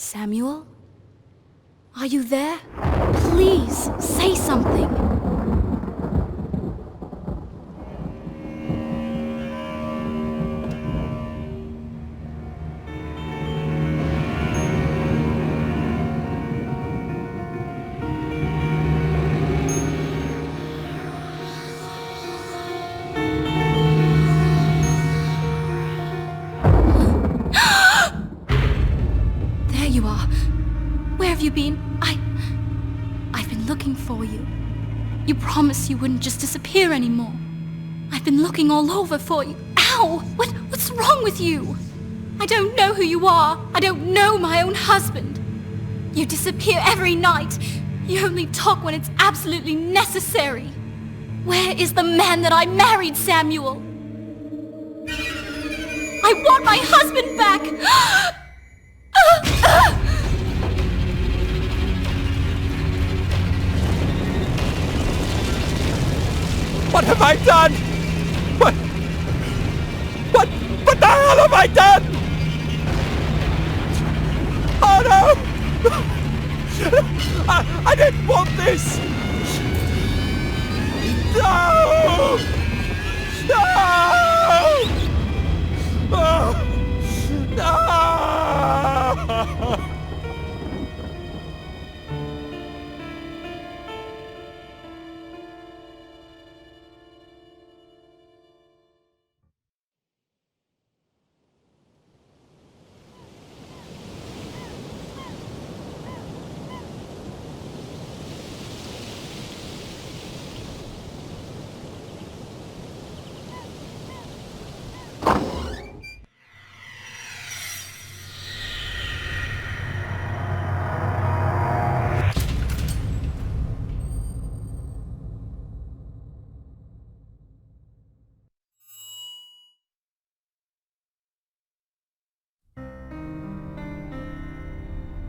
Samuel? Are you there? Please, say something. There you are. Where have you been? I've been looking for you. You promised you wouldn't just disappear anymore. I've been looking all over for you. Ow! What's wrong with you? I don't know who you are. I don't know my own husband. You disappear every night. You only talk when it's absolutely necessary. Where is the man that I married, Samuel? I want my husband back! What have I done? What the hell have I done? Oh no! I didn't want this! No! No! No!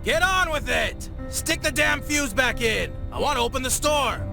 Get on with it! Stick the damn fuse back in! I want to open the store!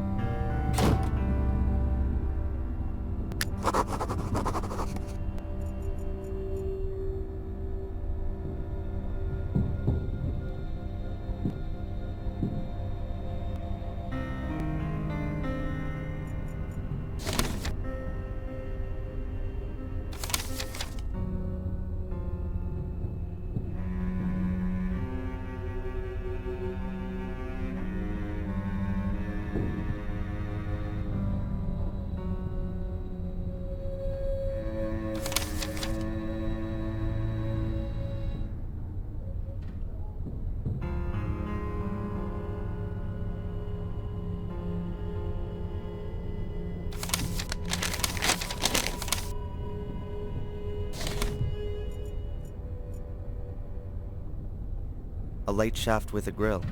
A light shaft with a grill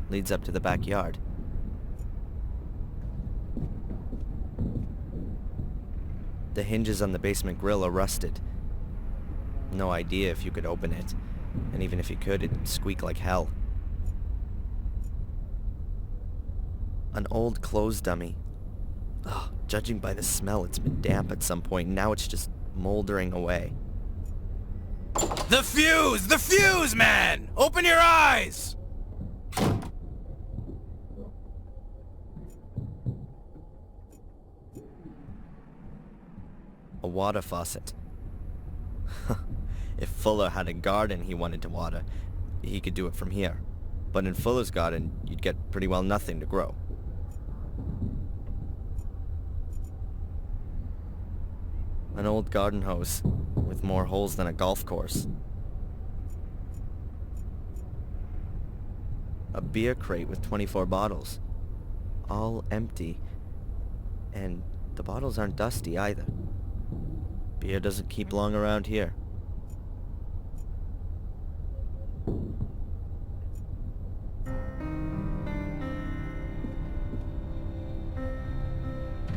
leads up to the backyard. The hinges on the basement grill are rusted. No idea if you could open it, and even if you could, it'd squeak like hell. An old clothes dummy. Ugh, judging by the smell, it's been damp at some point, and now it's just moldering away. The fuse! The fuse, man! Open your eyes! A water faucet. If Fuller had a garden he wanted to water, he could do it from here. But in Fuller's garden, you'd get pretty well nothing to grow. An old garden hose with more holes than a golf course. A beer crate with 24 bottles. All empty. And the bottles aren't dusty either. Beer doesn't keep long around here.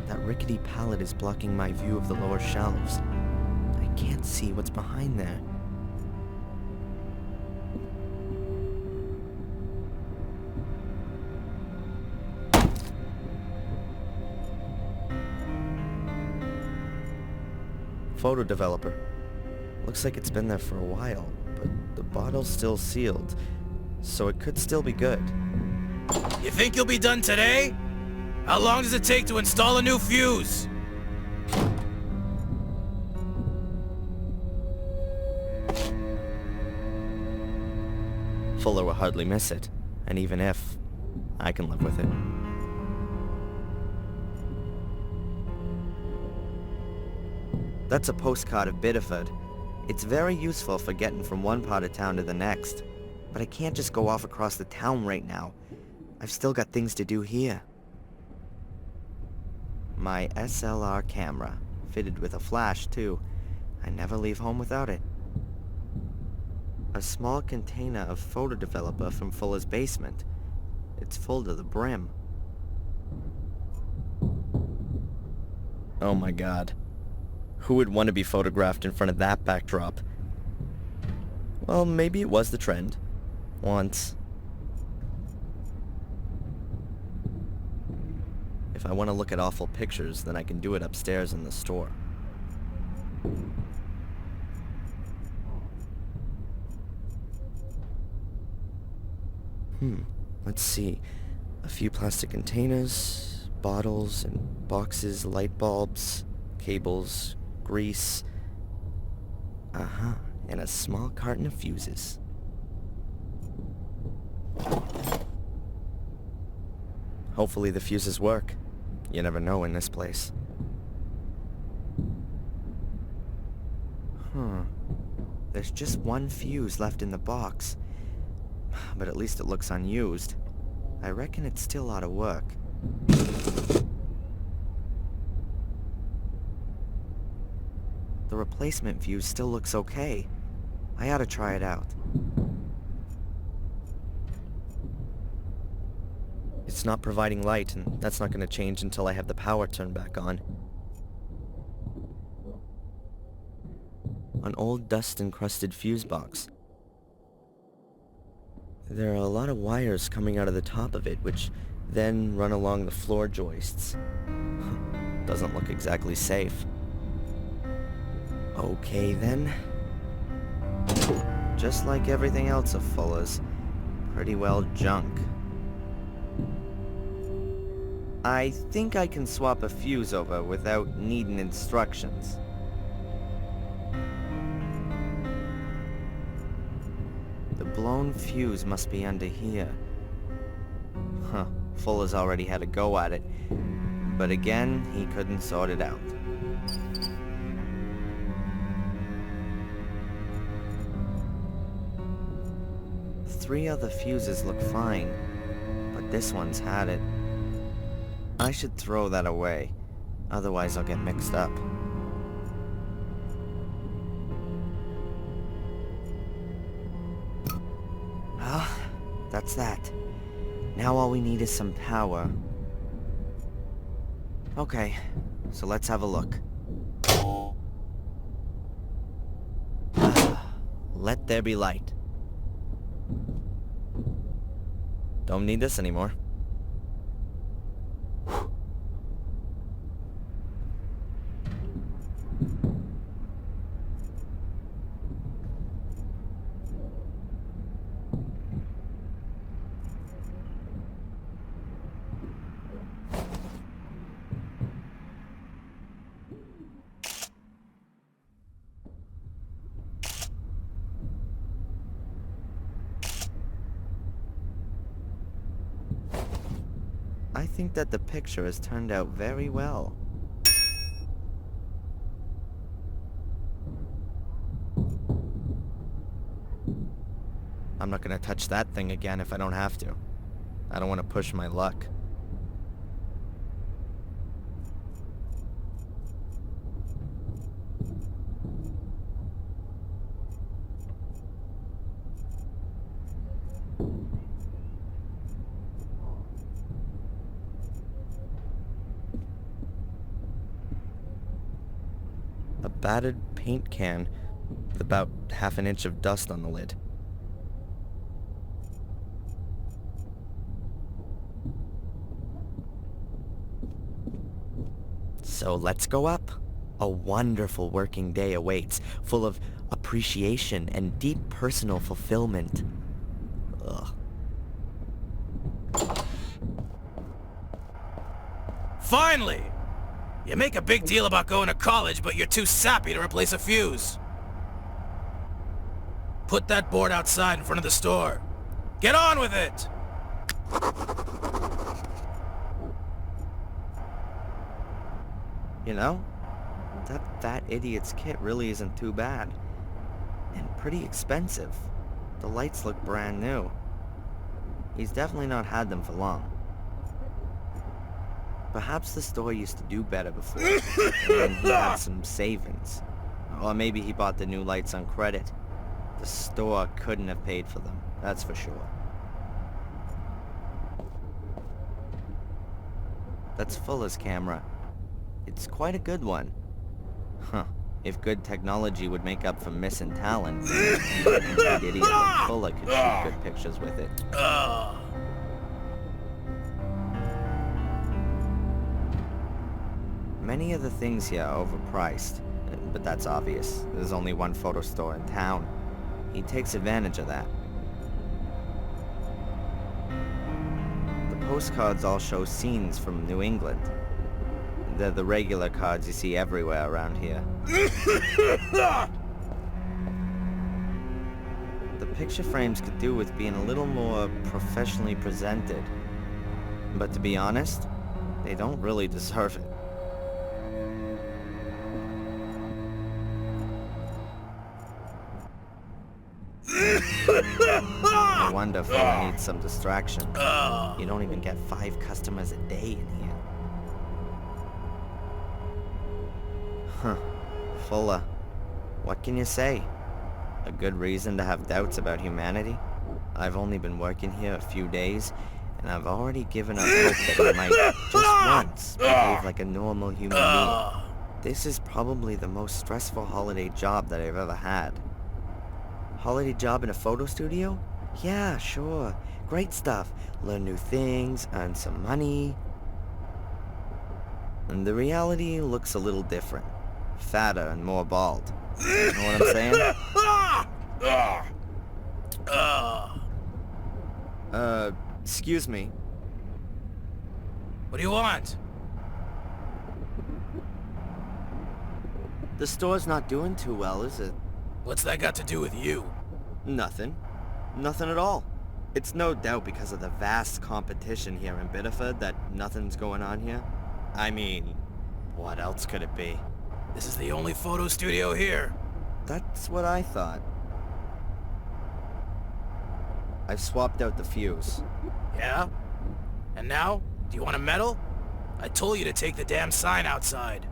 That rickety pallet is blocking my view of the lower shelves. I can't see what's behind there. Photo developer. Looks like it's been there for a while, but the bottle's still sealed, so it could still be good. You think you'll be done today? How long does it take to install a new fuse? Fuller will hardly miss it, and even if, I can live with it. That's a postcard of Biddeford. It's very useful for getting from one part of town to the next, but I can't just go off across the town right now. I've still got things to do here. My SLR camera, fitted with a flash too. I never leave home without it. A small container of photo developer from Fuller's basement. It's full to the brim. Oh my god. Who would want to be photographed in front of that backdrop? Well, maybe it was the trend. Once. If I want to look at awful pictures, then I can do it upstairs in the store. Let's see. A few plastic containers, bottles and boxes, light bulbs, cables, grease. And a small carton of fuses. Hopefully the fuses work. You never know in this place. There's just one fuse left in the box. But at least it looks unused. I reckon it still ought to work. The replacement fuse still looks okay. I ought to try it out. It's not providing light, and that's not going to change until I have the power turned back on. An old dust-encrusted fuse box. There are a lot of wires coming out of the top of it, which then run along the floor joists. Doesn't look exactly safe. Okay then. Just like everything else of Fuller's, pretty well junk. I think I can swap a fuse over without needing instructions. The blown fuse must be under here. Fuller's already had a go at it, but again, he couldn't sort it out. Three other fuses look fine, but this one's had it. I should throw that away, otherwise I'll get mixed up. Well, that's that. Now all we need is some power. Okay, so let's have a look. Let there be light. Don't need this anymore. I think that the picture has turned out very well. I'm not gonna touch that thing again if I don't have to. I don't want to push my luck. A battered paint can with about half an inch of dust on the lid. So let's go up. A wonderful working day awaits, full of appreciation and deep personal fulfillment. Ugh. Finally! You make a big deal about going to college, but you're too sappy to replace a fuse. Put that board outside in front of the store. Get on with it! You know, that fat idiot's kit really isn't too bad. And pretty expensive. The lights look brand new. He's definitely not had them for long. Perhaps the store used to do better before, and he had some savings. Or maybe he bought the new lights on credit. The store couldn't have paid for them, that's for sure. That's Fuller's camera. It's quite a good one. Huh. If good technology would make up for missing talent, an idiot like Fuller could shoot good pictures with it. Many of the things here are overpriced, but that's obvious. There's only one photo store in town. He takes advantage of that. The postcards all show scenes from New England. They're the regular cards you see everywhere around here. The picture frames could do with being a little more professionally presented. But to be honest, they don't really deserve it. No wonder Fuller needs some distraction. You don't even get 5 customers a day in here. Huh. Fuller. What can you say? A good reason to have doubts about humanity? I've only been working here a few days, and I've already given up hope that he might, just once, behave like a normal human being. This is probably the most stressful holiday job that I've ever had. Holiday job in a photo studio? Yeah, sure. Great stuff. Learn new things, earn some money. And the reality looks a little different. Fatter and more bald. You know what I'm saying? Excuse me. What do you want? The store's not doing too well, is it? What's that got to do with you? Nothing. Nothing at all. It's no doubt because of the vast competition here in Biddeford that nothing's going on here. I mean, what else could it be? This is the only photo studio here. That's what I thought. I've swapped out the fuse. Yeah? And now? Do you want a medal? I told you to take the damn sign outside.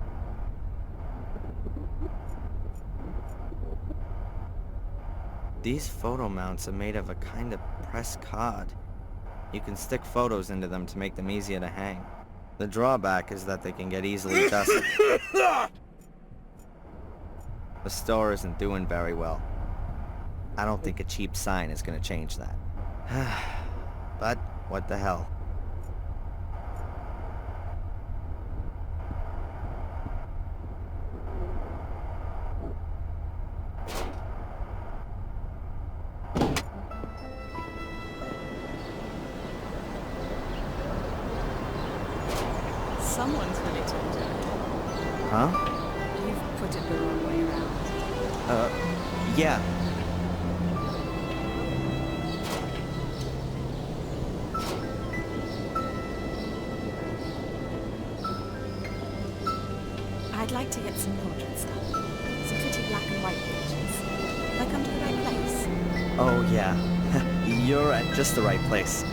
These photo mounts are made of a kind of pressed card. You can stick photos into them to make them easier to hang. The drawback is that they can get easily dusted. The store isn't doing very well. I don't think a cheap sign is going to change that. But what the hell? Someone's really turned out. Huh? You've put it the wrong way around. Yeah. I'd like to get some portrait stuff. Some pretty black and white pictures. Have I come to the right place? Oh, yeah. You're at just the right place.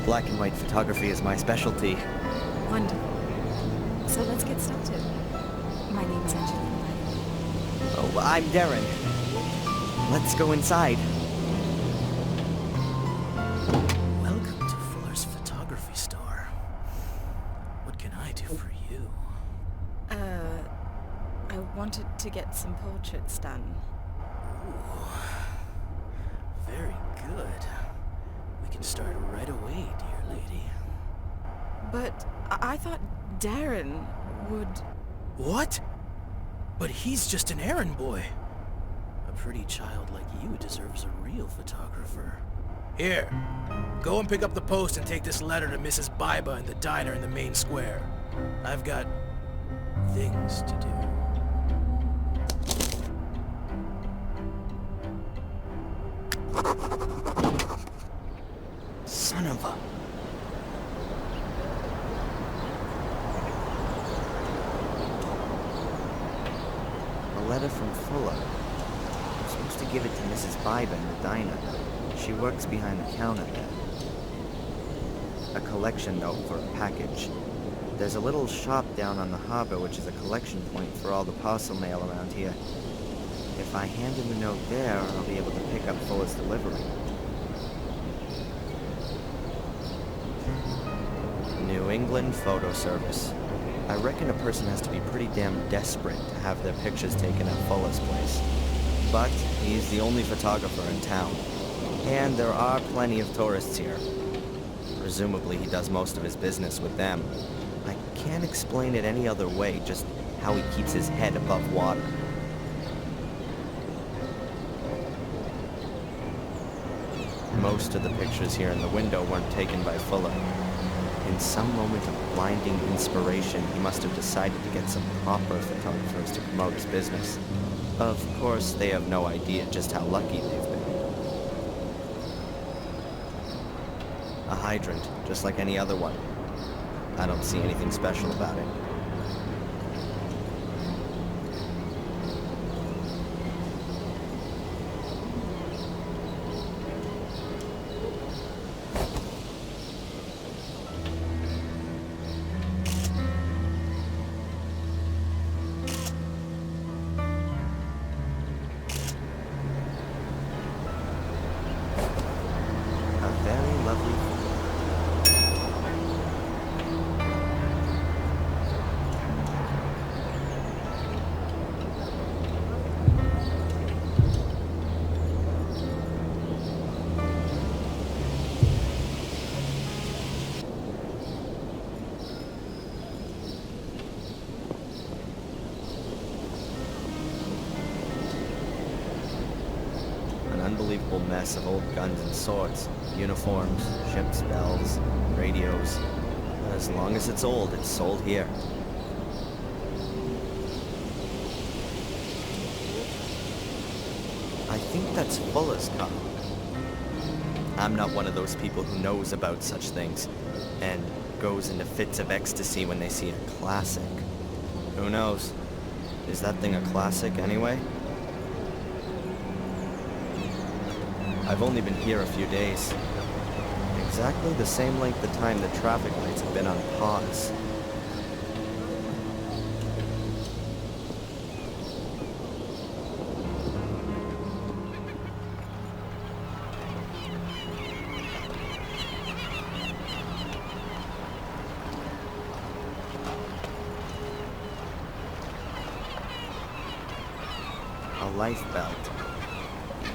Black and white photography is my specialty. Wonderful. So let's get started. My name's Angelina. Oh, I'm Darren. Let's go inside. Welcome to Fuller's photography store. What can I do for you? I wanted to get some portraits done. Ooh. Very good. We can start right away, dear lady. But I thought Darren would... What? But he's just an errand boy. A pretty child like you deserves a real photographer. Here, go and pick up the post and take this letter to Mrs. Biba in the diner in the main square. I've got things to do. Son of a... A letter from Fuller. I'm supposed to give it to Mrs. Biba in the diner. She works behind the counter there. A collection note for a package. There's a little shop down on the harbor which is a collection point for all the parcel mail around here. If I hand him the note there, I'll be able to pick up Fuller's delivery. New England Photo Service. I reckon a person has to be pretty damn desperate to have their pictures taken at Fuller's place. But he's the only photographer in town. And there are plenty of tourists here. Presumably he does most of his business with them. I can't explain it any other way, just how he keeps his head above water. Most of the pictures here in the window weren't taken by Fuller. In some moment of blinding inspiration, he must have decided to get some proper photographers to promote his business. Of course, they have no idea just how lucky they've been. A hydrant, just like any other one. I don't see anything special about it. A very lovely unbelievable mess of old guns and swords, uniforms, ships' bells, radios. As long as it's old, it's sold here. I think that's Fuller's car. I'm not one of those people who knows about such things and goes into fits of ecstasy when they see a classic. Who knows? Is that thing a classic anyway? I've only been here a few days. Exactly the same length of time the traffic lights have been on pause. A life belt.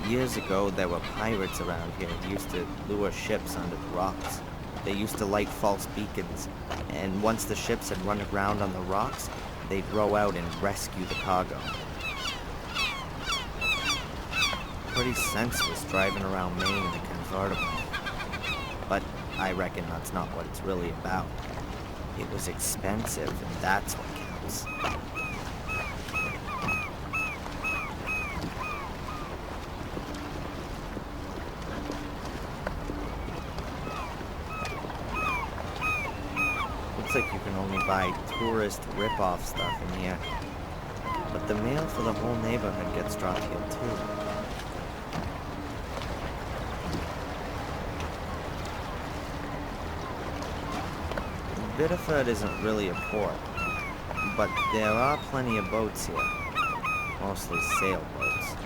Years ago, there were pirates around here who used to lure ships onto the rocks. They used to light false beacons, and once the ships had run aground on the rocks, they'd row out and rescue the cargo. Pretty senseless driving around Maine in a convertible. But I reckon that's not what it's really about. It was expensive, and that's what counts. Looks like you can only buy tourist rip-off stuff in here. But the mail for the whole neighborhood gets dropped here too. Biddeford isn't really a port, but there are plenty of boats here. Mostly sailboats.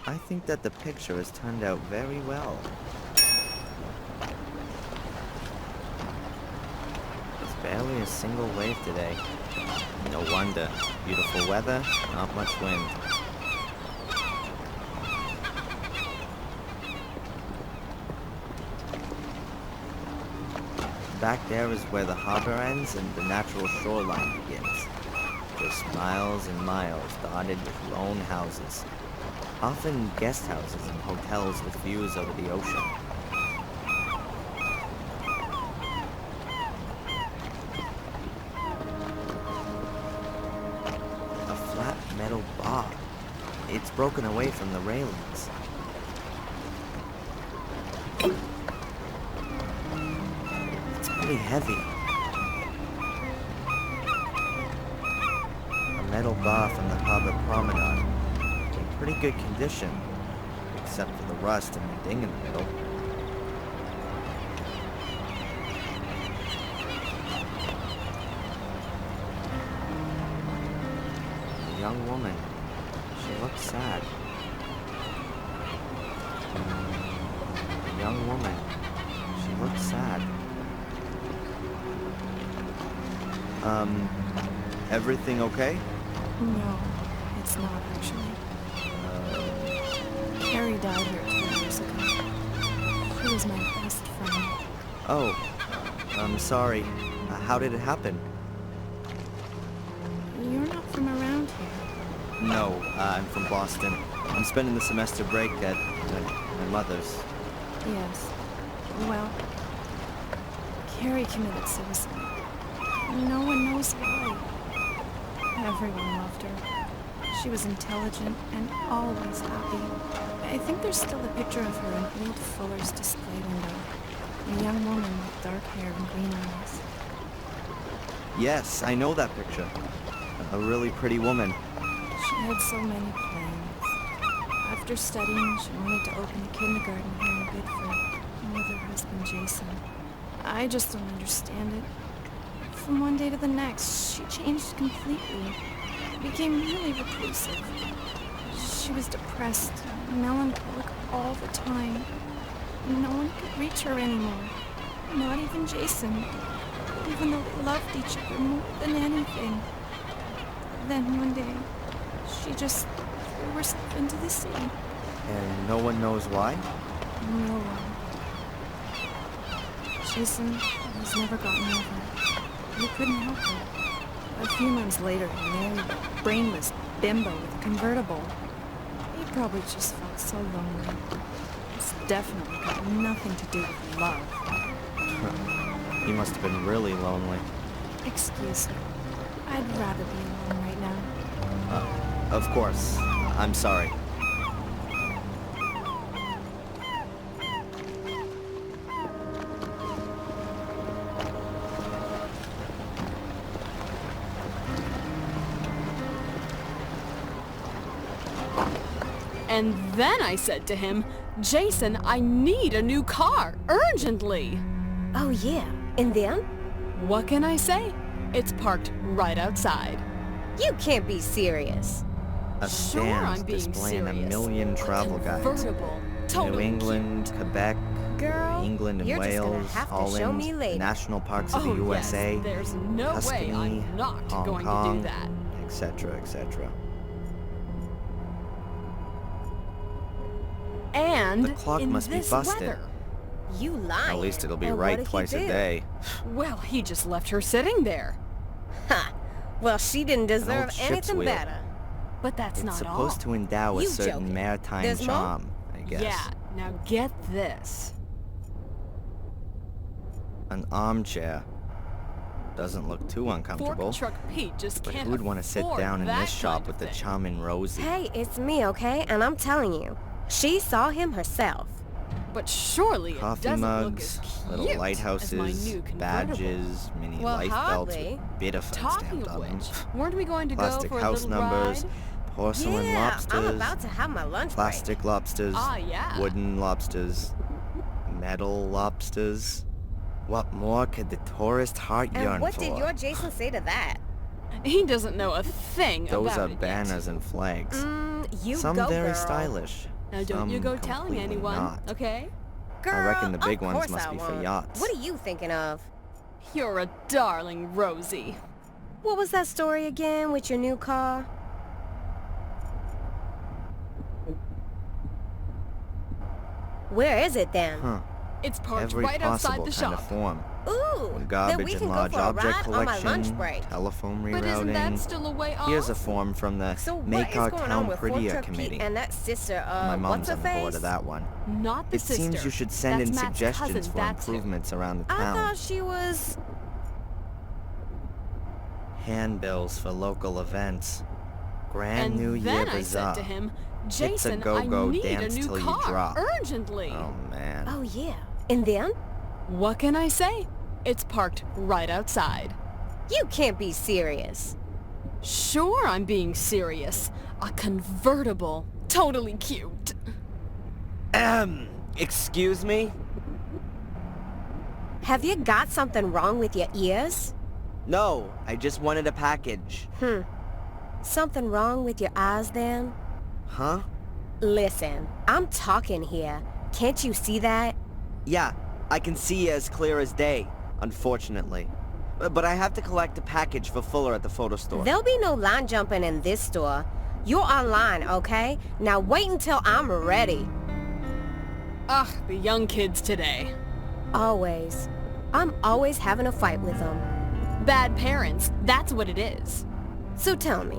I think that the picture has turned out very well. Barely a single wave today. No wonder. Beautiful weather, not much wind. Back there is where the harbor ends and the natural shoreline begins. Just miles and miles dotted with lone houses. Often guest houses and hotels with views over the ocean. A flat metal bar. It's broken away from the railings. It's pretty heavy. A metal bar from the harbor promenade. In pretty good condition, except for the rust and the ding in the middle. A young woman. She looks sad. A young woman. She looks sad. Everything okay? No, it's not actually. Carrie died here 2 years ago. She was my best friend. Oh, I'm sorry. How did it happen? You're not from around here. No, I'm from Boston. I'm spending the semester break at my mother's. Yes. Well, Carrie committed suicide. No one knows why. Everyone loved her. She was intelligent and always happy. I think there's still a picture of her in old Fuller's display window. A young woman with dark hair and green eyes. Yes, I know that picture. A really pretty woman. She had so many plans. After studying, she wanted to open a kindergarten here in Biddeford with her husband Jason. I just don't understand it. From one day to the next, she changed completely. Became really reclusive. She was depressed, melancholic all the time. No one could reach her anymore. Not even Jason. Even though they loved each other more than anything. Then one day, she just threw herself into the sea. And no one knows why? No one. Jason has never gotten over it. He couldn't help her. A few months later, he married a brainless bimbo with a convertible. He probably just felt so lonely. It's definitely got nothing to do with love. He must have been really lonely. Excuse me. I'd rather be alone right now. Of course. I'm sorry. And then I said to him, Jason, I need a new car, urgently. Oh yeah, and then? What can I say? It's parked right outside. You can't be serious. A Sure, stand I'm being displaying serious. a million travel guides. Convertible, totally New England, cute. Quebec, Girl, England and you're just gonna Wales, have to Holland, show me the later. national parks of Oh, the USA, yes, there's no Tuscany, way I'm not Hong going Kong, to do that. etc., etc. And The clock in must be this busted. weather. You lying. At least it'll be And what right did he twice a do? day. Well, he just left her sitting there. Ha! Well, she didn't deserve old ship's anything wheel. better. But that's It's not supposed all. to endow a You certain joking. maritime There's more? charm, I guess. Yeah, now get this. An armchair. Doesn't look too uncomfortable. Fork Truck Pete just But can't who would want to sit afford down in that this shop kind with of the thing. charming Rosie? Hey, it's me, okay? And I'm telling you, she saw him herself. But surely Coffee it doesn't mugs, look as cute little as my lighthouses, new convertible. badges, mini Well, life belts hardly. with Biddeford Talking stamped of on them. which, weren't we going to Plastic go for a house little numbers, ride? porcelain Yeah, lobsters, I'm about to have my lunch plastic lobsters, Ah, yeah. wooden lobsters, metal lobsters. What more could the tourist heart break. yearn And what for? did your Jason say to that? He doesn't know a thing Those about are it banners yet. and flags. You Some go, very girl. stylish. Now don't you some go telling completely anyone, not. okay? Girl, I reckon the big of ones course must I be for won't. yachts. What are you thinking of? You're a darling, Rosie. What was that story again with your new car? Where is it then? Huh. It's parked Every right outside possible the kind shop. of form. Ooh, then Garbage we and can go large for a object ride on my lunch collection, break. telephone rerouting. But isn't that still a way off? Here's a form from the So Make what Our is going on Town with Fork Prettier Truck Pete committee. and that sister, My what's mom's her on the board face? of that one. Not the It sister. seems you should send That's in Matt's suggestions cousin, for that's who. improvements around the I town. thought she was... Handbills for local events. Grand And New Year then I Bazaar. said to him, It's a Jason, I go-go need a dance new till you car, drop. urgently. Oh man. Oh yeah. And then? What can I say? It's parked right outside. You can't be serious. Sure, I'm being serious. A convertible. Totally cute. Excuse me? Have you got something wrong with your ears? No, I just wanted a package. Something wrong with your eyes then? Huh? Listen, I'm talking here. Can't you see that? Yeah, I can see as clear as day, unfortunately. But I have to collect a package for Fuller at the photo store. There'll be no line jumping in this store. You're online, okay? Now wait until I'm ready. Ugh, the young kids today. Always. I'm always having a fight with them. Bad parents, that's what it is. So tell me,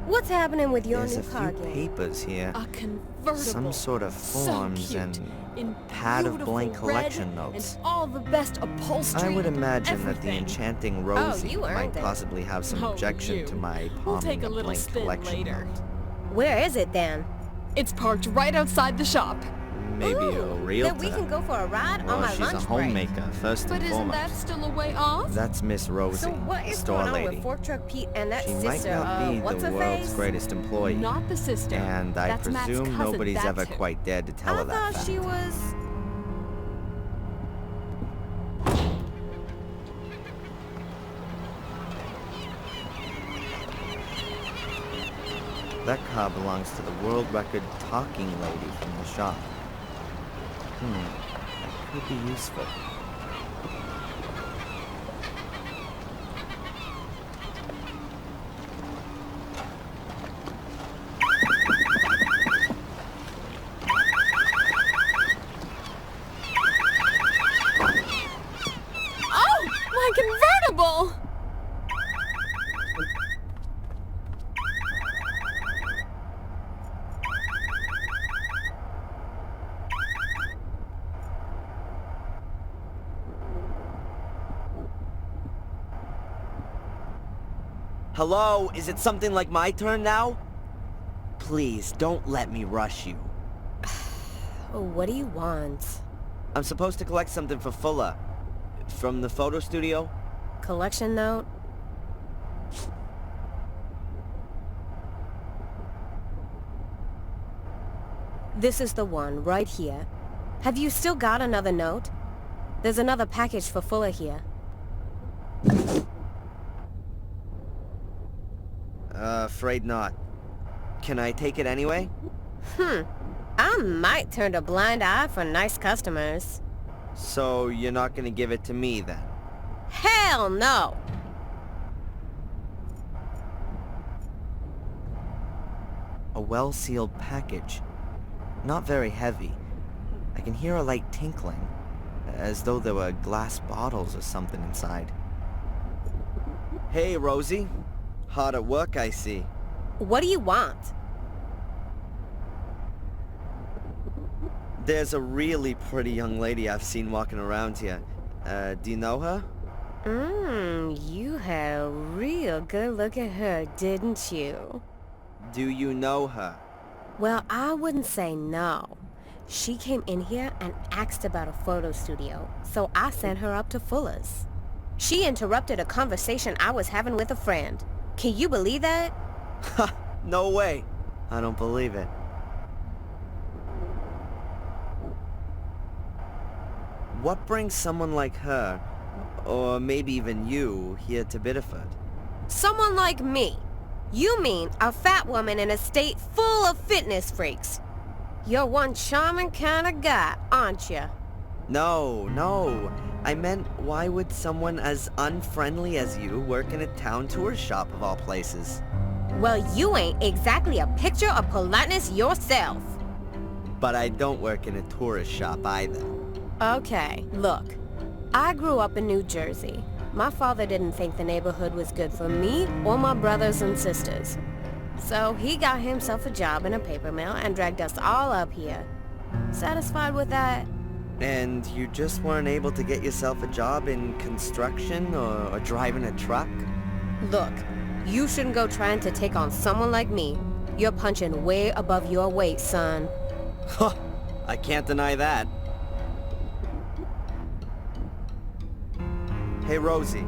what's happening with your There's new a car few game? papers here. A convertible. Some sort of forms so cute, and in pad of beautiful blank red collection notes. And all the best upholstery. I would and imagine that the everything. enchanting Rosie you earned might it. possibly have some Oh, objection you. to my We'll palming take a a little blank spin collection later. note. Where is it then? It's parked right outside the shop. Maybe Ooh, a realtor. then we can go for a ride Well, on my she's lunch a break. homemaker, first But and isn't foremost. that still a way off? That's Miss Rosie, So what the is store going on lady. with Fork Truck Pete and that She sister, might not be what's the her world's face? greatest employee. Not the sister. And I That's Matt's presume cousin, nobody's that's ever who. quite dared to tell I her that thought fact. she was... That car belongs to the world record talking lady from the shop. That could be useful. Oh, my convertible! Hello, is it something like my turn now? Please, don't let me rush you. Oh, what do you want? I'm supposed to collect something for Fuller. From the photo studio? Collection note? This is the one, right here. Have you still got another note? There's another package for Fuller here. Afraid not. Can I take it anyway? I might turn a blind eye for nice customers. So you're not gonna give it to me then? Hell no! A well-sealed package. Not very heavy. I can hear a light tinkling, as though there were glass bottles or something inside. Hey, Rosie. Hard at work, I see. What do you want? There's a really pretty young lady I've seen walking around here. Do you know her? You had a real good look at her, didn't you? Do you know her? Well, I wouldn't say no. She came in here and asked about a photo studio, so I sent her up to Fuller's. She interrupted a conversation I was having with a friend. Can you believe that? Ha! No way! I don't believe it. What brings someone like her, or maybe even you, here to Biddeford? Someone like me. You mean a fat woman in a state full of fitness freaks. You're one charming kind of guy, aren't you? No, I meant, why would someone as unfriendly as you work in a town tourist shop of all places? Well, you ain't exactly a picture of politeness yourself. But I don't work in a tourist shop either. Okay, look. I grew up in New Jersey. My father didn't think the neighborhood was good for me or my brothers and sisters. So he got himself a job in a paper mill and dragged us all up here. Satisfied with that? And you just weren't able to get yourself a job in construction or driving a truck? Look, you shouldn't go trying to take on someone like me. You're punching way above your weight, son. Huh, I can't deny that. Hey, Rosie,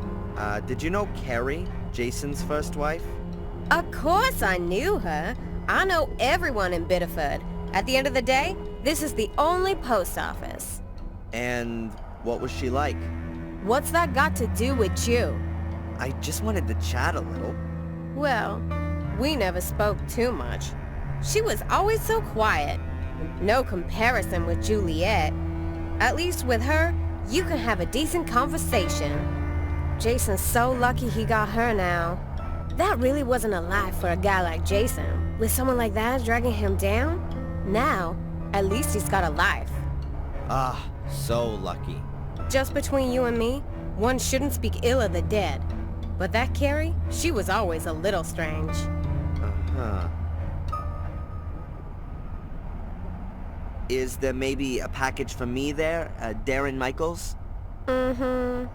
did you know Carrie, Jason's first wife? Of course I knew her. I know everyone in Biddeford. At the end of the day, this is the only post office. And what was she like? What's that got to do with you? I just wanted to chat a little. Well, we never spoke too much. She was always so quiet. No comparison with Juliet. At least with her, you can have a decent conversation. Jason's so lucky he got her now. That really wasn't a life for a guy like Jason. With someone like that dragging him down, now, at least he's got a life. Ah, so lucky. Just between you and me, one shouldn't speak ill of the dead. But that Carrie, she was always a little strange. Uh-huh. Is there maybe a package for me there, Darren Michaels? Mm-hmm.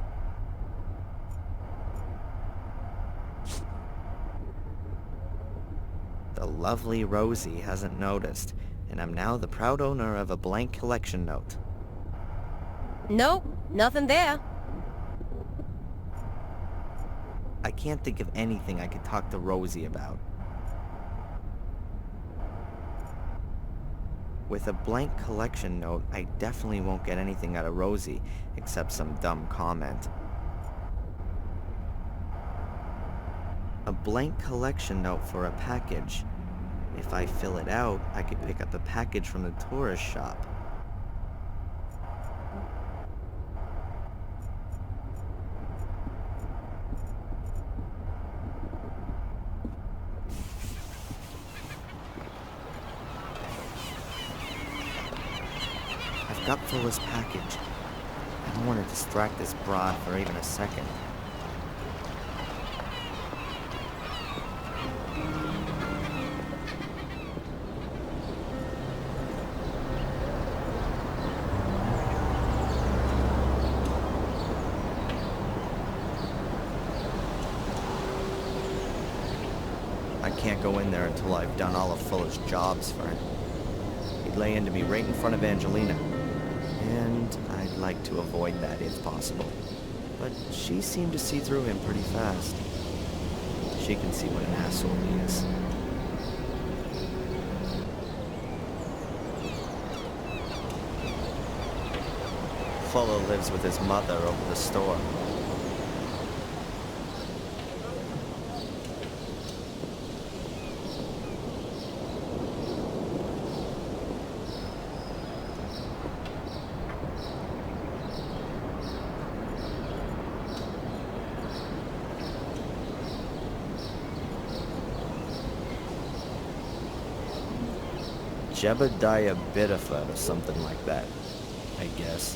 The lovely Rosie hasn't noticed, and I'm now the proud owner of a blank collection note. Nope, nothing there. I can't think of anything I could talk to Rosie about. With a blank collection note, I definitely won't get anything out of Rosie, except some dumb comment. A blank collection note for a package. If I fill it out, I could pick up a package from the tourist shop. I've got Fulla's package. I don't want to distract this broad for even a second. I can't go in there until I've done all of Fulla's jobs for him. He'd lay into me right in front of Angelina. And I'd like to avoid that if possible. But she seemed to see through him pretty fast. She can see what an asshole he is. Fulla lives with his mother over the store. Jebediah Biddeford or something like that, I guess.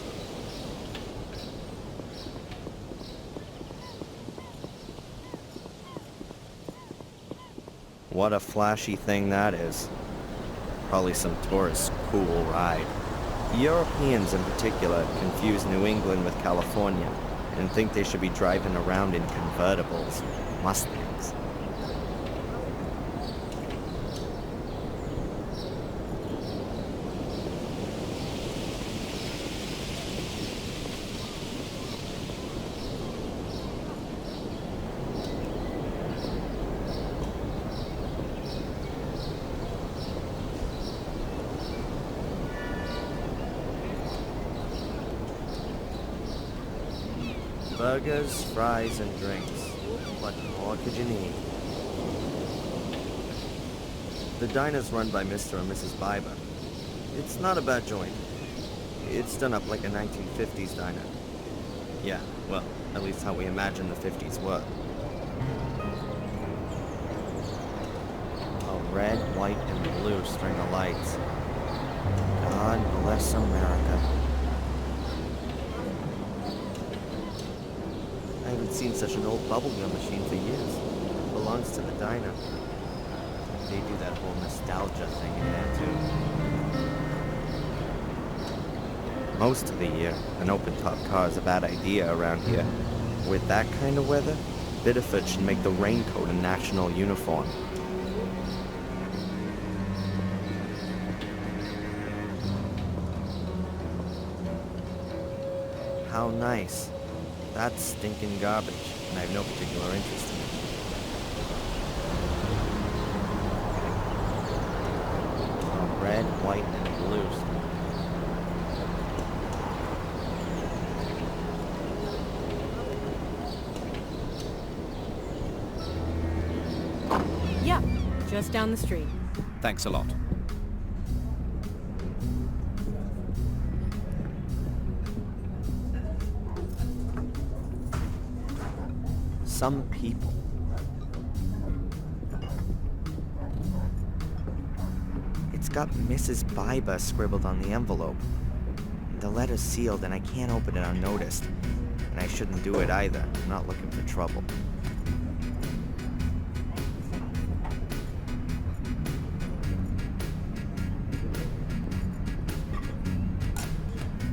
What a flashy thing that is. Probably some tourist's cool ride. Europeans in particular confuse New England with California and think they should be driving around in convertibles, Mustangs. Burgers, fries, and drinks. What more could you need? The diner's run by Mr. and Mrs. Biber. It's not a bad joint. It's done up like a 1950s diner. Yeah, well, at least how we imagine the 50s were. A red, white, and blue string of lights. God bless America. I haven't seen such an old bubblegum machine for years. It belongs to the diner. They do that whole nostalgia thing in there, too. Most of the year, an open-top car is a bad idea around here. With that kind of weather, Biddeford should make the raincoat a national uniform. How nice. That's stinking garbage, and I have no particular interest in it. Red, white, and blue. Yeah, just down the street. Thanks a lot. Some people. It's got Mrs. Biber scribbled on the envelope. The letter's sealed and I can't open it unnoticed. And I shouldn't do it either. I'm not looking for trouble.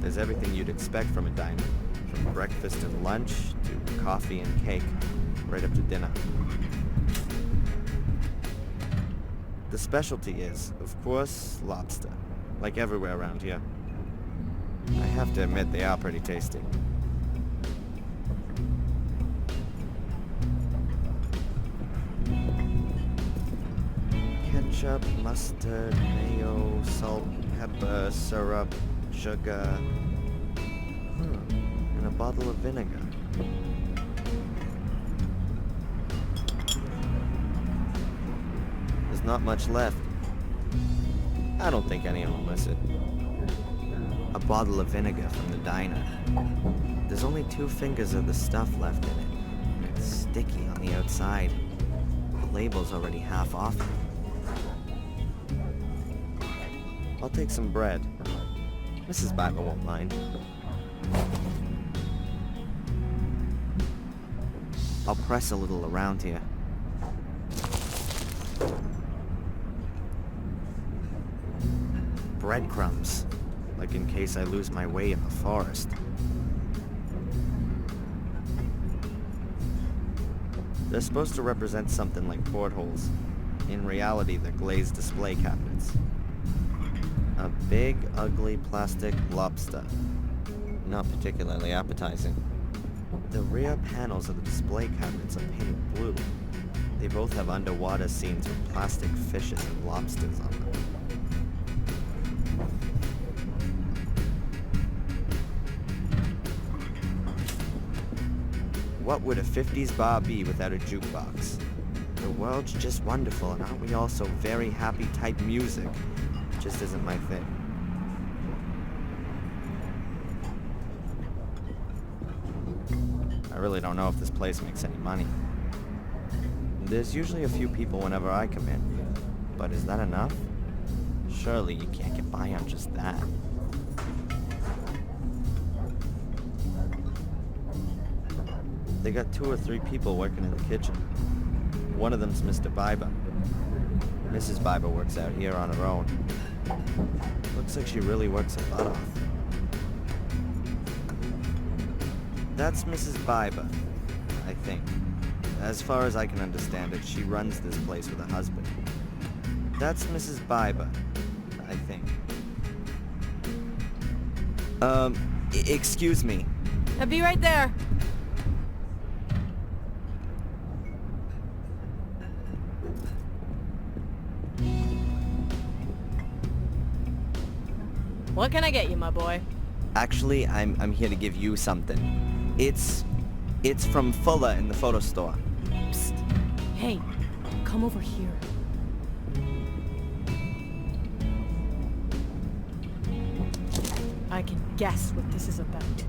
There's everything you'd expect from a diner. From breakfast and lunch to coffee and cake, right up to dinner. The specialty is, of course, lobster, like everywhere around here. I have to admit they are pretty tasty. Ketchup, mustard, mayo, salt, pepper, syrup, sugar, and a bottle of vinegar. There's not much left. I don't think anyone will miss it. A bottle of vinegar from the diner. There's only 2 fingers of the stuff left in it. It's sticky on the outside. The label's already half off. I'll take some bread. Mrs. Biber won't mind. I'll press a little around here. Breadcrumbs, like in case I lose my way in the forest. They're supposed to represent something like portholes. In reality, they're glazed display cabinets. A big, ugly plastic lobster. Not particularly appetizing. The rear panels of the display cabinets are painted blue. They both have underwater scenes with plastic fishes and lobsters on them. What would a 50s bar be without a jukebox? The world's just wonderful, and aren't we all so very happy type music? Just isn't my thing. I really don't know if this place makes any money. There's usually a few people whenever I come in, but is that enough? Surely you can't get by on just that. They got 2 or 3 people working in the kitchen. One of them's Mr. Biber. Mrs. Biber works out here on her own. Looks like she really works her butt off. That's Mrs. Biber, I think. As far as I can understand it, she runs this place with her husband. That's Mrs. Biber, I think. Excuse me. I'll be right there. What can I get you, my boy? Actually, I'm here to give you something. It's from Fuller in the photo store. Psst. Hey, come over here. I can guess what this is about.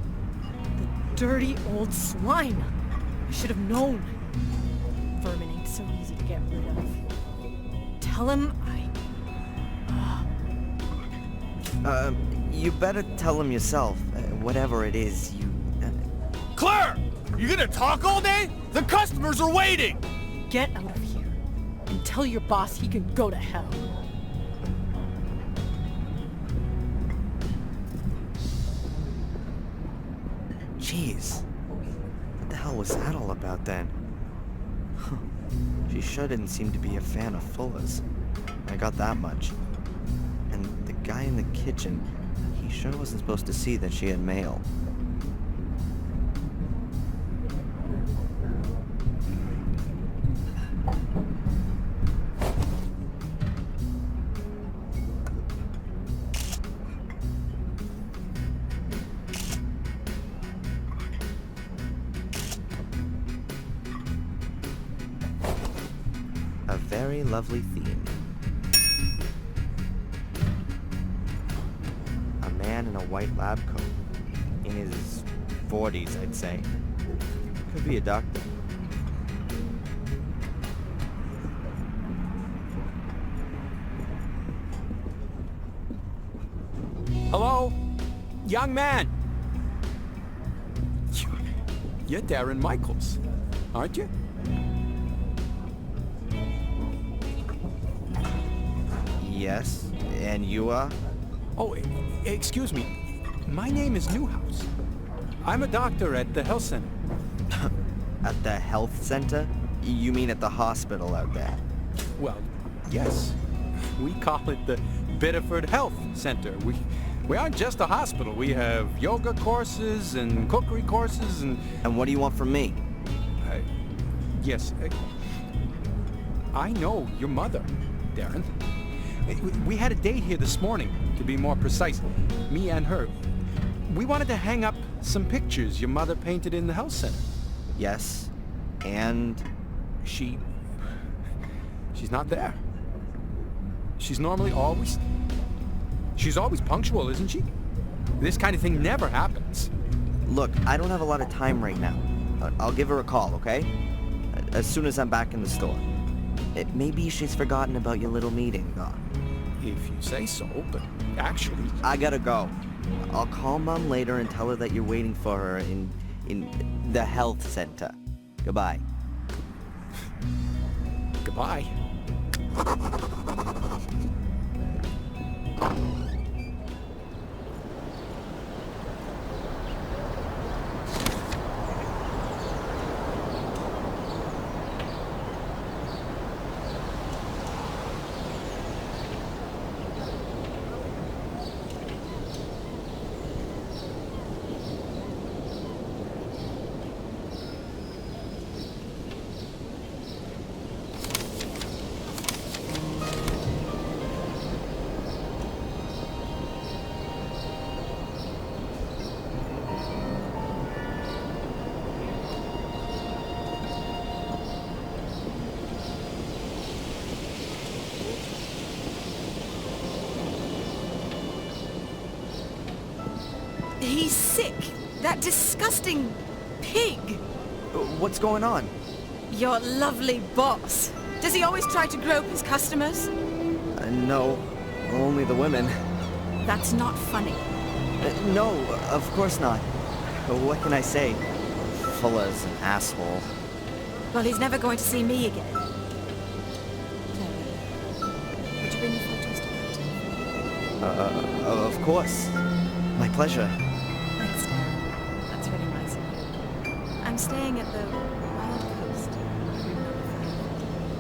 The dirty old swine. I should have known. Vermin ain't so easy to get rid of. Tell him You better tell him yourself. Whatever it is, you... Claire! You gonna talk all day? The customers are waiting! Get out of here. And tell your boss he can go to hell. Jeez. What the hell was that all about then? Huh. She sure didn't seem to be a fan of Fuller's. I got that much. And the guy in the kitchen, he sure wasn't supposed to see that she had mail. A very lovely theme. A man in a white lab coat. In his 40s, I'd say. Could be a doctor. Hello? Young man! You're Darren Michaels, aren't you? Yes, and you are? Oh, excuse me. My name is Newhouse. I'm a doctor at the health center. At the health center? You mean at the hospital out there? Well, yes. We call it the Biddeford Health Center. We aren't just a hospital. We have yoga courses and cookery courses and... And what do you want from me? Yes. I know your mother, Darren. We had a date here this morning, to be more precise. Me and her. We wanted to hang up some pictures your mother painted in the health center. Yes, and... She's not there. She's normally always... She's always punctual, isn't she? This kind of thing never happens. Look, I don't have a lot of time right now. I'll give her a call, okay? As soon as I'm back in the store. Maybe she's forgotten about your little meeting, though. If you say so, but actually... I gotta go. I'll call Mom later and tell her that you're waiting for her in the health center. Goodbye. Goodbye. He's sick. That disgusting pig. What's going on? Your lovely boss. Does he always try to grope his customers? No, only the women. That's not funny. No, of course not. What can I say? Fuller's an asshole. Well, he's never going to see me again. Would you bring the photos to the Of course. My pleasure. Thanks, Darren. That's really nice of you. I'm staying at the Wild Coast.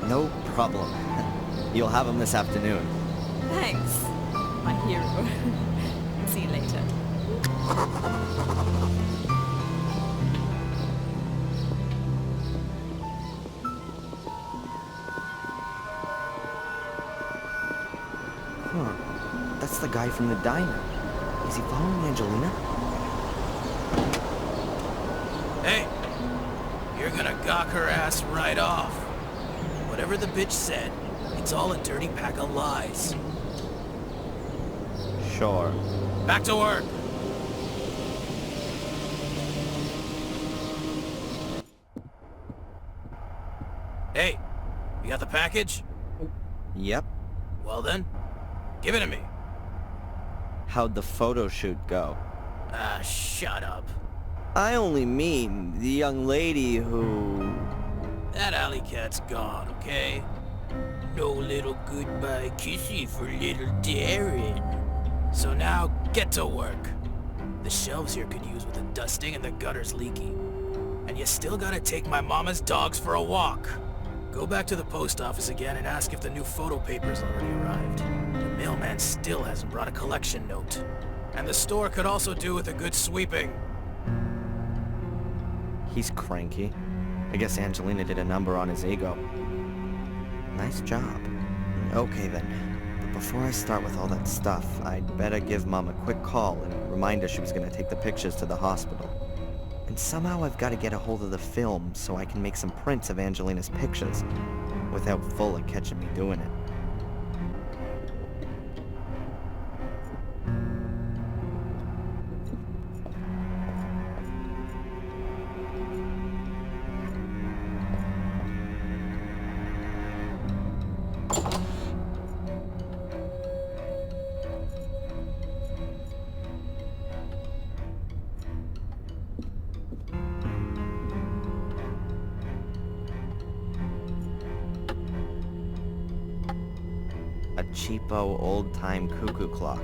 No problem. You'll have them this afternoon. Thanks, my hero. See you later. Huh. That's the guy from the diner. Is he following Angelina? Hey, you're gonna gawk her ass right off. Whatever the bitch said, it's all a dirty pack of lies. Sure. Back to work. Hey, you got the package? Yep. Well then, give it to me. How'd the photo shoot go? Ah, shut up. I only mean the young lady who... That alley cat's gone, okay? No little goodbye kissy for little Darren. So now, get to work. The shelves here could use with a dusting and the gutter's leaky. And you still gotta take my mama's dogs for a walk. Go back to the post office again and ask if the new photo paper's already arrived. The mailman still hasn't brought a collection note. And the store could also do with a good sweeping. He's cranky. I guess Angelina did a number on his ego. Nice job. Okay then. But before I start with all that stuff, I'd better give Mom a quick call and remind her she was gonna take the pictures to the hospital. And somehow I've got to get a hold of the film so I can make some prints of Angelina's pictures without Fuller catching me doing it. A cheapo, old-time cuckoo clock.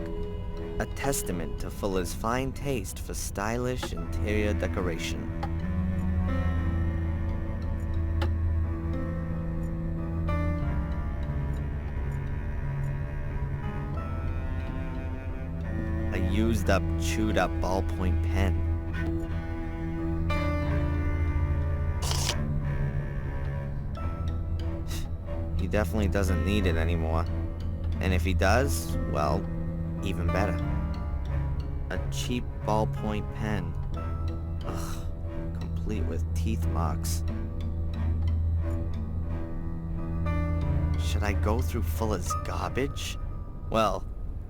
A testament to Fuller's fine taste for stylish interior decoration. A used-up, chewed-up ballpoint pen. He definitely doesn't need it anymore. And if he does, well, even better. A cheap ballpoint pen. Ugh, complete with teeth marks. Should I go through Fuller's garbage? Well,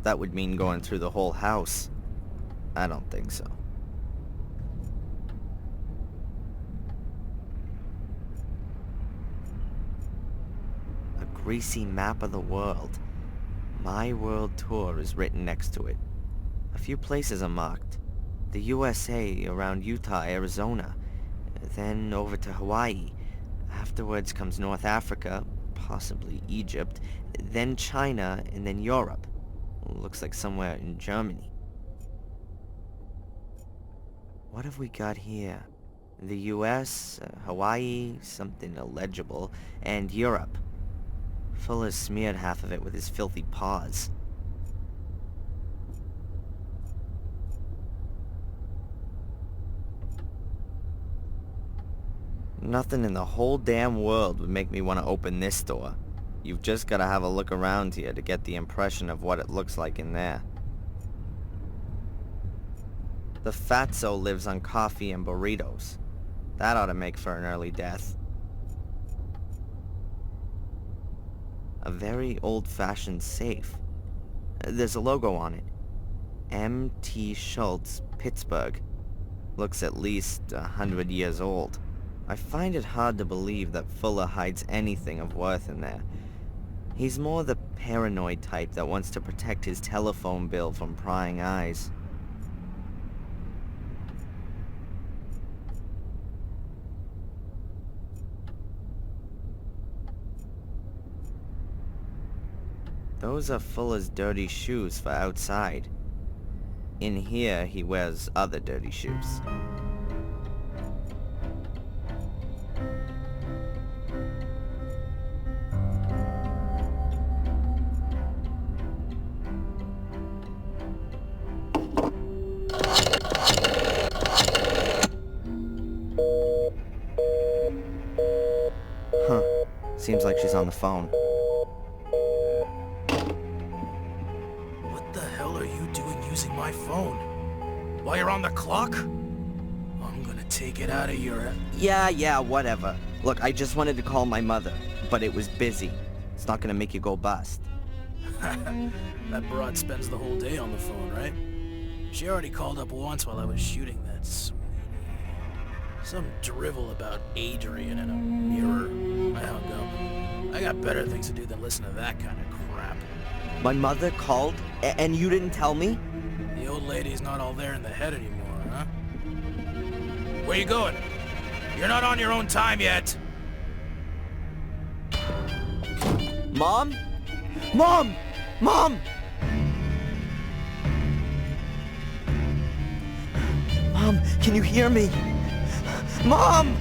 that would mean going through the whole house. I don't think so. A greasy map of the world. My World Tour is written next to it. A few places are marked. The USA, around Utah, Arizona. Then over to Hawaii. Afterwards comes North Africa, possibly Egypt. Then China, and then Europe. Looks like somewhere in Germany. What have we got here? The US, Hawaii, something illegible, and Europe. Fuller smeared half of it with his filthy paws. Nothing in the whole damn world would make me want to open this door. You've just got to have a look around here to get the impression of what it looks like in there. The fatso lives on coffee and burritos. That ought to make for an early death. A very old-fashioned safe. There's a logo on it. M.T. Schultz, Pittsburgh. Looks at least 100 years old. I find it hard to believe that Fuller hides anything of worth in there. He's more the paranoid type that wants to protect his telephone bill from prying eyes. Those are Fuller's dirty shoes for outside. In here, he wears other dirty shoes. Huh. Seems like she's on the phone. What the hell are you doing using my phone? While you're on the clock? I'm gonna take it out of your... Yeah, whatever. Look, I just wanted to call my mother, but it was busy. It's not gonna make you go bust. That broad spends the whole day on the phone, right? She already called up once while I was shooting that sweetie. Some drivel about Adrian in a mirror. I hung up. I got better things to do than listen to that kind of crap. My mother called, and you didn't tell me? The old lady's not all there in the head anymore, huh? Where you going? You're not on your own time yet. Mom? Mom! Mom! Mom, can you hear me? Mom!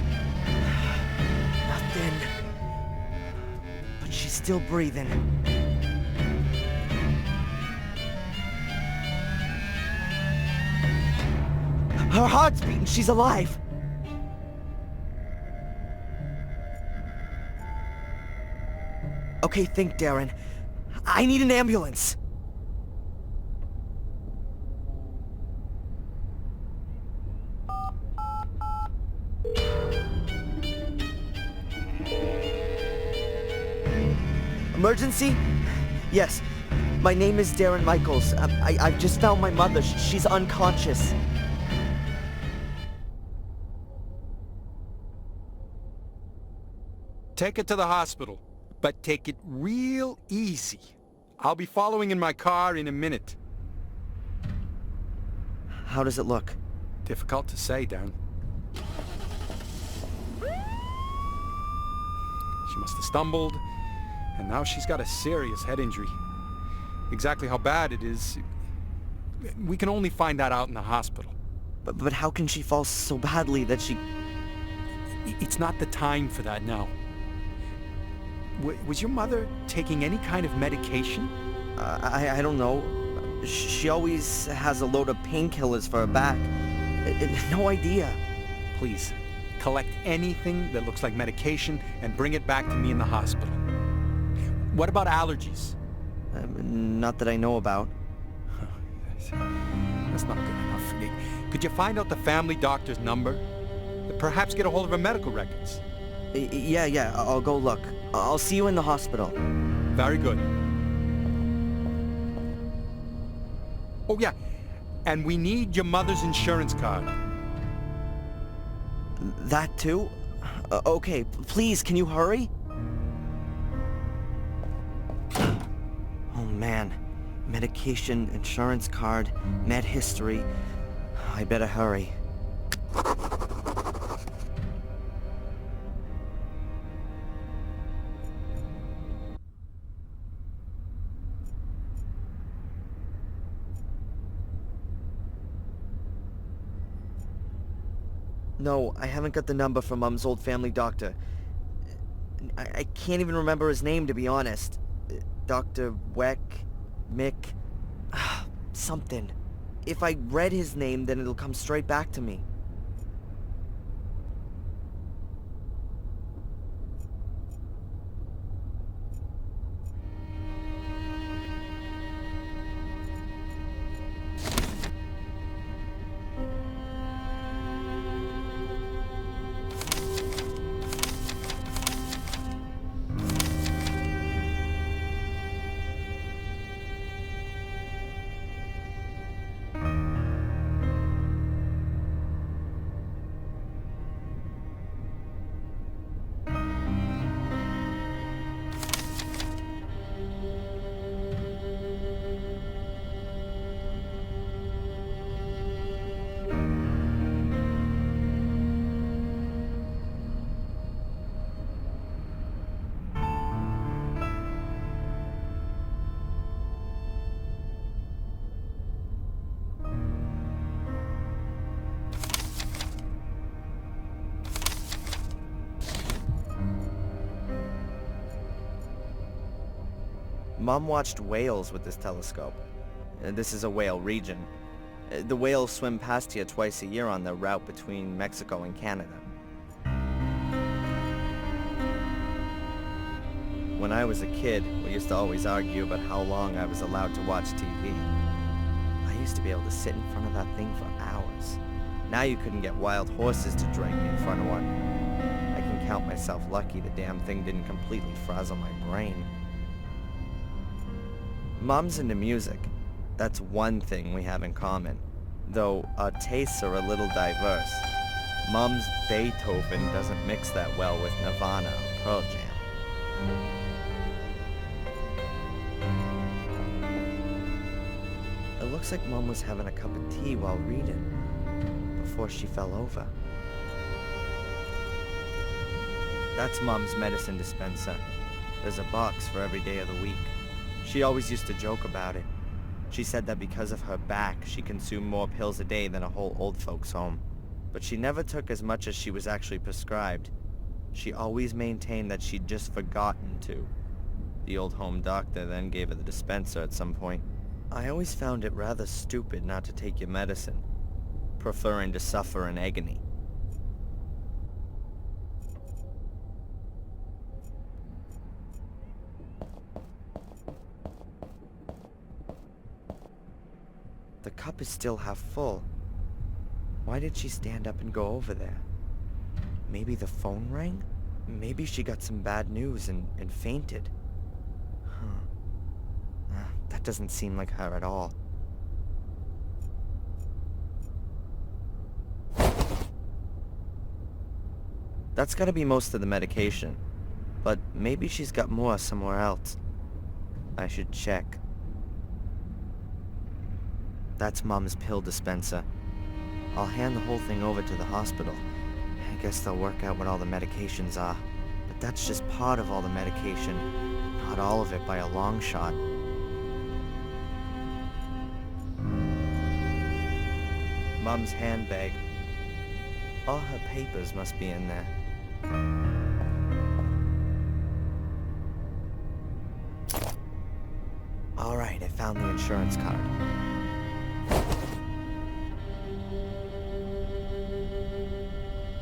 Nothing. But she's still breathing. Her heart's beating. She's alive. Okay, think, Darren. I need an ambulance. Emergency? Yes. My name is Darren Michaels. I've just found my mother. She's unconscious. Take her to the hospital, but take it real easy. I'll be following in my car in a minute. How does it look? Difficult to say, Darren. She must have stumbled, and now she's got a serious head injury. Exactly how bad it is, we can only find that out in the hospital. But how can she fall so badly that she... It's not the time for that now. Was your mother taking any kind of medication? I don't know. She always has a load of painkillers for her back. No idea. Please, collect anything that looks like medication and bring it back to me in the hospital. What about allergies? Not that I know about. That's not good enough. Could you find out the family doctor's number? Perhaps get a hold of her medical records. Yeah, I'll go look. I'll see you in the hospital. Very good. Oh yeah, and we need your mother's insurance card. That too? Okay, please, can you hurry? Oh man, medication, insurance card, med history. I better hurry. No, I haven't got the number from Mom's old family doctor. I can't even remember his name, to be honest. Dr. Weck? Mick? Something. If I read his name, then it'll come straight back to me. Mom watched whales with this telescope. This is a whale region. The whales swim past here twice a year on their route between Mexico and Canada. When I was a kid, we used to always argue about how long I was allowed to watch TV. I used to be able to sit in front of that thing for hours. Now you couldn't get wild horses to drag me in front of one. I can count myself lucky the damn thing didn't completely frazzle my brain. Mom's into music. That's one thing we have in common, though our tastes are a little diverse. Mom's Beethoven doesn't mix that well with Nirvana or Pearl Jam. It looks like Mom was having a cup of tea while reading, before she fell over. That's Mom's medicine dispenser. There's a box for every day of the week. She always used to joke about it. She said that because of her back, she consumed more pills a day than a whole old folks' home. But she never took as much as she was actually prescribed. She always maintained that she'd just forgotten to. The old home doctor then gave her the dispenser at some point. I always found it rather stupid not to take your medicine, preferring to suffer in agony. The cup is still half full. Why did she stand up and go over there? Maybe the phone rang? Maybe she got some bad news and fainted. That doesn't seem like her at all. That's gotta be most of the medication. But maybe she's got more somewhere else. I should check. That's Mom's pill dispenser. I'll hand the whole thing over to the hospital. I guess they'll work out what all the medications are. But that's just part of all the medication. Not all of it by a long shot. Mom's handbag. All her papers must be in there. Alright, I found the insurance card.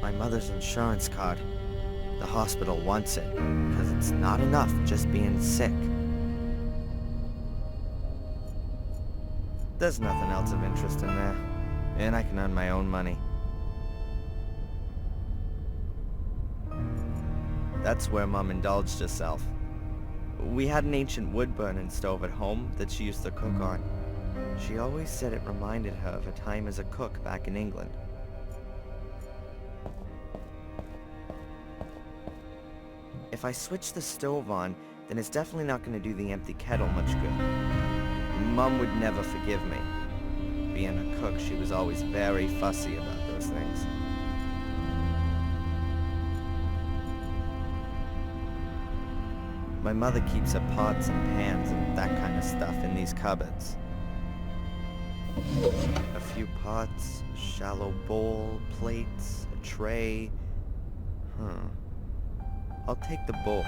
My mother's insurance card. The hospital wants it, because it's not enough just being sick. There's nothing else of interest in there, and I can earn my own money. That's where Mom indulged herself. We had an ancient wood-burning stove at home that she used to cook on. She always said it reminded her of her time as a cook back in England. If I switch the stove on, then it's definitely not going to do the empty kettle much good. Mom would never forgive me. Being a cook, she was always very fussy about those things. My mother keeps her pots and pans and that kind of stuff in these cupboards. A few pots, a shallow bowl, plates, a tray. I'll take the bowl.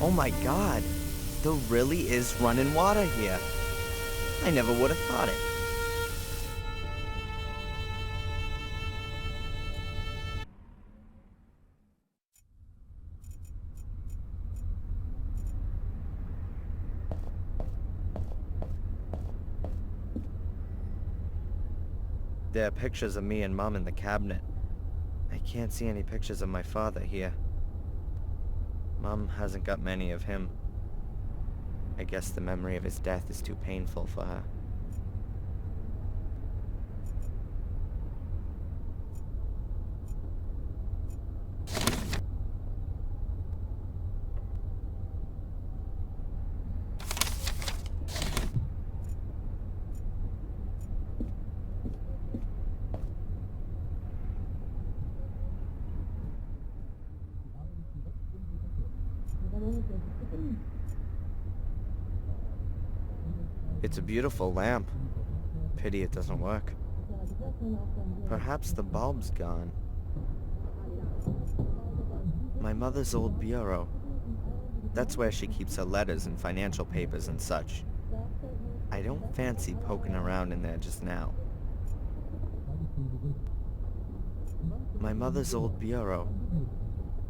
Oh my God! There really is running water here. I never would have thought it. There are pictures of me and Mom in the cabinet. I can't see any pictures of my father here. Mom hasn't got many of him. I guess the memory of his death is too painful for her. It's a beautiful lamp. Pity it doesn't work. Perhaps the bulb's gone. My mother's old bureau. That's where she keeps her letters and financial papers and such. I don't fancy poking around in there just now. My mother's old bureau.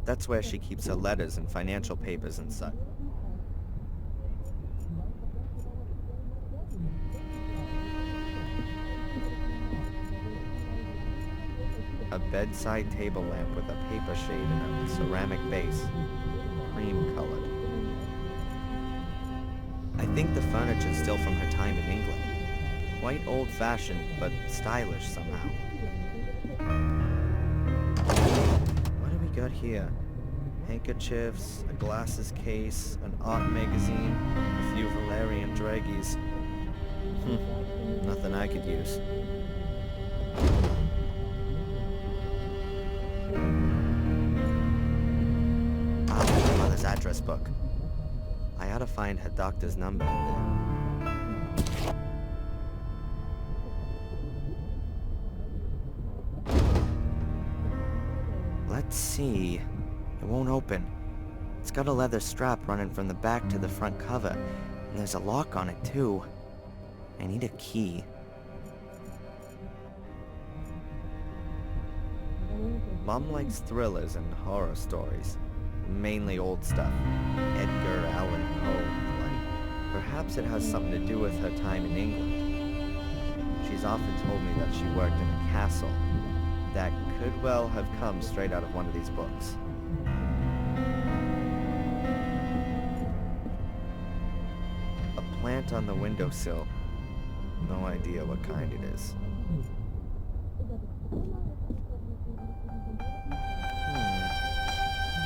That's where she keeps her letters and financial papers and such. A bedside table lamp with a paper shade and a ceramic base, cream colored. I think the furniture's still from her time in England. Quite old-fashioned, but stylish somehow. What do we got here? Handkerchiefs, a glasses case, an art magazine, a few Valerian draggies. Nothing I could use. Ah, my mother's address book. I ought to find her doctor's number in there. Let's see. It won't open. It's got a leather strap running from the back to the front cover, and there's a lock on it too. I need a key. Mom likes thrillers and horror stories. Mainly old stuff. Edgar Allan Poe, like. Perhaps it has something to do with her time in England. She's often told me that she worked in a castle. That could well have come straight out of one of these books. A plant on the windowsill. No idea what kind it is.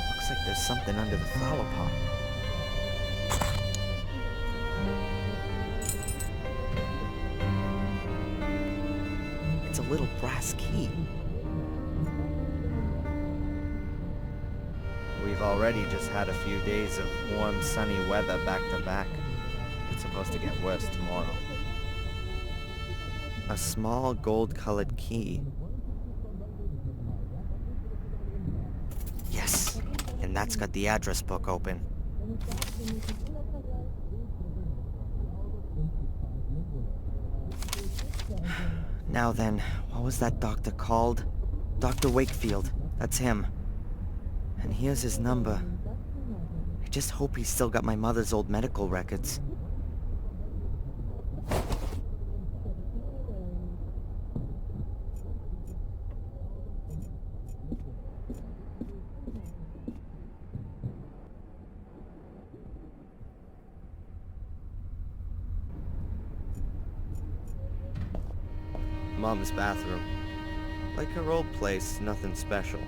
Looks like there's something under the flower pot. It's a little brass key. We've already just had a few days of warm, sunny weather back to back. It's supposed to get worse tomorrow. A small gold-colored key. Yes, and that's got the address book open. Now then, what was that doctor called? Dr. Wakefield, that's him. And here's his number. I just hope he's still got my mother's old medical records. Mom's bathroom. Like her old place, nothing special.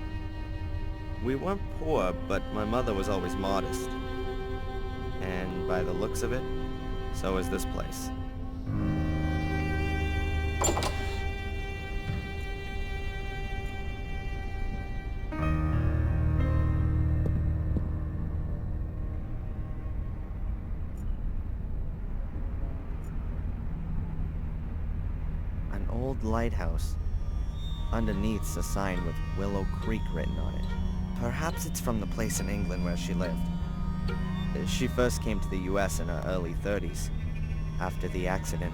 We weren't poor, but my mother was always modest. And by the looks of it, so is this place. An old lighthouse. Underneath's a sign with Willow Creek written on it. Perhaps it's from the place in England where she lived. She first came to the US in her early 30s, after the accident.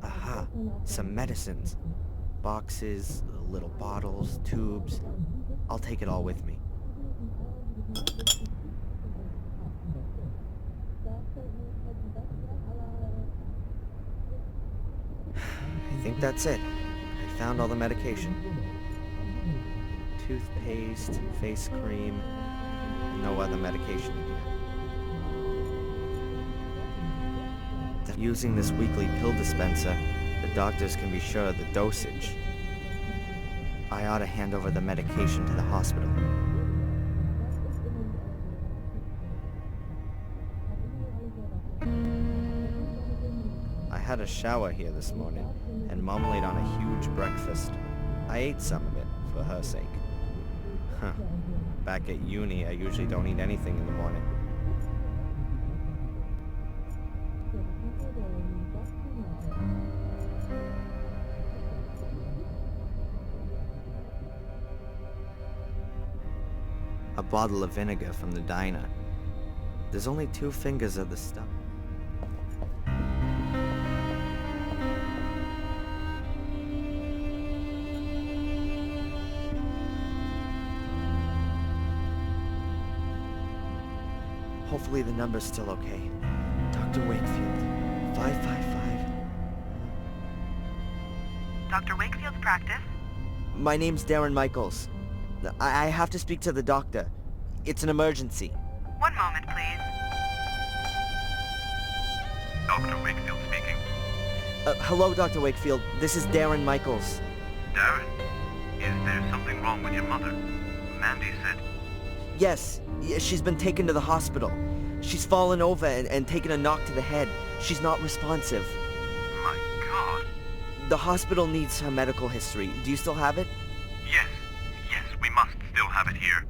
Aha, some medicines. Boxes, little bottles, tubes. I'll take it all with me. I think that's it. I found all the medication. Toothpaste, face cream, no other medication in here. Using this weekly pill dispenser, the doctors can be sure of the dosage. I ought to hand over the medication to the hospital. I had a shower here this morning, and Mom laid on a huge breakfast. I ate some of it, for her sake. Huh. Back at uni, I usually don't eat anything in the morning. A bottle of vinegar from the diner. There's only 2 fingers of the stuff. Hopefully the number's still okay. Dr. Wakefield, 555. Dr. Wakefield's practice? My name's Darren Michaels. I have to speak to the doctor. It's an emergency. One moment, please. Dr. Wakefield speaking. Hello, Dr. Wakefield. This is Darren Michaels. Darren, is there something wrong with your mother? Mandy said... Yes, she's been taken to the hospital. She's fallen over and taken a knock to the head. She's not responsive. My God. The hospital needs her medical history. Do you still have it? Yes, we must still have it here.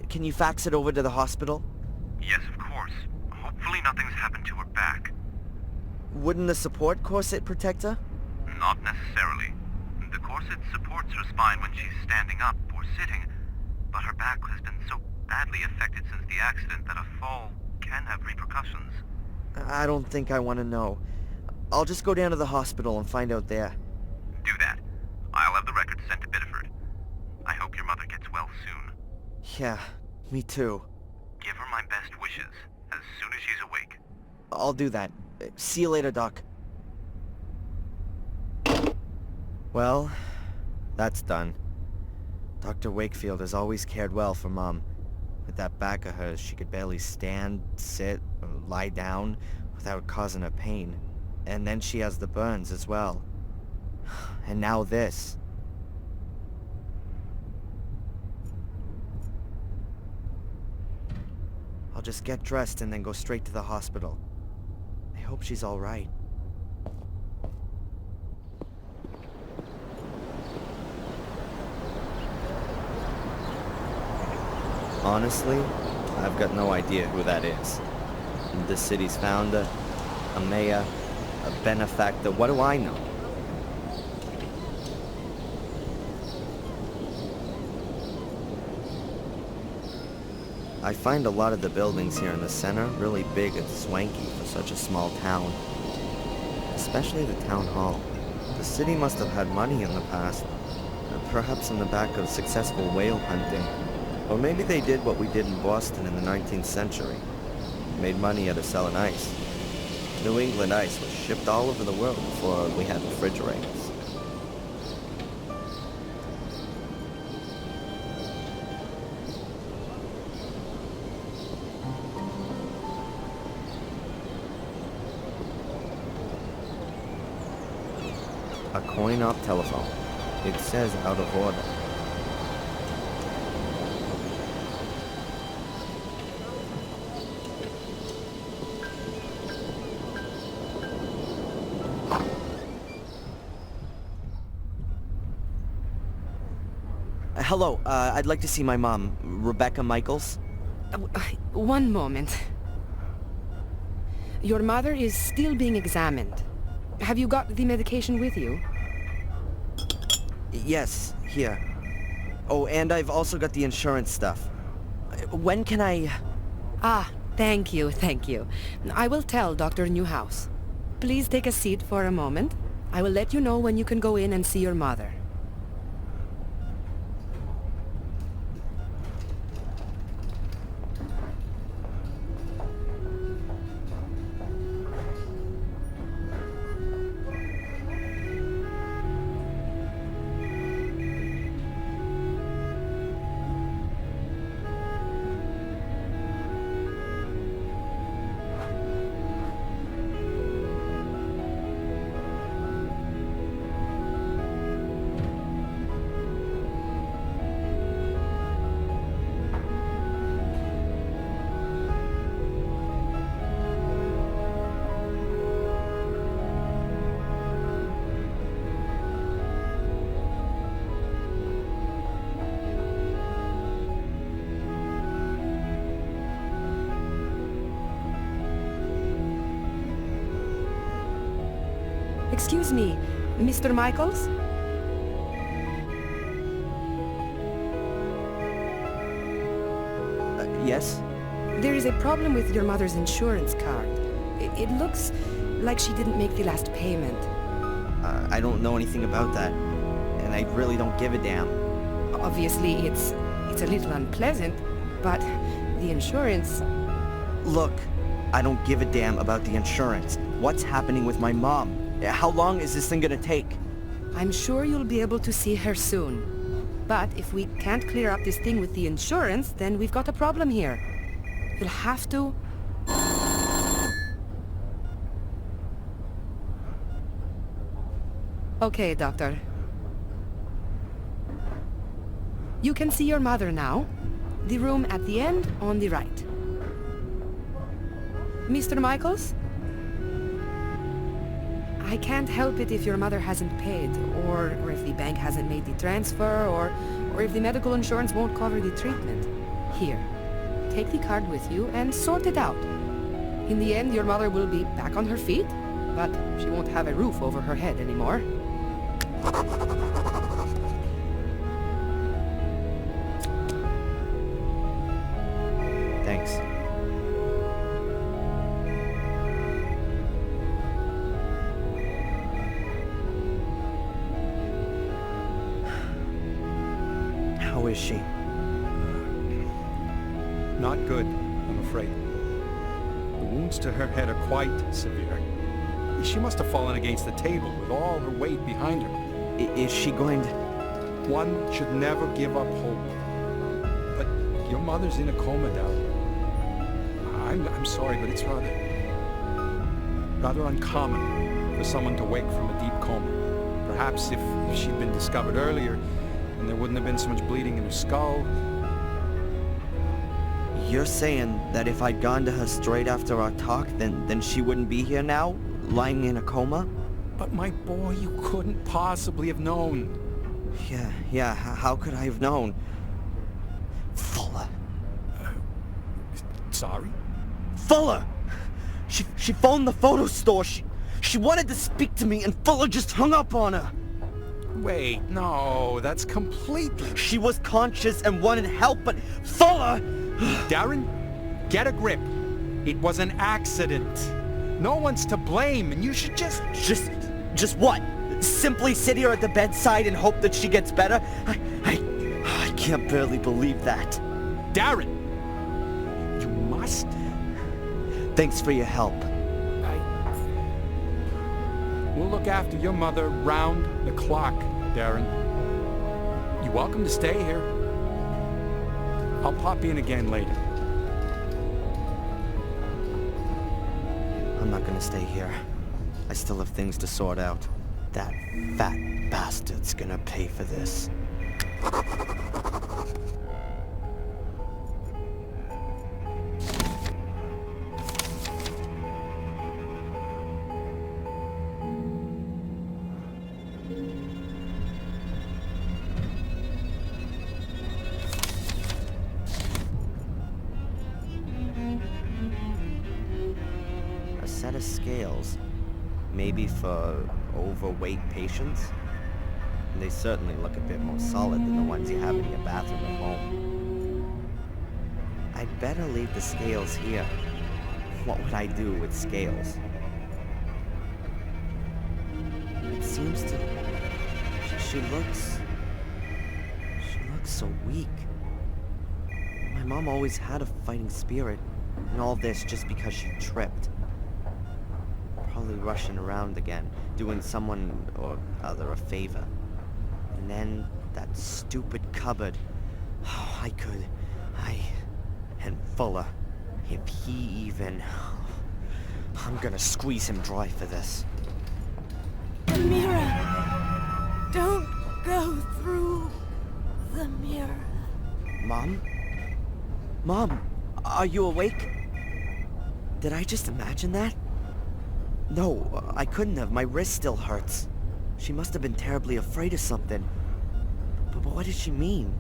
Can you fax it over to the hospital? Yes, of course. Hopefully nothing's happened to her back. Wouldn't the support corset protect her? Not necessarily. The corset supports her spine when she's standing up or sitting, but her back has been so badly affected since the accident that a fall can have repercussions. I don't think I want to know. I'll just go down to the hospital and find out there. Do that. I'll have the records sent to Biddeford. I hope your mother gets well soon. Yeah, me too. Give her my best wishes as soon as she's awake. I'll do that. See you later, Doc. Well, that's done. Dr. Wakefield has always cared well for Mom. With that back of hers, she could barely stand, sit, or lie down without causing her pain. And then she has the burns as well. And now this. I'll just get dressed and then go straight to the hospital. I hope she's all right. Honestly, I've got no idea who that is. The city's founder, a mayor, a benefactor, what do I know? I find a lot of the buildings here in the center really big and swanky for such a small town. Especially the town hall. The city must have had money in the past. Perhaps in the back of successful whale hunting. Or maybe they did what we did in Boston in the 19th century. Made money out of selling ice. New England ice was shipped all over the world before we had refrigerators. A coin-op telephone. It says out of order. Hello, I'd like to see my mom, Rebecca Michaels. One moment. Your mother is still being examined. Have you got the medication with you? Yes, here. Oh, and I've also got the insurance stuff. When can I... Ah, thank you. I will tell Dr. Newhouse. Please take a seat for a moment. I will let you know when you can go in and see your mother. Excuse me, Mr. Michaels? Yes? There is a problem with your mother's insurance card. It looks like she didn't make the last payment. I don't know anything about that, and I really don't give a damn. Obviously, it's a little unpleasant, but The insurance... Look, I don't give a damn about the insurance. What's happening with my mom? How long is this thing gonna take? I'm sure you'll be able to see her soon. But if we can't clear up this thing with the insurance, then we've got a problem here. You'll have to... Okay, doctor. You can see your mother now. The room at the end on the right. Mr. Michaels? I can't help it if your mother hasn't paid, or if the bank hasn't made the transfer, or if the medical insurance won't cover the treatment. Here, take the card with you and sort it out. In the end, your mother will be back on her feet, but she won't have a roof over her head anymore. Thanks. How is she? Not good, I'm afraid. The wounds to her head are quite severe. She must have fallen against the table with all her weight behind her. Is she going to... One should never give up hope. But your mother's in a coma, Darren. I'm sorry, but it's rather uncommon for someone to wake from a deep coma. Perhaps if she'd been discovered earlier, then there wouldn't have been so much bleeding in her skull. You're saying that if I'd gone to her straight after our talk, then she wouldn't be here now, lying in a coma? But my boy, you couldn't possibly have known. Yeah, how could I have known? Fuller. Sorry? Fuller! She phoned the photo store. She wanted to speak to me and Fuller just hung up on her. Wait, no, that's completely... She was conscious and wanted help, but Fuller... Darren, get a grip. It was an accident. No one's to blame, and you should just... Just what? Simply sit here at the bedside and hope that she gets better? I can't barely believe that. Darren! You must... Thanks for your help. We'll look after your mother round the clock, Darren. You're welcome to stay here. I'll pop in again later. I'm not gonna stay here. I still have things to sort out. That fat bastard's gonna pay for this. A set of scales. Maybe for overweight patients? They certainly look a bit more solid than the ones you have in your bathroom at home. I'd better leave the scales here. What would I do with scales? It seems to... She looks so weak. My mom always had a fighting spirit, and all this just because she tripped. Probably rushing around again, doing someone or other a favor. And then that stupid cupboard. Oh, and Fuller. If he even... I'm gonna squeeze him dry for this. The mirror! Don't go through the mirror. Mom? Mom, are you awake? Did I just imagine that? No, I couldn't have. My wrist still hurts. She must have been terribly afraid of something. But what did she mean?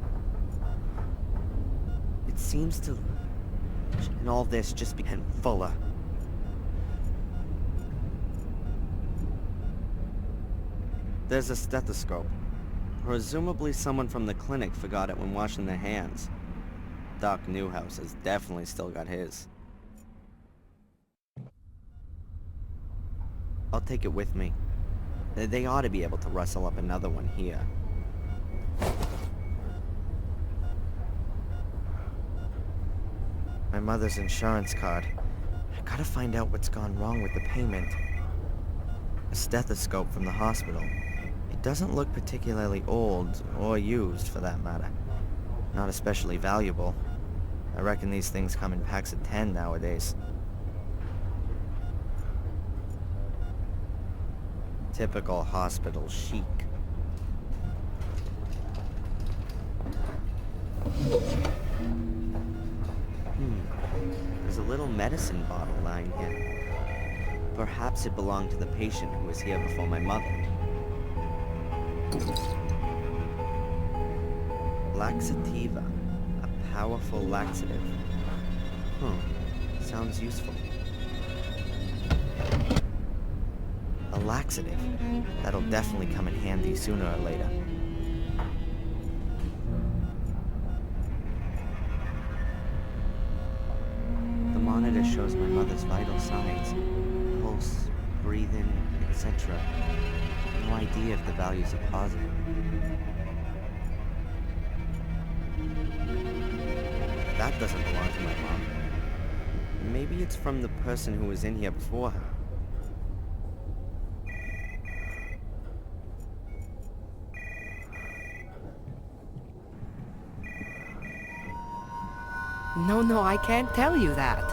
It seems to... And all this just became Fuller. There's a stethoscope. Presumably someone from the clinic forgot it when washing their hands. Doc Newhouse has definitely still got his. I'll take it with me. They ought to be able to rustle up another one here. My mother's insurance card. I gotta find out what's gone wrong with the payment. A stethoscope from the hospital. It doesn't look particularly old, or used for that matter. Not especially valuable. I reckon these things come in packs of 10 nowadays. Typical hospital chic. There's a little medicine bottle lying here. Perhaps it belonged to the patient who was here before my mother. Laxativa. A powerful laxative. Sounds useful. A laxative. That'll definitely come in handy sooner or later. The monitor shows my mother's vital signs. Pulse, breathing, etc. No idea if the values are positive. That doesn't belong to my mom. Maybe it's from the person who was in here before her. No, I can't tell you that.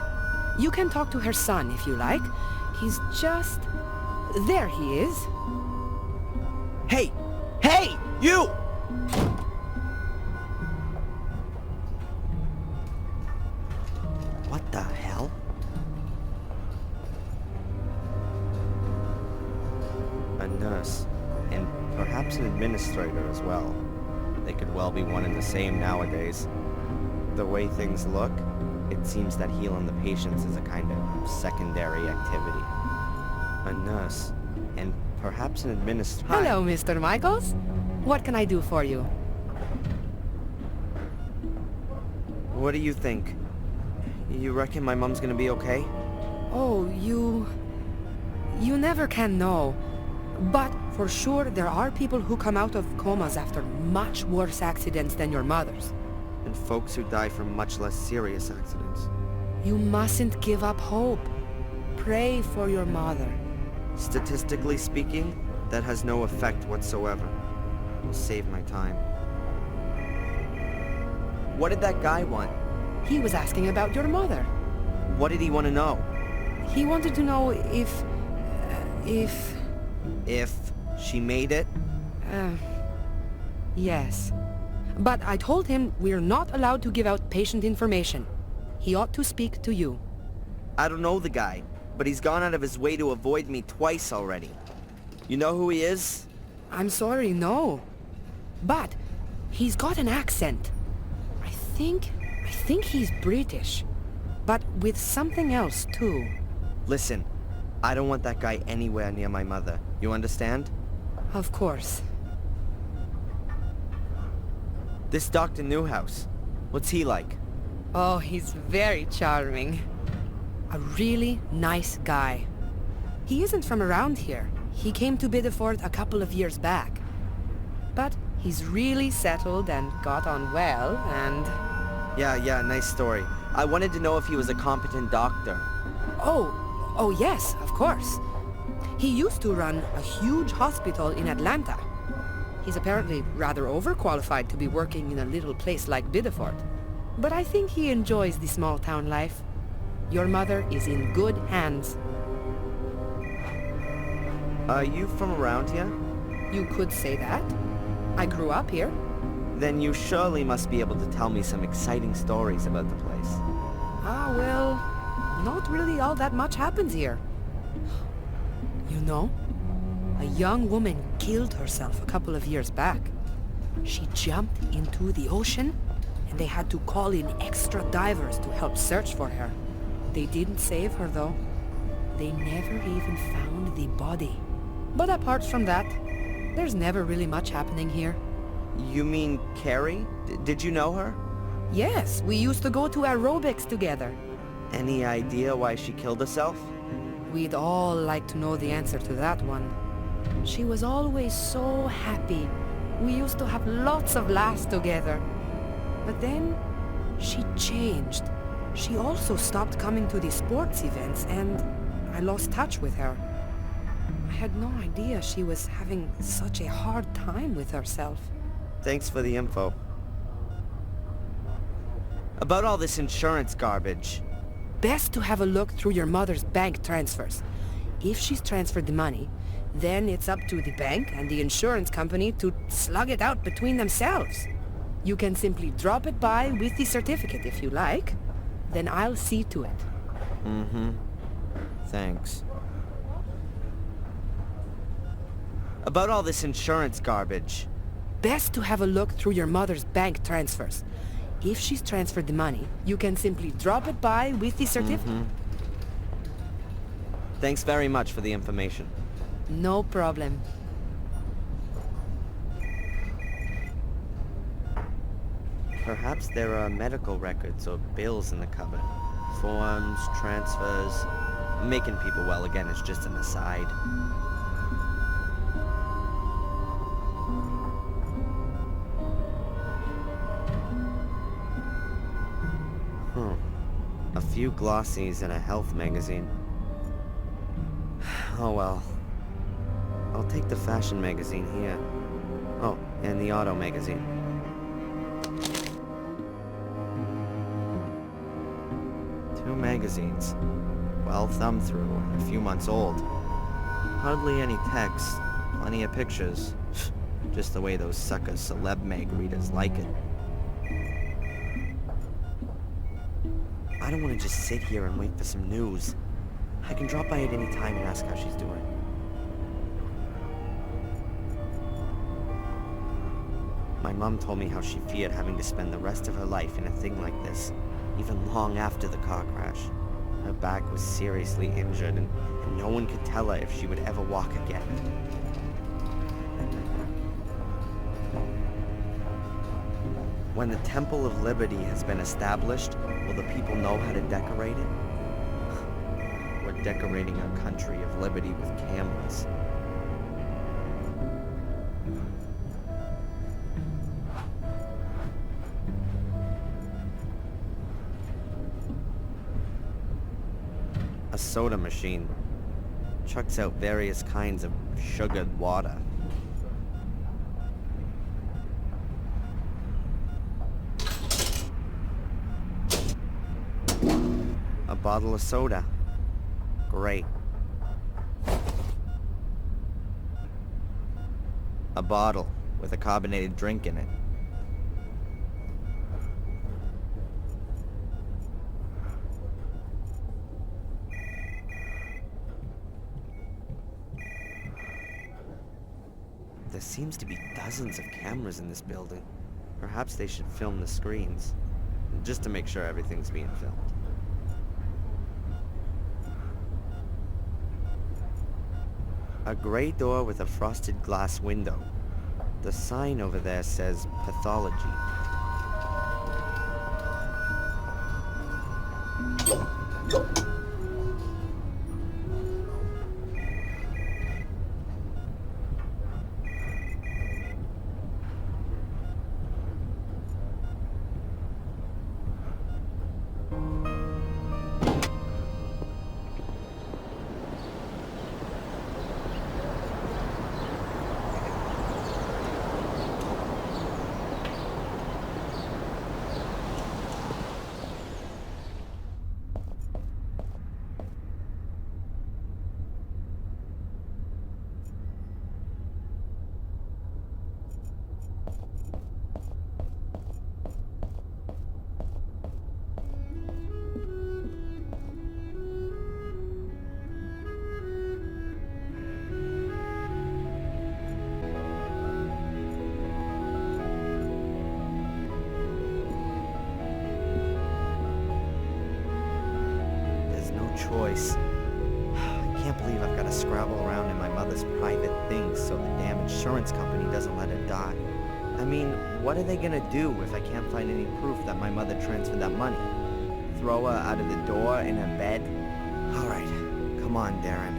You can talk to her son if you like. He's just... There he is. Hey! Hey! You! What the hell? A nurse. And perhaps an administrator as well. They could well be one and the same nowadays. The way things look, it seems that healing the patients is a kind of secondary activity. A nurse, and perhaps an administrator. Hello, Mr. Michaels. What can I do for you? What do you think? You reckon my mom's gonna be okay? Oh, you never can know. But for sure, there are people who come out of comas after much worse accidents than your mother's. And folks who die from much less serious accidents. You mustn't give up hope. Pray for your mother. Statistically speaking, that has no effect whatsoever. Will save my time. What did that guy want? He was asking about your mother. What did he want to know? He wanted to know if she made it? Yes. But I told him we're not allowed to give out patient information. He ought to speak to you. I don't know the guy, but he's gone out of his way to avoid me twice already. You know who he is? I'm sorry, no. But he's got an accent. I think he's British. But with something else, too. Listen, I don't want that guy anywhere near my mother. You understand? Of course. This Dr. Newhouse, what's he like? Oh, he's very charming. A really nice guy. He isn't from around here. He came to Biddeford a couple of years back. But he's really settled and got on well, and... Yeah, nice story. I wanted to know if he was a competent doctor. Oh yes, of course. He used to run a huge hospital in Atlanta. He's apparently rather overqualified to be working in a little place like Biddeford. But I think he enjoys the small town life. Your mother is in good hands. Are you from around here? You could say that. I grew up here. Then you surely must be able to tell me some exciting stories about the place. Ah, well, not really all that much happens here. You know, a young woman killed herself a couple of years back. She jumped into the ocean, and they had to call in extra divers to help search for her. They didn't save her, though. They never even found the body. But apart from that, there's never really much happening here. You mean Carrie? Did you know her? Yes, we used to go to aerobics together. Any idea why she killed herself? We'd all like to know the answer to that one. She was always so happy. We used to have lots of laughs together. But then, she changed. She also stopped coming to the sports events, and I lost touch with her. I had no idea she was having such a hard time with herself. Thanks for the info. About all this insurance garbage. Best to have a look through your mother's bank transfers. If she's transferred the money, then it's up to the bank and the insurance company to slug it out between themselves. You can simply drop it by with the certificate if you like. Then I'll see to it. Mm-hmm. Thanks. About all this insurance garbage. Best to have a look through your mother's bank transfers. If she's transferred the money, you can simply drop it by with the certificate. Mm-hmm. Thanks very much for the information. No problem. Perhaps there are medical records or bills in the cupboard. Forms, transfers. Making people well again is just an aside. A few glossies and a health magazine. Oh well. I'll take the fashion magazine here. Oh, and the auto magazine. Two magazines. Well thumbed through, a few months old. Hardly any text, plenty of pictures. Just the way those sucker celeb mag readers like it. I don't want to just sit here and wait for some news. I can drop by at any time and ask how she's doing. My mom told me how she feared having to spend the rest of her life in a thing like this, even long after the car crash. Her back was seriously injured, and no one could tell her if she would ever walk again. When the Temple of Liberty has been established, will the people know how to decorate it? We're decorating our country of liberty with cameras. A soda machine chucks out various kinds of sugared water. A bottle of soda. Great. A bottle with a carbonated drink in it. There seems to be dozens of cameras in this building. Perhaps they should film the screens, just to make sure everything's being filmed. A gray door with a frosted glass window. The sign over there says pathology. Choice. I can't believe I've got to scrabble around in my mother's private things so the damn insurance company doesn't let her die. I mean, what are they gonna do if I can't find any proof that my mother transferred that money? Throw her out of the door in her bed? Alright, come on, Darren.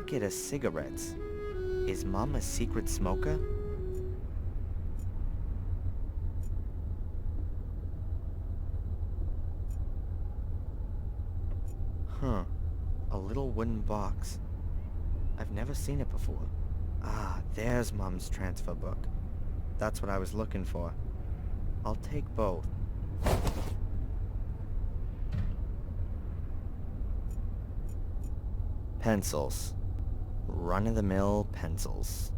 packet of cigarettes. Is Mom a secret smoker? Huh. A little wooden box. I've never seen it before. Ah, there's Mom's transfer book. That's what I was looking for. I'll take both. Pencils. Run-of-the-mill pencils.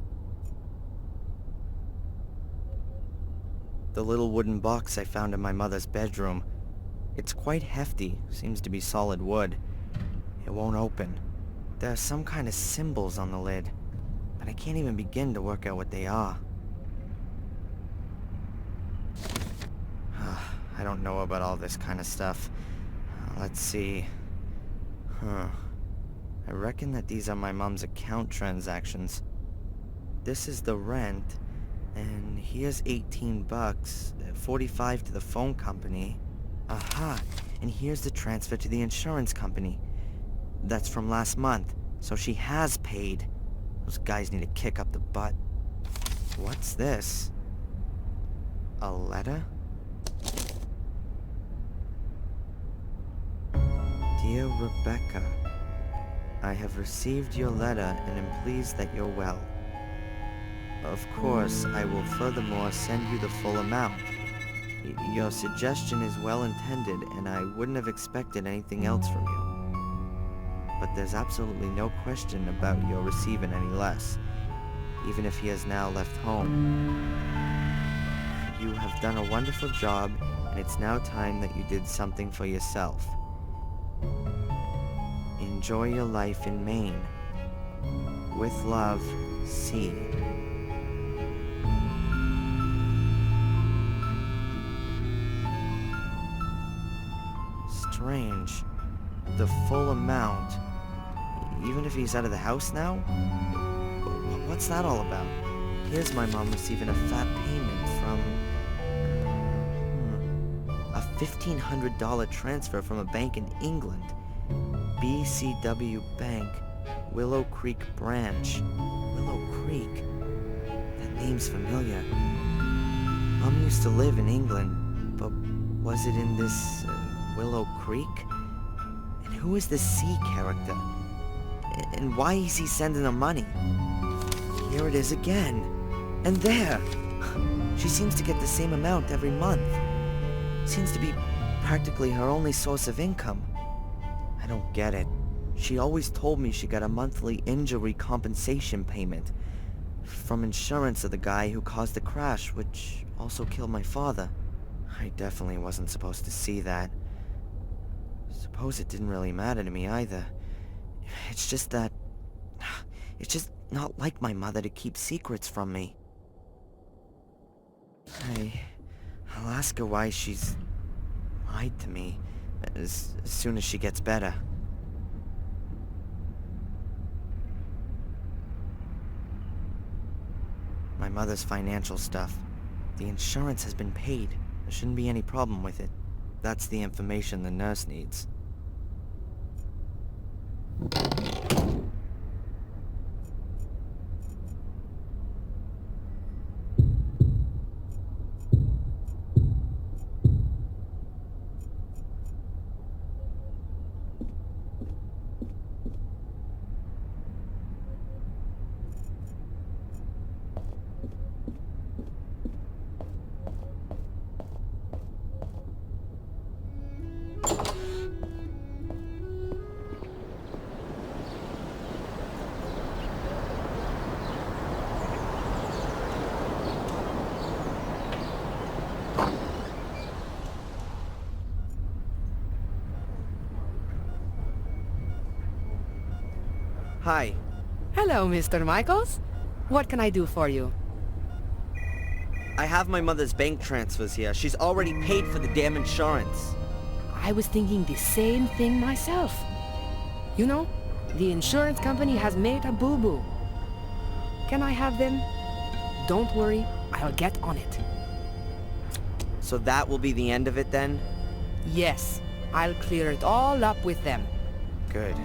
The little wooden box I found in my mother's bedroom. It's quite hefty, seems to be solid wood. It won't open. There are some kind of symbols on the lid, but I can't even begin to work out what they are. I don't know about all this kind of stuff. Let's see. I reckon that these are my mom's account transactions. This is the rent, and here's 18 bucks, 45 to the phone company. Aha, and here's the transfer to the insurance company. That's from last month, so she has paid. Those guys need to kick up the butt. What's this? A letter? Dear Rebecca, I have received your letter and am pleased that you're well. Of course, I will furthermore send you the full amount. Your suggestion is well intended, and I wouldn't have expected anything else from you. But there's absolutely no question about your receiving any less, even if he has now left home. You have done a wonderful job, and it's now time that you did something for yourself. Enjoy your life in Maine. With love, C. Strange. The full amount. Even if he's out of the house now? What's that all about? Here's my mom receiving a fat payment from... a $1,500 transfer from a bank in England. BCW Bank, Willow Creek Branch. Willow Creek? That name's familiar. Mom used to live in England, but was it in this Willow Creek? And who is this C character? And why is he sending her money? Here it is again. And there! She seems to get the same amount every month. Seems to be practically her only source of income. I don't get it. She always told me she got a monthly injury compensation payment from insurance of the guy who caused the crash, which also killed my father. I definitely wasn't supposed to see that. Suppose it didn't really matter to me either. It's just that... it's just not like my mother to keep secrets from me. I'll ask her why she's lied to me as soon as she gets better. My mother's financial stuff. The insurance has been paid. There shouldn't be any problem with it. That's the information the nurse needs. Hi. Hello, Mr. Michaels. What can I do for you? I have my mother's bank transfers here. She's already paid for the damn insurance. I was thinking the same thing myself. You know, the insurance company has made a boo-boo. Can I have them? Don't worry, I'll get on it. So that will be the end of it then? Yes, I'll clear it all up with them. Good.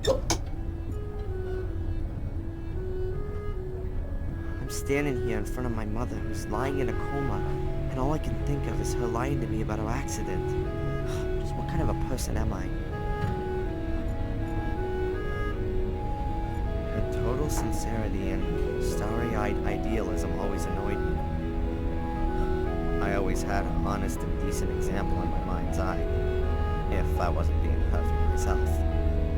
I'm standing here in front of my mother who's lying in a coma, and all I can think of is her lying to me about her accident. Just what kind of a person am I? Her total sincerity and starry-eyed idealism always annoyed me. I always had an honest and decent example in my mind's eye, if I wasn't being perfect myself.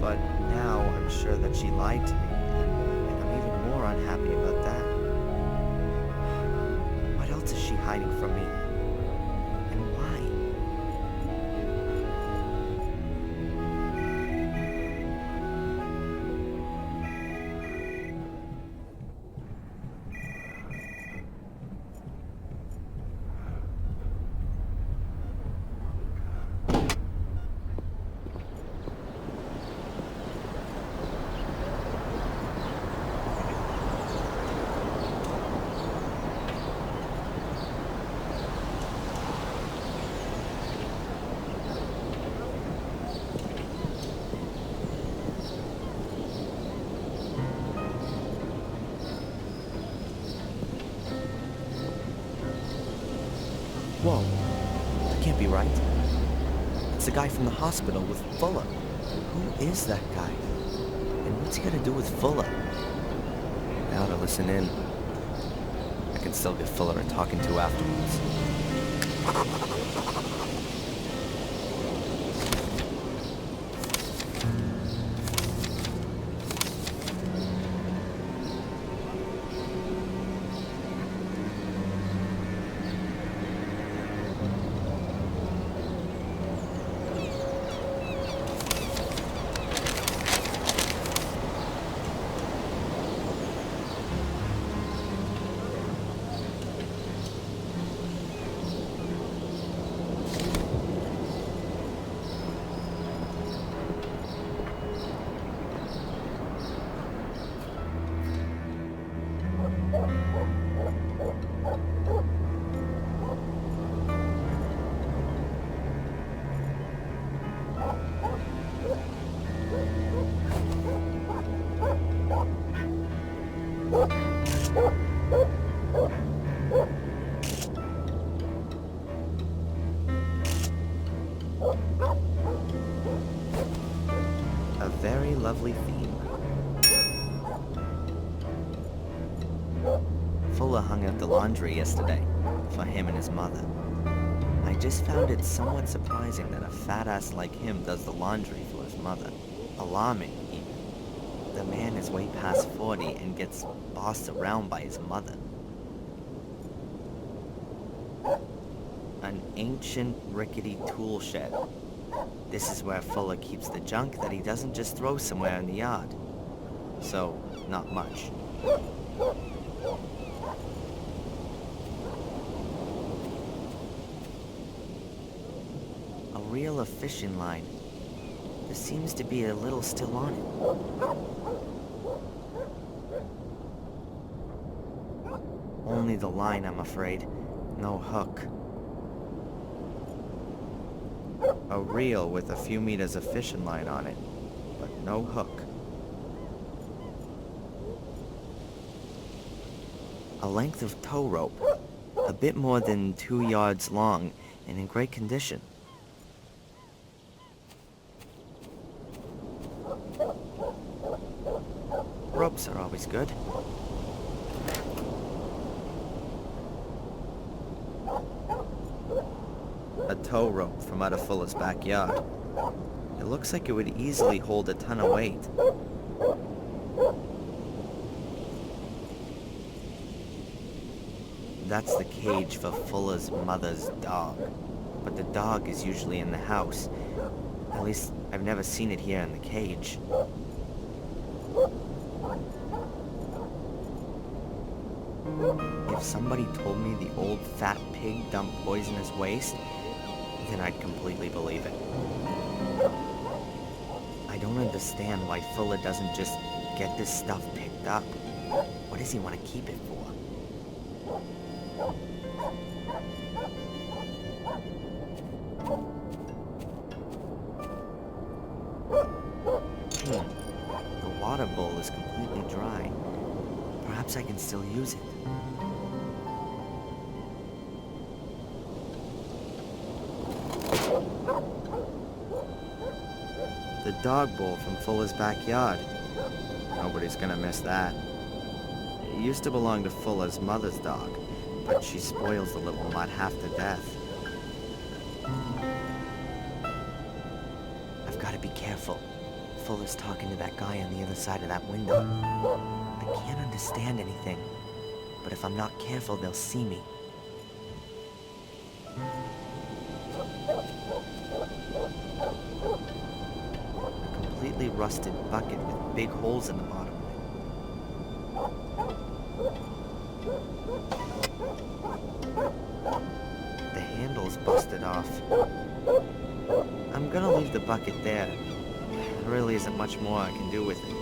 But now I'm sure that she lied to me, and I'm even more unhappy about that. What else is she hiding from me? And why? Whoa, that can't be right. It's the guy from the hospital with Fuller. Who is that guy? And what's he got to do with Fuller? Now to listen in. I can still get Fuller a talking to afterwards. A very lovely theme. Fuller hung out the laundry yesterday for him and his mother. I just found it somewhat surprising that a fat ass like him does the laundry for his mother. Alarming, even. The man is way past 40 and gets bossed around by his mother. An ancient, rickety tool shed. This is where Fuller keeps the junk that he doesn't just throw somewhere in the yard. So, not much. A reel of fishing line. There seems to be a little still on it. Only the line, I'm afraid. No hook. A reel with a few meters of fishing line on it, but no hook. A length of tow rope, a bit more than 2 yards long and in great condition. Ropes are always good. A tow rope from out of Fuller's backyard. It looks like it would easily hold a ton of weight. That's the cage for Fuller's mother's dog. But the dog is usually in the house. At least, I've never seen it here in the cage. If somebody told me the old fat pig dumped poisonous waste, then I'd completely believe it. I don't understand why Fuller doesn't just get this stuff picked up. What does he want to keep it for? bowl is completely dry. Perhaps I can still use it. The dog bowl from Fuller's backyard. Nobody's gonna miss that. It used to belong to Fuller's mother's dog, but she spoils the little mutt half to death. I've got to be careful. Fuller's talking to that guy on the other side of that window. I can't understand anything, but if I'm not careful, they'll see me. A completely rusted bucket with big holes in the bottom of it. The handle's busted off. I'm gonna leave the bucket there. There really isn't much more I can do with it.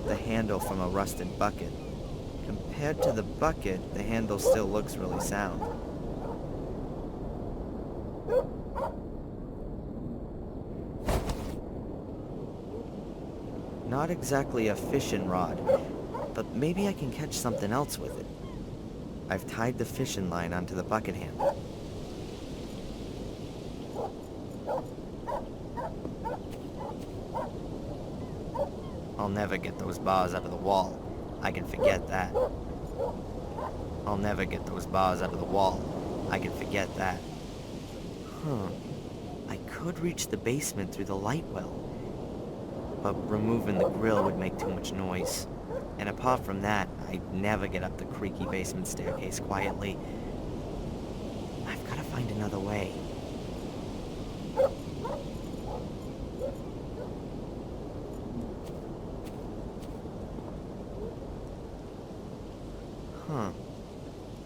The handle from a rusted bucket. Compared to the bucket, the handle still looks really sound. Not exactly a fishing rod, but maybe I can catch something else with it. I've tied the fishing line onto the bucket handle. I'll never get those bars out of the wall. I can forget that. I'll never get those bars out of the wall. I can forget that. I could reach the basement through the light well, but removing the grill would make too much noise. And apart from that, I'd never get up the creaky basement staircase quietly. I've got to find another way.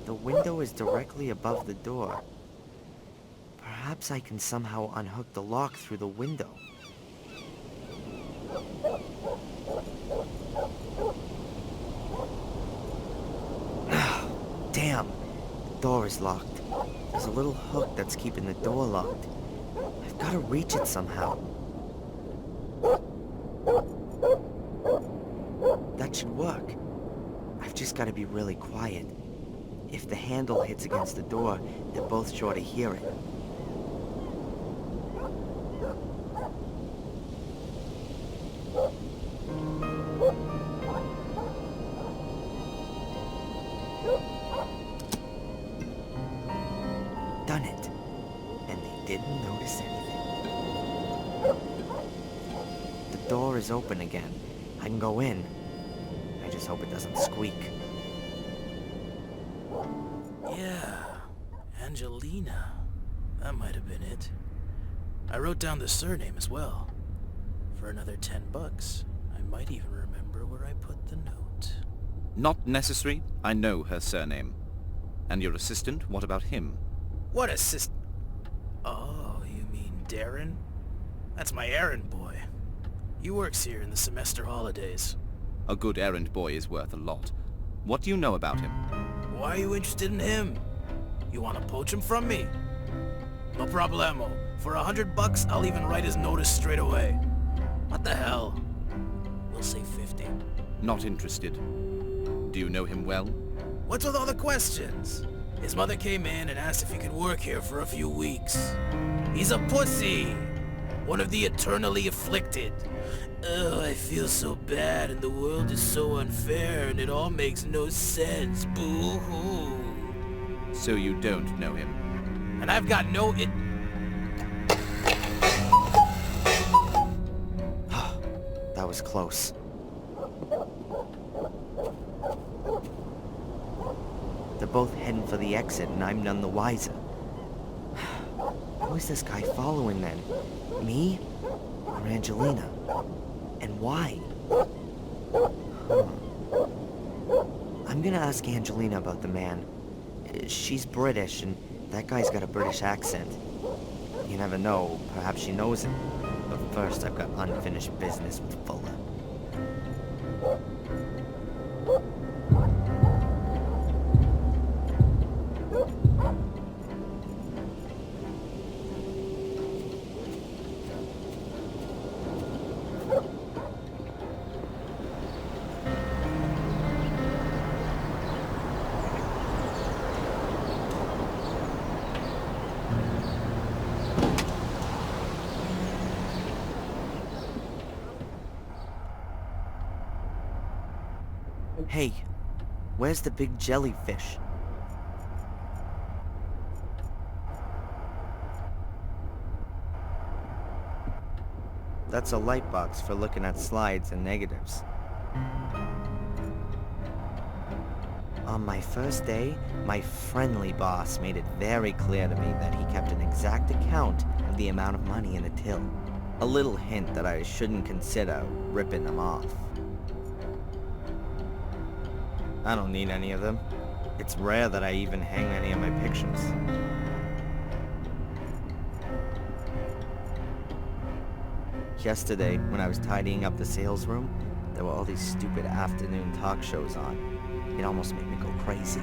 The window is directly above the door. Perhaps I can somehow unhook the lock through the window. Damn! The door is locked. There's a little hook that's keeping the door locked. I've got to reach it somehow. That should work. I've just got to be really quiet. If the handle hits against the door, they're both sure to hear it. Done it. And they didn't notice anything. The door is open again. I can go in. I just hope it doesn't squeak. Yeah, Angelina. That might have been it. I wrote down the surname as well. For another $10, I might even remember where I put the note. Not necessary. I know her surname. And your assistant, what about him? What assist... Oh, you mean Darren? That's my errand boy. He works here in the semester holidays. A good errand boy is worth a lot. What do you know about him? Why are you interested in him? You want to poach him from me? No problemo. For $100, I'll even write his notice straight away. What the hell? We'll say 50. Not interested. Do you know him well? What's with all the questions? His mother came in and asked if he could work here for a few weeks. He's a pussy! One of the eternally afflicted. Oh, I feel so bad and the world is so unfair and it all makes no sense. Boo-hoo. So you don't know him? And I've got no That was close. They're both heading for the exit and I'm none the wiser. Who is this guy following then? Me? Or Angelina? And why? I'm gonna ask Angelina about the man. She's British, and that guy's got a British accent. You never know, perhaps she knows him. But first, I've got unfinished business with Fuller. Hey, where's the big jellyfish? That's a light box for looking at slides and negatives. On my first day, my friendly boss made it very clear to me that he kept an exact account of the amount of money in the till. A little hint that I shouldn't consider ripping them off. I don't need any of them. It's rare that I even hang any of my pictures. Yesterday, when I was tidying up the sales room, there were all these stupid afternoon talk shows on. It almost made me go crazy.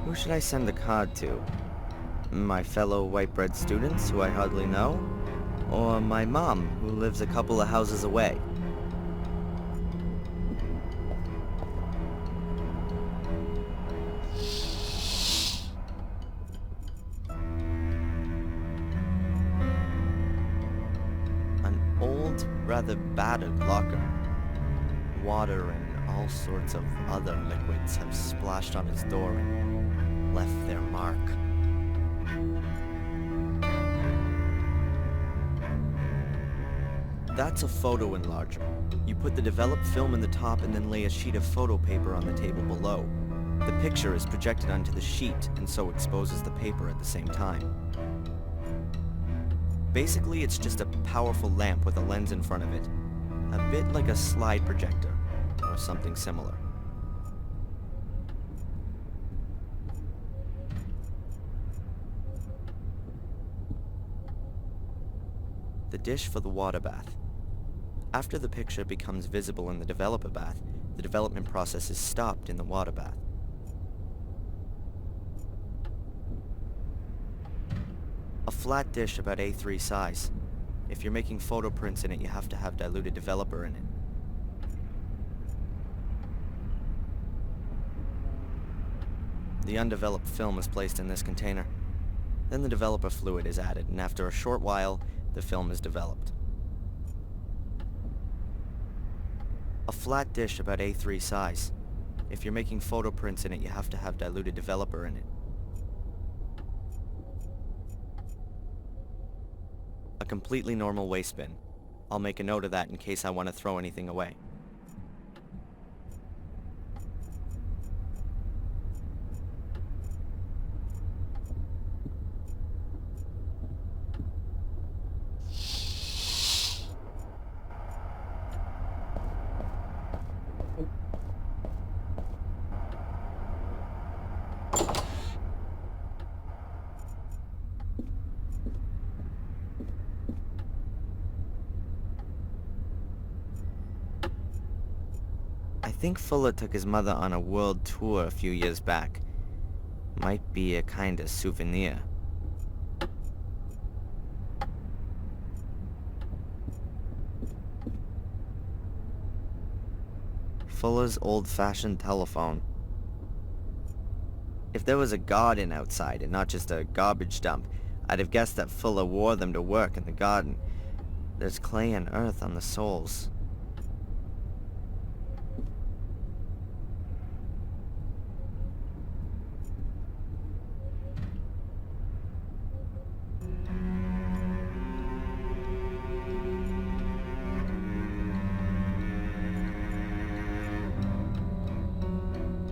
Who should I send the card to? My fellow white bread students who I hardly know? Or my mom, who lives a couple of houses away? Rather battered locker. Water and all sorts of other liquids have splashed on its door and left their mark. That's a photo enlarger. You put the developed film in the top and then lay a sheet of photo paper on the table below. The picture is projected onto the sheet and so exposes the paper at the same time. Basically, it's just a powerful lamp with a lens in front of it. A bit like a slide projector, or something similar. The dish for the water bath. After the picture becomes visible in the developer bath, the development process is stopped in the water bath. A flat dish about A3 size. If you're making photo prints in it, you have to have diluted developer in it. The undeveloped film is placed in this container. Then the developer fluid is added, and after a short while, the film is developed. A flat dish about A3 size. If you're making photo prints in it, you have to have diluted developer in it. A completely normal waste bin. I'll make a note of that in case I want to throw anything away. I think Fuller took his mother on a world tour a few years back. Might be a kind of souvenir. Fuller's old-fashioned telephone. If there was a garden outside and not just a garbage dump, I'd have guessed that Fuller wore them to work in the garden. There's clay and earth on the soles.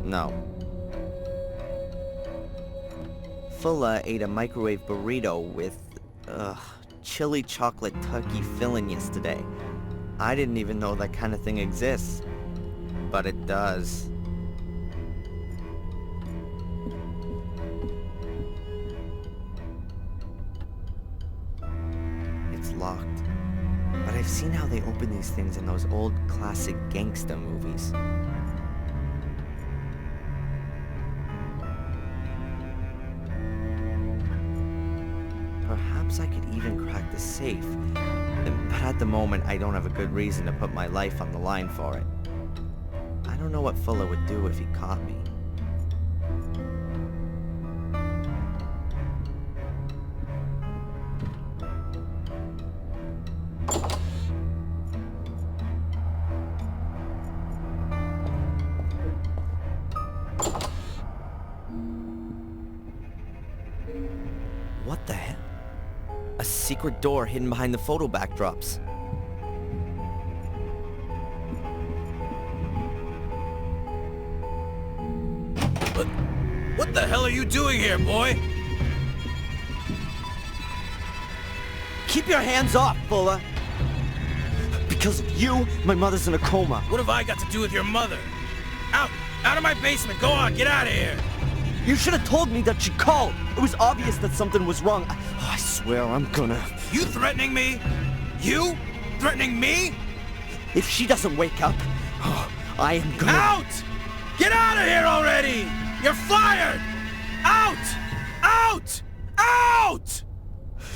No. Fuller ate a microwave burrito with, chili chocolate turkey filling yesterday. I didn't even know that kind of thing exists. But it does. It's locked. But I've seen how they open these things in those old classic gangster movies. Perhaps I could even crack the safe, but at the moment I don't have a good reason to put my life on the line for it. I don't know what Fuller would do if he caught me. secret door hidden behind the photo backdrops. What the hell are you doing here, boy? Keep your hands off, Fuller! Because of you, my mother's in a coma. What have I got to do with your mother? Out! Out of my basement! Go on, get out of here! You should have told me that she called. It was obvious that something was wrong. I swear I'm gonna... You threatening me? You? Threatening me? If she doesn't wake up, I am gonna... Out! Get out of here already! You're fired! Out! Out! Out!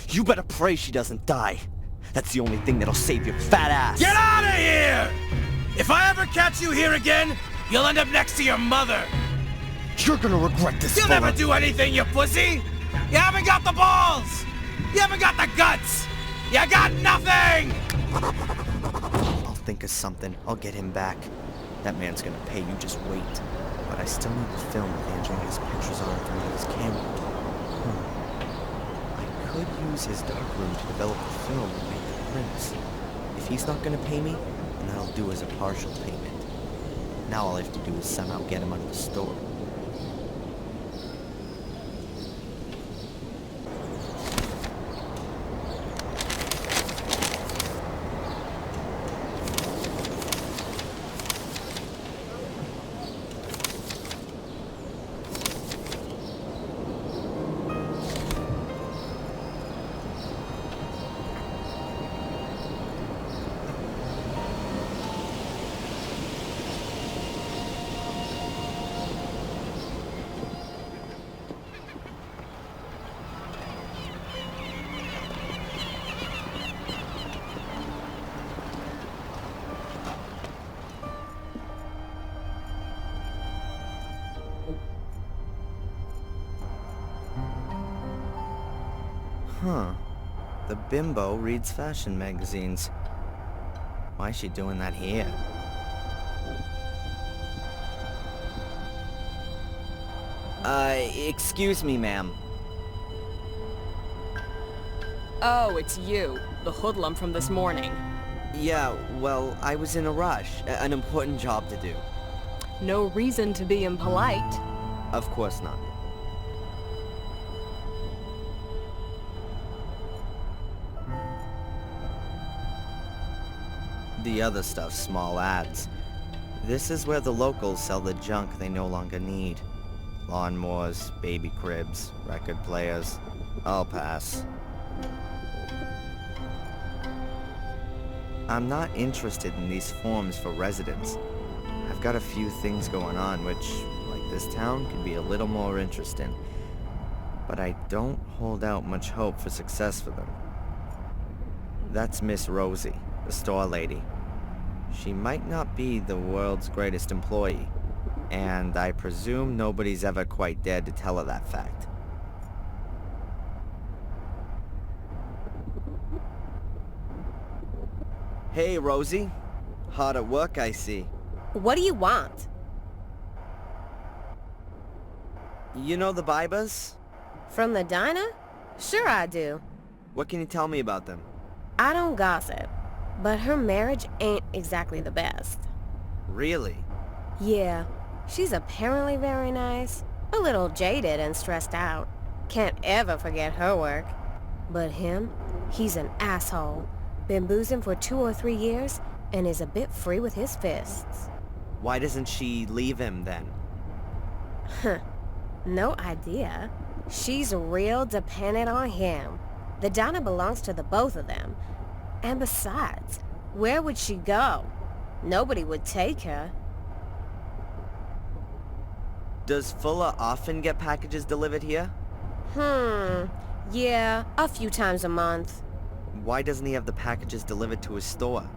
You better pray she doesn't die. That's the only thing that'll save your fat ass. Get out of here! If I ever catch you here again, you'll end up next to your mother. You're gonna regret this, You'll Fuller. never do anything, you pussy! You haven't got the balls! You haven't got the guts! You got nothing! I'll think of something. I'll get him back. That man's gonna pay, you just wait. But I still need the film with Angelina's pictures on through his camera. I could use his darkroom to develop the film and make the prints. If he's not gonna pay me, then that'll do as a partial payment. Now all I have to do is somehow get him out of the store. Huh. The bimbo reads fashion magazines. Why is she doing that here? Excuse me, ma'am. Oh, it's you, the hoodlum from this morning. Yeah, well, I was in a rush. An important job to do. No reason to be impolite. Of course not. The other stuff's small ads. This is where the locals sell the junk they no longer need. Lawnmowers, baby cribs, record players. I'll pass. I'm not interested in these forms for residents. I've got a few things going on which, like this town, could be a little more interesting. But I don't hold out much hope for success for them. That's Miss Rosie, the store lady. She might not be the world's greatest employee, and I presume nobody's ever quite dared to tell her that fact. Hey, Rosie. Hard at work, I see. What do you want? You know the Bibas? From the diner? Sure I do. What can you tell me about them? I don't gossip, but her marriage ain't exactly the best. Really? Yeah, she's apparently very nice, a little jaded and stressed out. Can't ever forget her work. But him, he's an asshole. Been boozing for 2 or 3 years and is a bit free with his fists. Why doesn't she leave him then? Huh, no idea. She's real dependent on him. The diner belongs to the both of them. And besides, where would she go? Nobody would take her. Does Fuller often get packages delivered here? Yeah, a few times a month. Why doesn't he have the packages delivered to his store?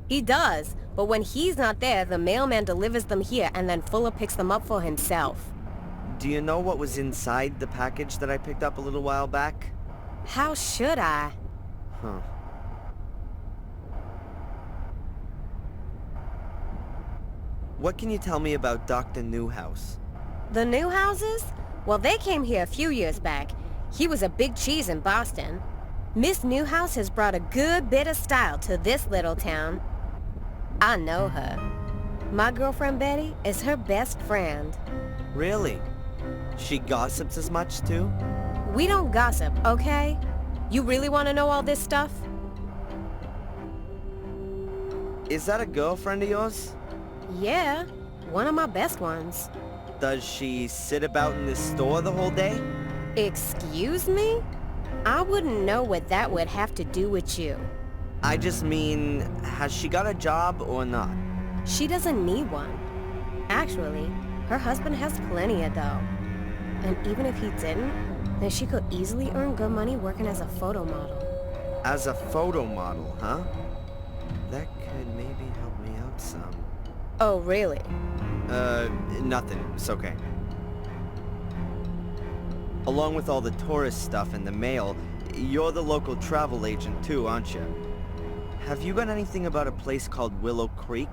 He does, but when he's not there, the mailman delivers them here and then Fuller picks them up for himself. Do you know what was inside the package that I picked up a little while back? How should I? Huh. What can you tell me about Dr. Newhouse? The Newhouses? Well, they came here a few years back. He was a big cheese in Boston. Miss Newhouse has brought a good bit of style to this little town. I know her. My girlfriend Betty is her best friend. Really? She gossips as much too? We don't gossip, okay? You really want to know all this stuff? Is that a girlfriend of yours? Yeah, one of my best ones. Does she sit about in this store the whole day? Excuse me? I wouldn't know what that would have to do with you. I just mean, has she got a job or not? She doesn't need one. Actually, her husband has plenty of dough. And even if he didn't, then she could easily earn good money working as a photo model. As a photo model, huh? That could maybe help me out some. Oh, really? Nothing. It's okay. Along with all the tourist stuff and the mail, you're the local travel agent too, aren't you? Have you got anything about a place called Willow Creek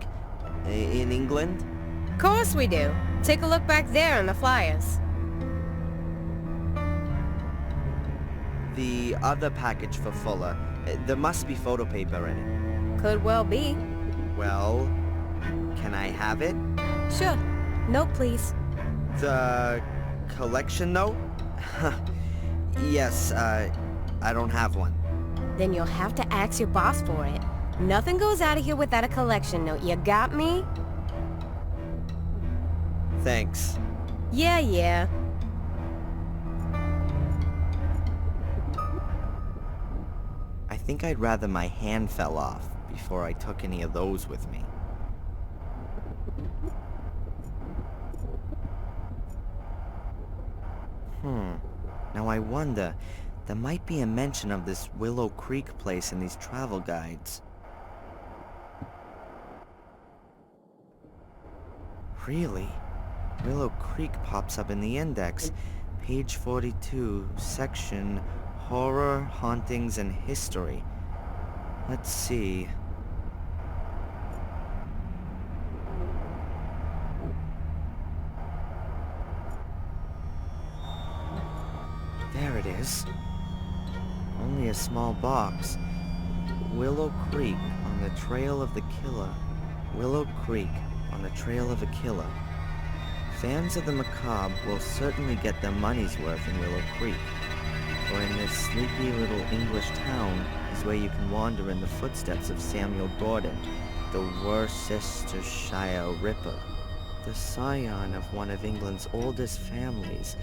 in England? Of course we do. Take a look back there on the flyers. The other package for Fuller, there must be photo paper in it. Could well be. Well, can I have it? Sure. Note, please. The collection note? Yes, I don't have one. Then you'll have to ask your boss for it. Nothing goes out of here without a collection note. You got me? Thanks. Yeah. I think I'd rather my hand fell off before I took any of those with me. Now I wonder, there might be a mention of this Willow Creek place in these travel guides. Really? Willow Creek pops up in the index. Page 42, section Horror, Hauntings, and History. Let's see. There it is. Only a small box. Willow Creek on the trail of the killer. Willow Creek on the trail of a killer. Fans of the macabre will certainly get their money's worth in Willow Creek. For in this sleepy little English town is where you can wander in the footsteps of Samuel Gordon, the Worcestershire Ripper, the scion of one of England's oldest families.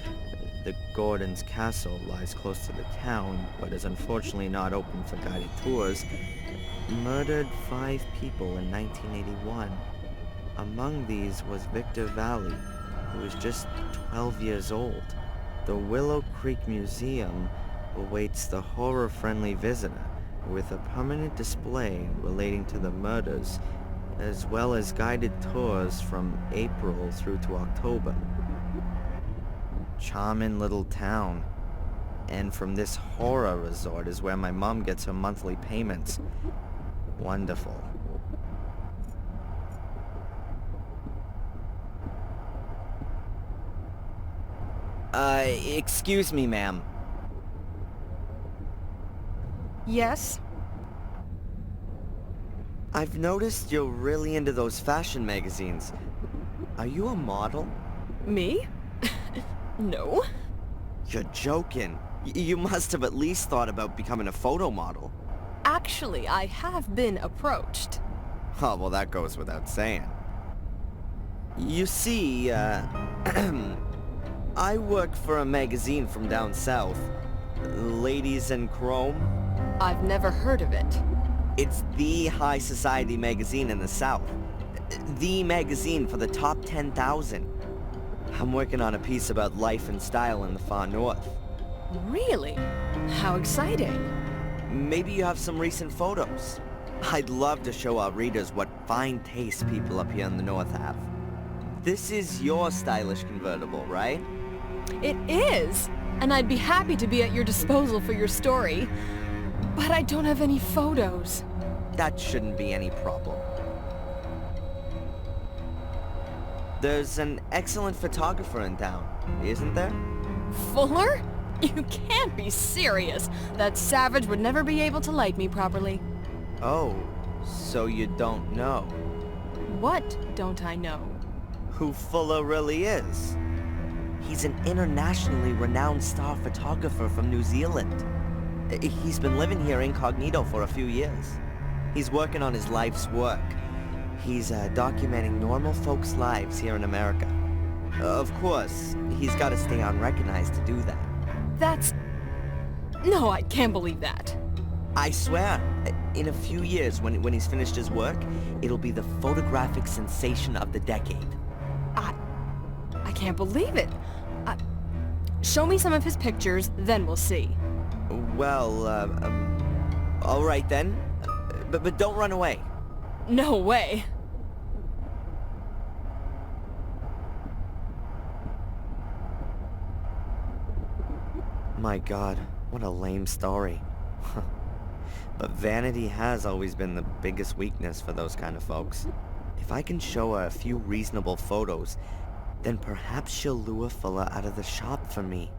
The Gordon's castle lies close to the town, but is unfortunately not open for guided tours. Murdered 5 people in 1981. Among these was Victor Valley, who was just 12 years old. The Willow Creek Museum awaits the horror-friendly visitor with a permanent display relating to the murders, as well as guided tours from April through to October. Charming little town. And from this horror resort is where my mom gets her monthly payments. Wonderful. Excuse me, ma'am. Yes? I've noticed you're really into those fashion magazines. Are you a model? Me? No. You're joking. You must have at least thought about becoming a photo model. Actually, I have been approached. Oh, well, that goes without saying. You see, I work for a magazine from down south. Ladies in Chrome. I've never heard of it. It's the high society magazine in the south. The magazine for the top 10,000. I'm working on a piece about life and style in the far north. Really? How exciting. Maybe you have some recent photos. I'd love to show our readers what fine taste people up here in the north have. This is your stylish convertible, right? It is! And I'd be happy to be at your disposal for your story. But I don't have any photos. That shouldn't be any problem. There's an excellent photographer in town, isn't there? Fuller? You can't be serious. That savage would never be able to like me properly. Oh, so you don't know What don't I know? who Fuller really is? He's an internationally renowned star photographer from New Zealand. He's been living here incognito for a few years. He's working on his life's work. He's documenting normal folks' lives here in America. Of course, he's got to stay unrecognized to do that. That's... No, I can't believe that. I swear, in a few years, when he's finished his work, it'll be the photographic sensation of the decade. I can't believe it. Show me some of his pictures, then we'll see. Well, all right then. But don't run away. No way. My God, what a lame story. But vanity has always been the biggest weakness for those kind of folks. If I can show her a few reasonable photos, then perhaps she'll lure Fuller out of the shop for me.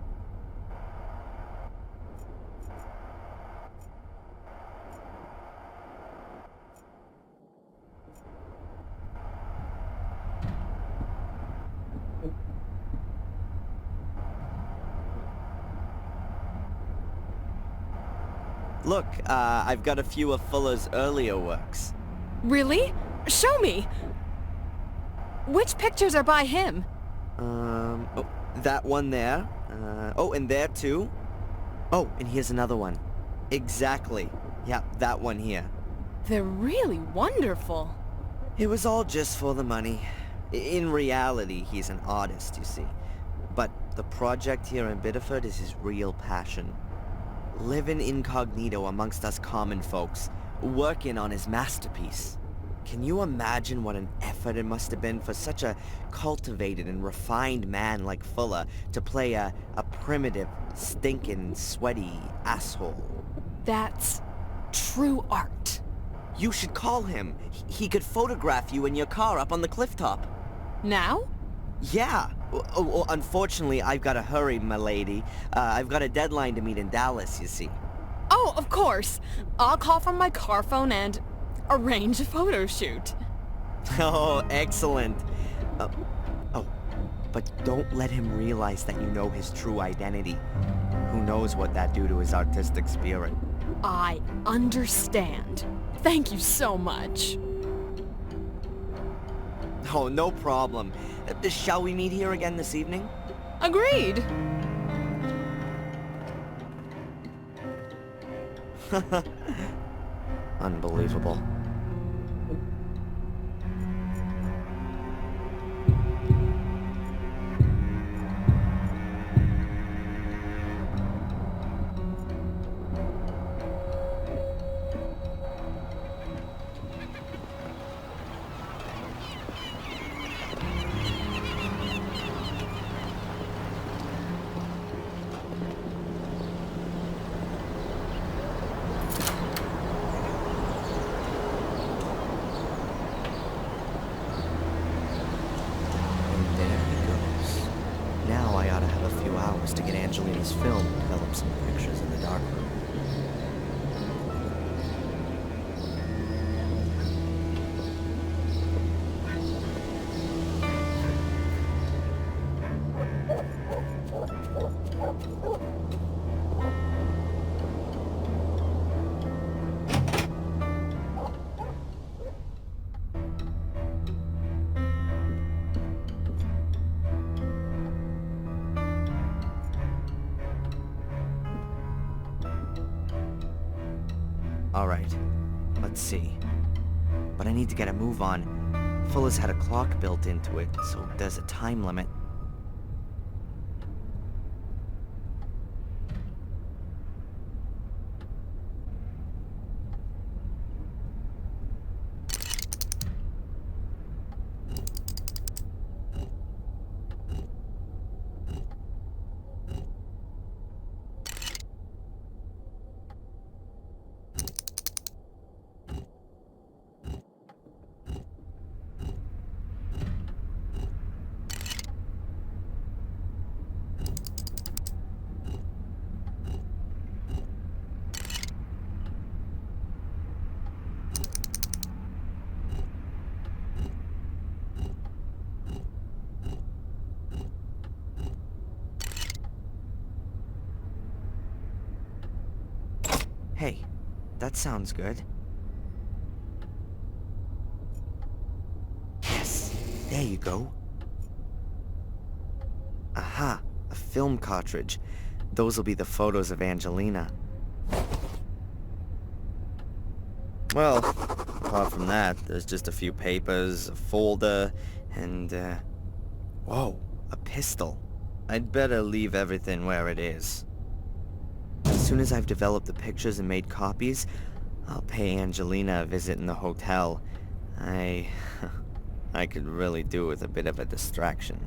Look, I've got a few of Fuller's earlier works. Really? Show me! Which pictures are by him? Oh, that one there. Oh, and there too. Oh, and here's another one. Exactly. Yeah, that one here. They're really wonderful. It was all just for the money. In reality, he's an artist, you see. But the project here in Biddeford is his real passion. Living incognito amongst us common folks, working on his masterpiece. Can you imagine what an effort it must have been for such a cultivated and refined man like Fuller to play a primitive, stinking, sweaty asshole? That's true art. You should call him. He could photograph you in your car up on the cliff top. Now? Yeah. Oh, unfortunately, I've got to hurry, my lady. I've got a deadline to meet in Dallas, you see. Oh, of course. I'll call from my car phone and arrange a photo shoot. Oh, excellent. Oh, but don't let him realize that you know his true identity. Who knows what that'd do to his artistic spirit. I understand. Thank you so much. Oh, no problem. Shall we meet here again this evening? Agreed. Unbelievable. To get Angelina's film and develop some pictures in the darkroom. Alright, let's see. But I need to get a move on. Fuller's had a clock built into it, so there's a time limit. Hey, that sounds good. Yes, there you go. Aha, a film cartridge. Those will be the photos of Angelina. Well, apart from that, there's just a few papers, a folder, and, whoa, a pistol. I'd better leave everything where it is. As soon as I've developed the pictures and made copies, I'll pay Angelina a visit in the hotel. I could really do with a bit of a distraction.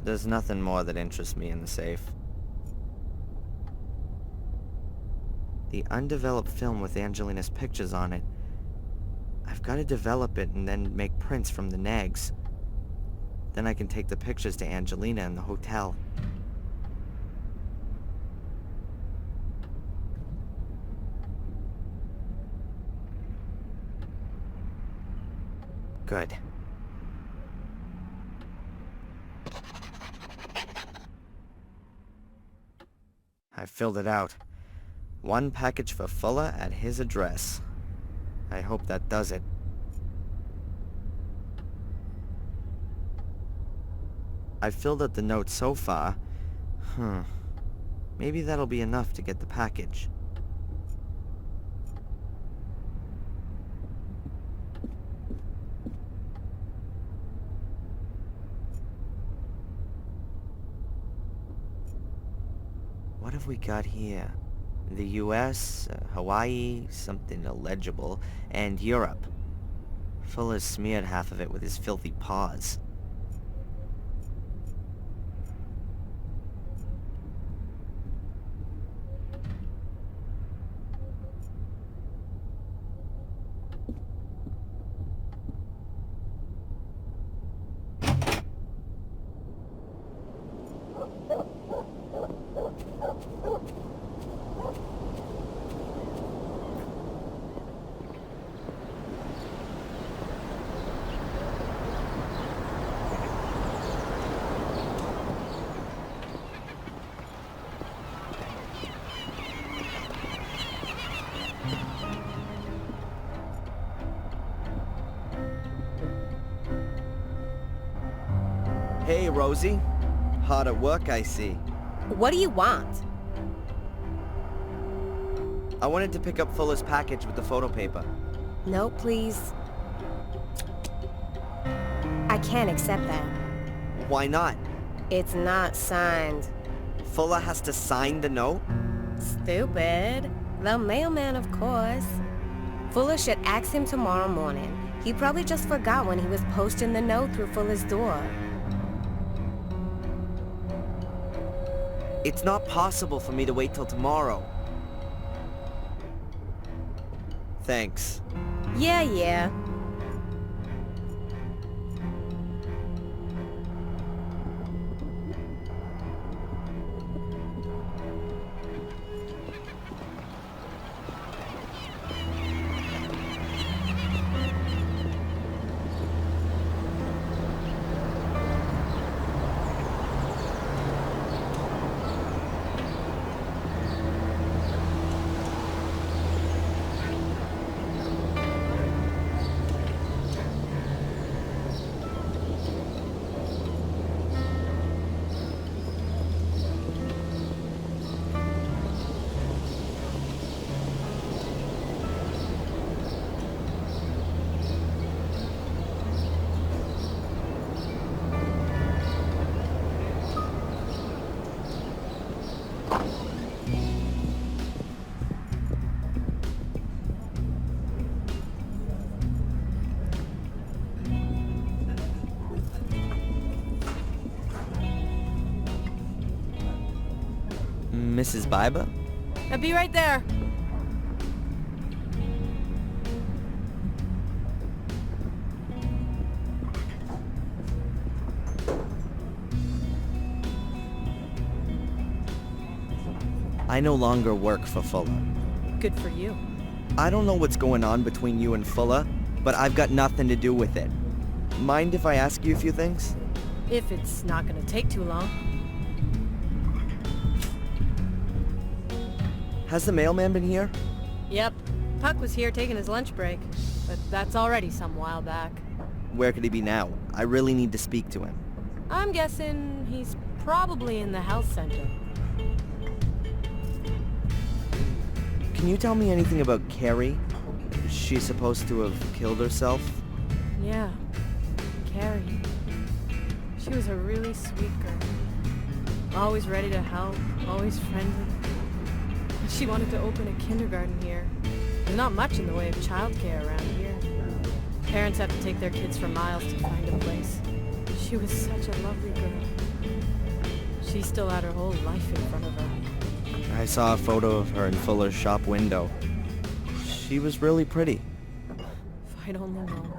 There's nothing more that interests me in the safe. The undeveloped film with Angelina's pictures on it. I've got to develop it and then make prints from the nags. Then I can take the pictures to Angelina in the hotel. Good. I filled it out. One package for Fuller at his address. I hope that does it. I've filled out the note so far. Maybe that'll be enough to get the package. What have we got here? The US, Hawaii, something illegible, and Europe. Fuller's smeared half of it with his filthy paws. Hey, Rosie. Hard at work, I see. What do you want? I wanted to pick up Fuller's package with the photo paper. No, please. I can't accept that. Why not? It's not signed. Fuller has to sign the note? Stupid. The mailman, of course. Fuller should ask him tomorrow morning. He probably just forgot when he was posting the note through Fuller's door. It's not possible for me to wait till tomorrow. Thanks. Yeah. Mrs. Biber? I'll be right there. I no longer work for Fuller. Good for you. I don't know what's going on between you and Fuller, but I've got nothing to do with it. Mind if I ask you a few things? If it's not gonna take too long. Has the mailman been here? Yep. Puck was here taking his lunch break, but that's already some while back. Where could he be now? I really need to speak to him. I'm guessing he's probably in the health center. Can you tell me anything about Carrie? Is she supposed to have killed herself? Yeah. Carrie. She was a really sweet girl. Always ready to help, always friendly. She wanted to open a kindergarten here. There's not much in the way of childcare around here. Parents have to take their kids for miles to find a place. She was such a lovely girl. She still had her whole life in front of her. I saw a photo of her in Fuller's shop window. She was really pretty. If I'd only known.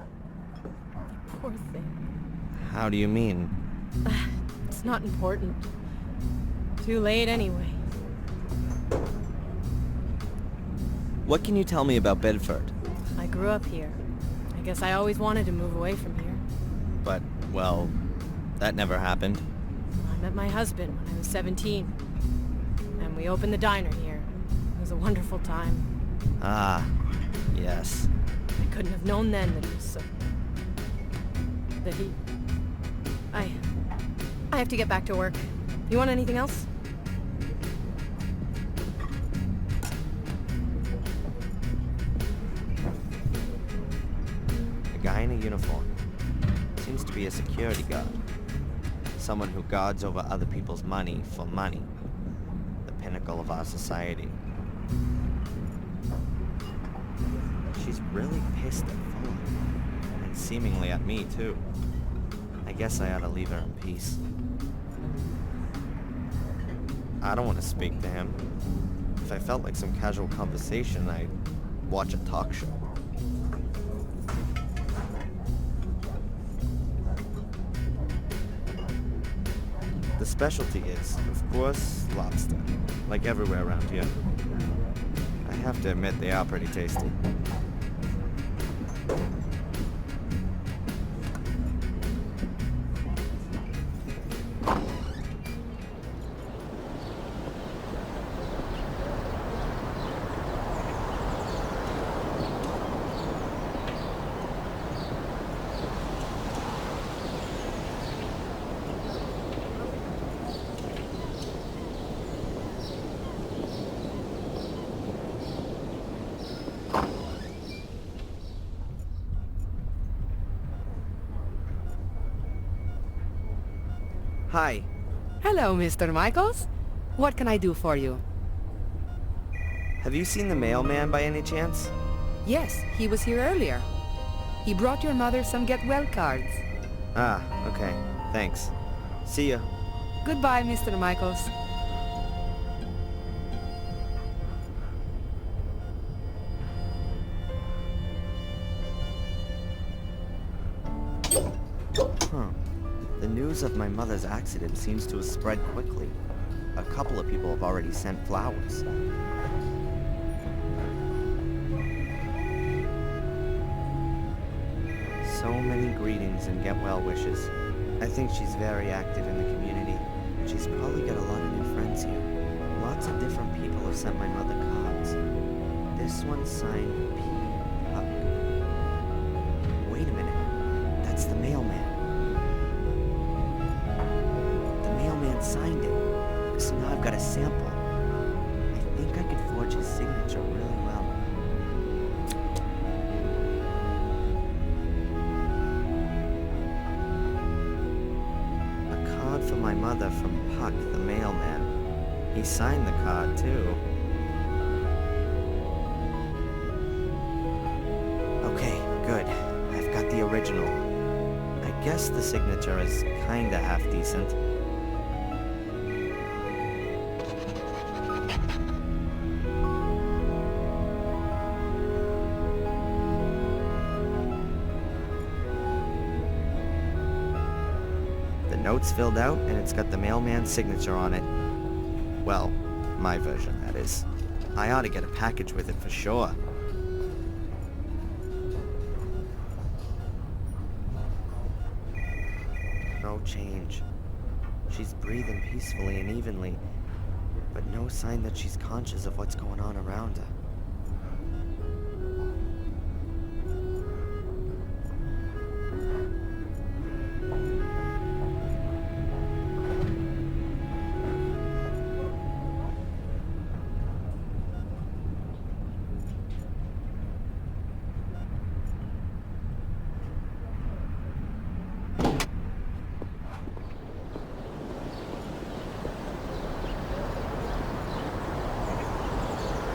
The poor thing. How do you mean? It's not important. Too late anyway. What can you tell me about Biddeford? I grew up here. I guess I always wanted to move away from here. But, well, that never happened. I met my husband when I was 17. And we opened the diner here. It was a wonderful time. Ah, yes. I couldn't have known then that he was so... that he... I have to get back to work. You want anything else? A guy in a uniform. Seems to be a security guard. Someone who guards over other people's money for money. The pinnacle of our society. She's really pissed at Fuller. And seemingly at me, too. I guess I ought to leave her in peace. I don't want to speak to him. If I felt like some casual conversation, I'd watch a talk show. The specialty is, of course, lobster. Like everywhere around here. I have to admit they are pretty tasty. Hi. Hello, Mr. Michaels. What can I do for you? Have you seen the mailman by any chance? Yes, he was here earlier. He brought your mother some get well cards. Ah, okay. Thanks. See ya. Goodbye, Mr. Michaels. The news of my mother's accident seems to have spread quickly. A couple of people have already sent flowers. So many greetings and get well wishes. I think she's very active in the community. She's probably got a lot of new friends here. Lots of different people have sent my mother cards. This one's signed P. Puck. Wait a minute. That's the mailman. The mailman signed it. So now I've got a sample. I think I could forge his signature really well. A card for my mother from Puck, the mailman. He signed the card, too. Okay, good. I've got the original. I guess the signature is kinda half-decent. The note's filled out, and it's got the mailman's signature on it. Well, my version, that is. I ought to get a package with it for sure. No change. She's breathing peacefully and evenly. but no sign that she's conscious of what's going on around her.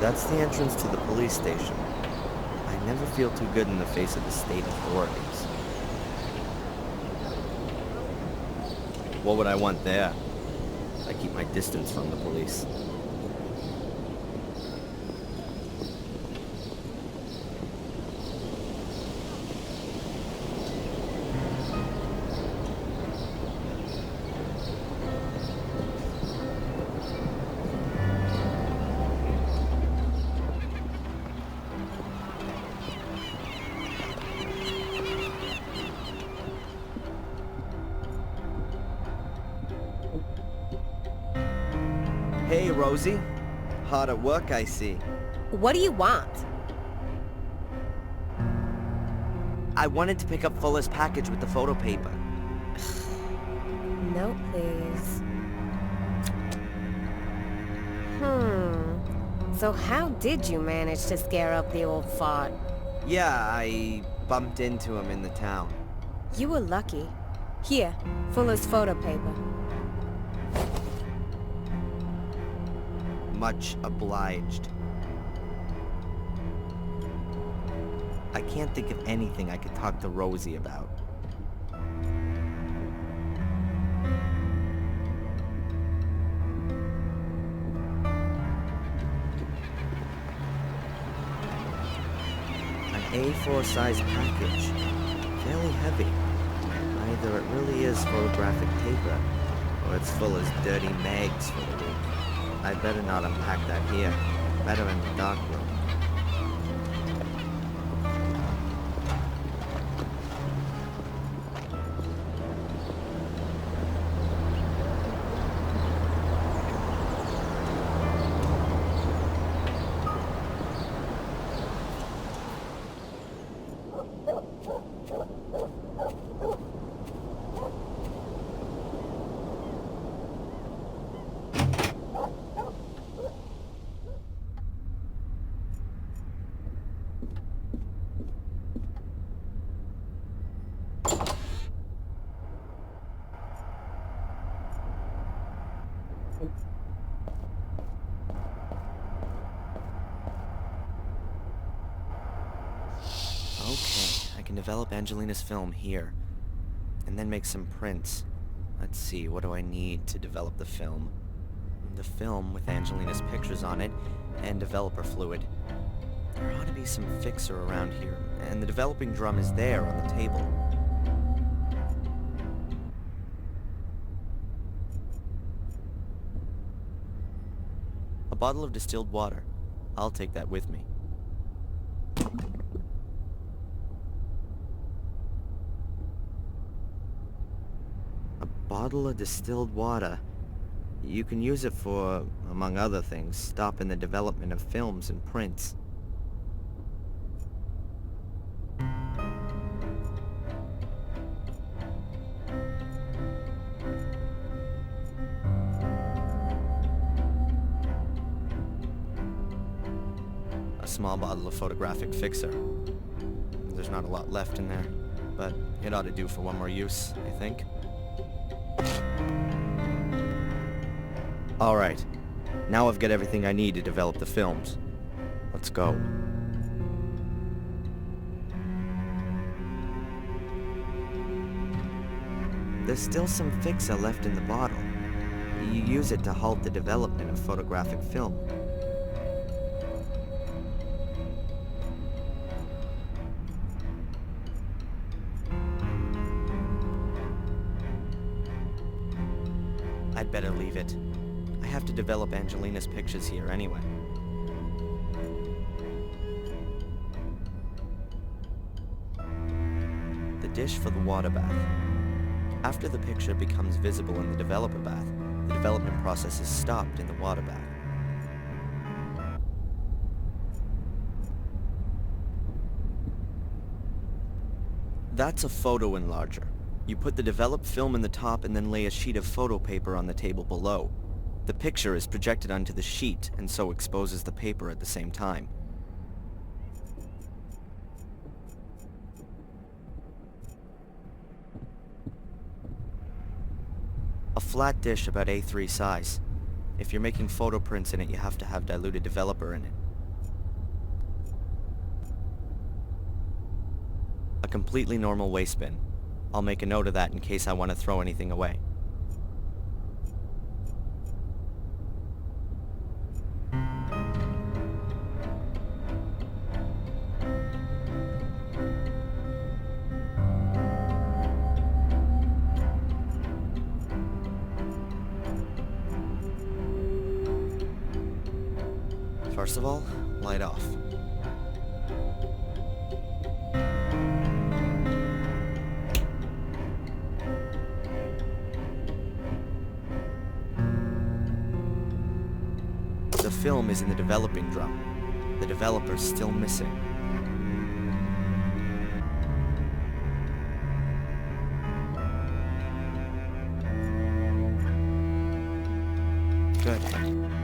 That's the entrance to the police station. I never feel too good in the face of the state authorities. What would I want there? I keep my distance from the police. Hey, Rosie. Hard at work, I see. What do you want? I wanted to pick up Fuller's package with the photo paper. No, please. So how did you manage to scare up the old fart? Yeah, I bumped into him in the town. You were lucky. Here, Fuller's photo paper. Much obliged. I can't think of anything I could talk to Rosie about. An A4 size package. Fairly heavy. Either it really is photographic paper, or it's full of dirty mags for the week. I'd better not unpack that here. Better in the dark room. Okay, I can develop Angelina's film here, and then make some prints. Let's see, what do I need to develop the film? The film with Angelina's pictures on it, and developer fluid. There ought to be some fixer around here, and the developing drum is there on the table. A bottle of distilled water. I'll take that with me. Bottle of distilled water. You can use it for, among other things, stopping the development of films and prints. A small bottle of photographic fixer. There's not a lot left in there, but it ought to do for one more use, I think. Alright, now I've got everything I need to develop the films. Let's go. There's still some fixer left in the bottle. You use it to halt the development of photographic film. I'd better leave it. I have to develop Angelina's pictures here anyway. The dish for the water bath. After the picture becomes visible in the developer bath, The development process is stopped in the water bath. That's a photo enlarger. You put the developed film in the top and then lay a sheet of photo paper on the table below. The picture is projected onto the sheet and so exposes the paper at the same time. A flat dish about A3 size. If you're making photo prints in it, you have to have diluted developer in it. A completely normal waste bin. I'll make a note of that in case I want to throw anything away. First of all, light off. The film is in the developing drum. The developer's still missing. Good.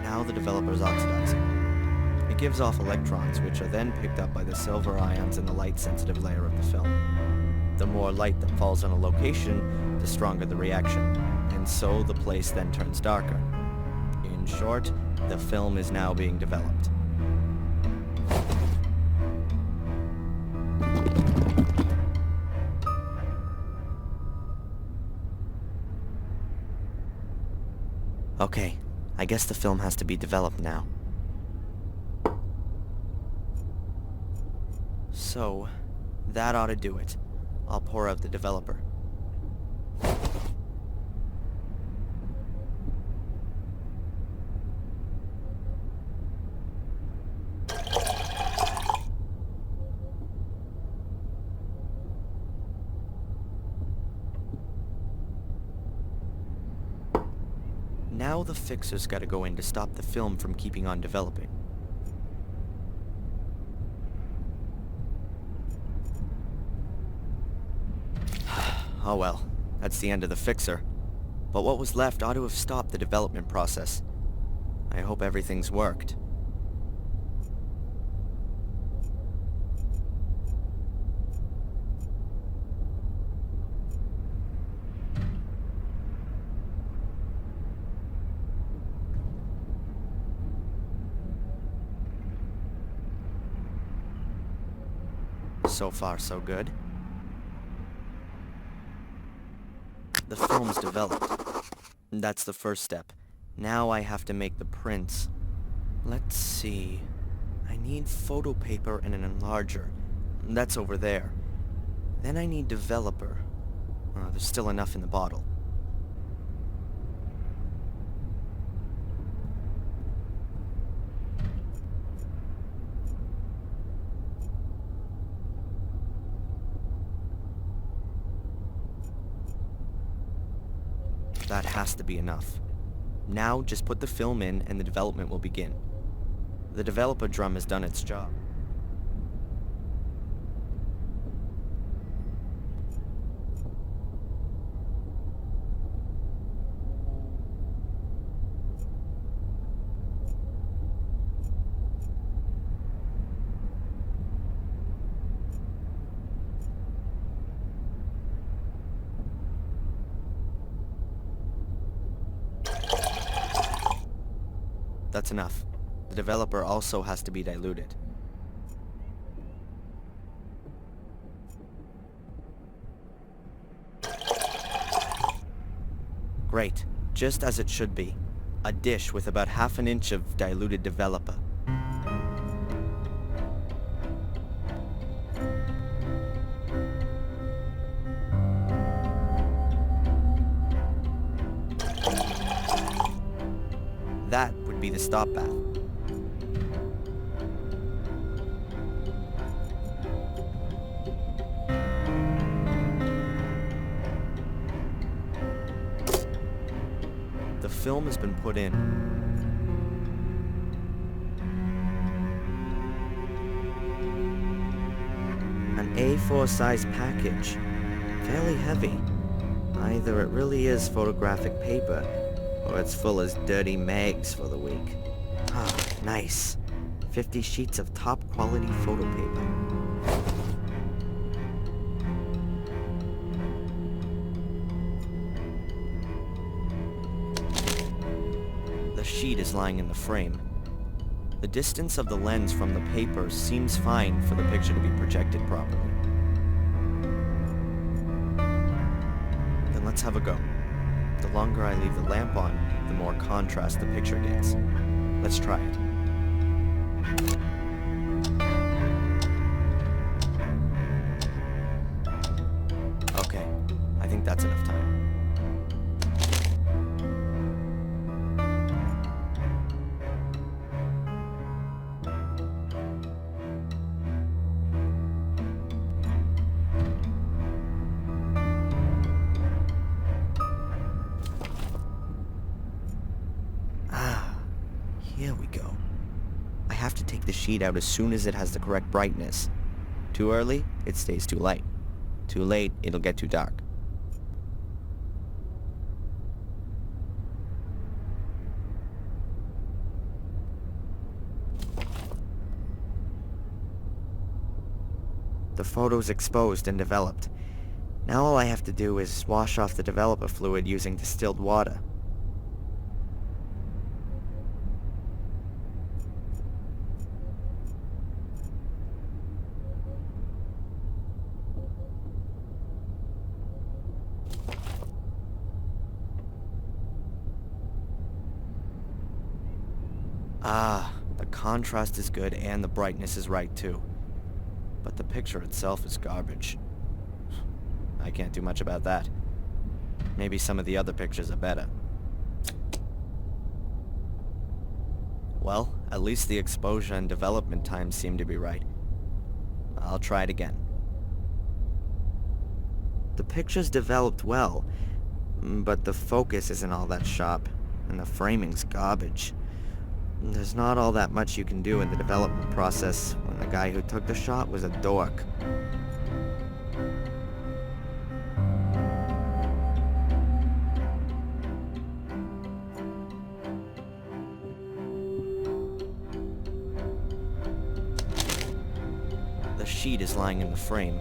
Now the developer's oxidizing. It gives off electrons, which are then picked up by the silver ions in the light-sensitive layer of the film. The more light that falls on a location, the stronger the reaction, and so the place then turns darker. In short, the film is now being developed. Okay, I guess the film has to be developed now. So, that ought to do it. I'll pour out the developer. Now the fixer's gotta go in to stop the film from keeping on developing. Oh well, that's the end of the fixer. But what was left ought to have stopped the development process. I hope everything's worked. So far, so good. The film's developed. That's the first step. Now I have to make the prints. Let's see. I need photo paper and an enlarger. That's over there. Then I need developer. There's still enough in the bottle. That has to be enough. Now, just put the film in and the development will begin. The developer drum has done its job. That's enough. The developer also has to be diluted. Great. Just as it should be. A dish with about half an inch of diluted developer. That would be the stop bath. The film has been put in. An A4 size package. Fairly heavy. Either it really is photographic paper, or it's full as dirty mags for the week. Ah, nice. 50 sheets of top quality photo paper. The sheet is lying in the frame. The distance of the lens from the paper seems fine for the picture to be projected properly. Then let's have a go. The longer I leave the lamp on, the more contrast the picture gets. Let's try it. Okay, I think that's enough time. Here we go. I have to take the sheet out as soon as it has the correct brightness. Too early, it stays too light. Too late, it'll get too dark. The photo's exposed and developed. Now all I have to do is wash off the developer fluid using distilled water. Ah, the contrast is good and the brightness is right too. But the picture itself is garbage. I can't do much about that. Maybe some of the other pictures are better. Well, at least the exposure and development times seem to be right. I'll try it again. The picture's developed well, but the focus isn't all that sharp, and the framing's garbage. There's not all that much you can do in the development process when the guy who took the shot was a dork. The sheet is lying in the frame.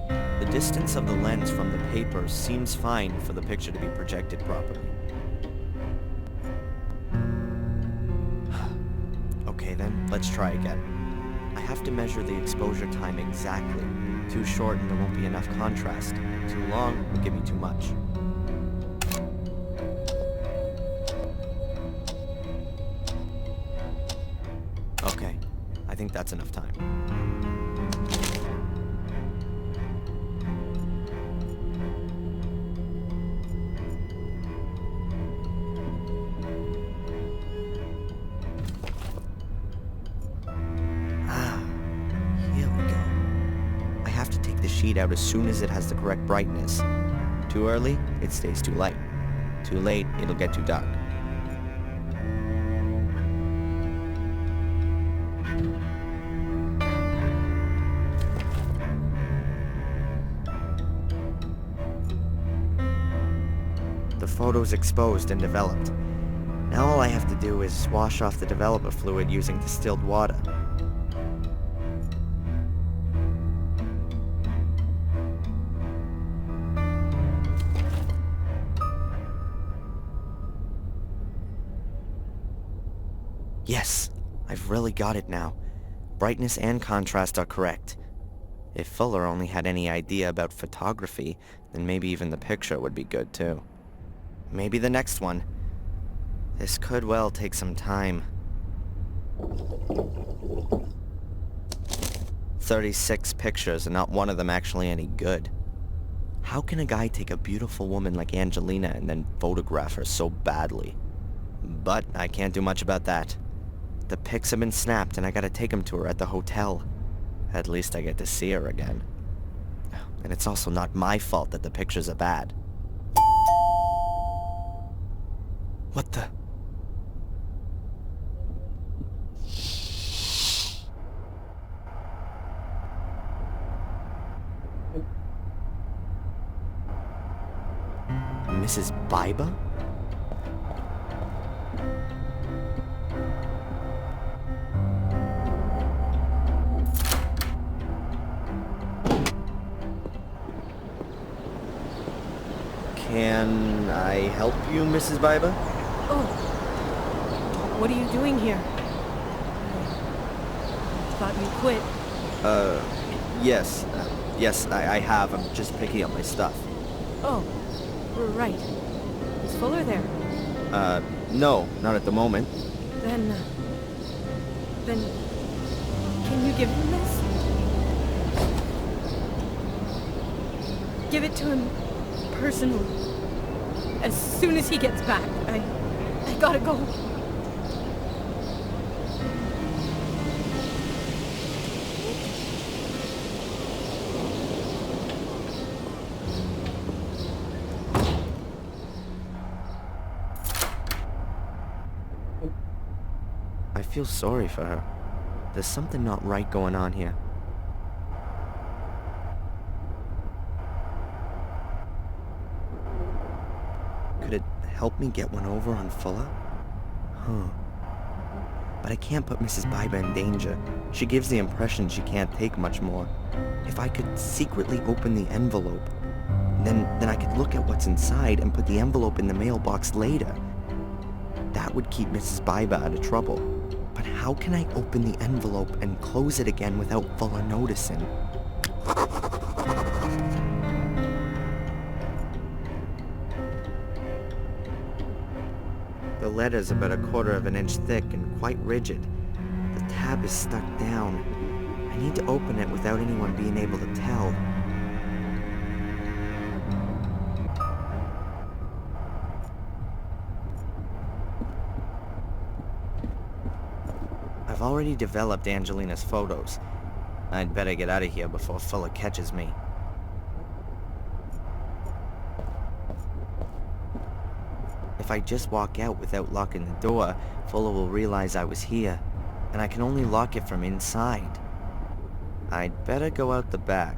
The distance of the lens from the paper seems fine for the picture to be projected properly. Okay then, let's try again. I have to measure the exposure time exactly. Too short and there won't be enough contrast. Too long will give me too much. Okay, I think that's enough time. Sheet out as soon as it has the correct brightness. Too early, it stays too light. Too late, it'll get too dark. The photo's exposed and developed. Now all I have to do is wash off the developer fluid using distilled water. Yes, I've really got it now. Brightness and contrast are correct. If Fuller only had any idea about photography, then maybe even the picture would be good too. Maybe the next one. This could well take some time. 36 pictures and not one of them actually any good. How can a guy take a beautiful woman like Angelina and then photograph her so badly? But I can't do much about that. The pics have been snapped and I gotta take them to her at the hotel. At least I get to see her again. And it's also not my fault that the pictures are bad. What the? Mrs. Biber? Can I help you, Mrs. Biber? Oh. What are you doing here? I thought you quit. Yes. Yes, I have. I'm just picking up my stuff. Oh. Right. Is Fuller there? No, not at the moment. Then, can you give him this? Give it to him personally. As soon as he gets back. I gotta go. I feel sorry for her. There's something not right going on here. Could it help me get one over on Fuller? Huh. But I can't put Mrs. Biber in danger. She gives the impression she can't take much more. If I could secretly open the envelope, then I could look at what's inside and put the envelope in the mailbox later. That would keep Mrs. Biber out of trouble. But how can I open the envelope and close it again without Fuller noticing? The letter's about 1/4 of an inch thick and quite rigid. The tab is stuck down. I need to open it without anyone being able to tell. I've already developed Angelina's photos. I'd better get out of here before Fuller catches me. If I just walk out without locking the door, Fuller will realize I was here, and I can only lock it from inside. I'd better go out the back.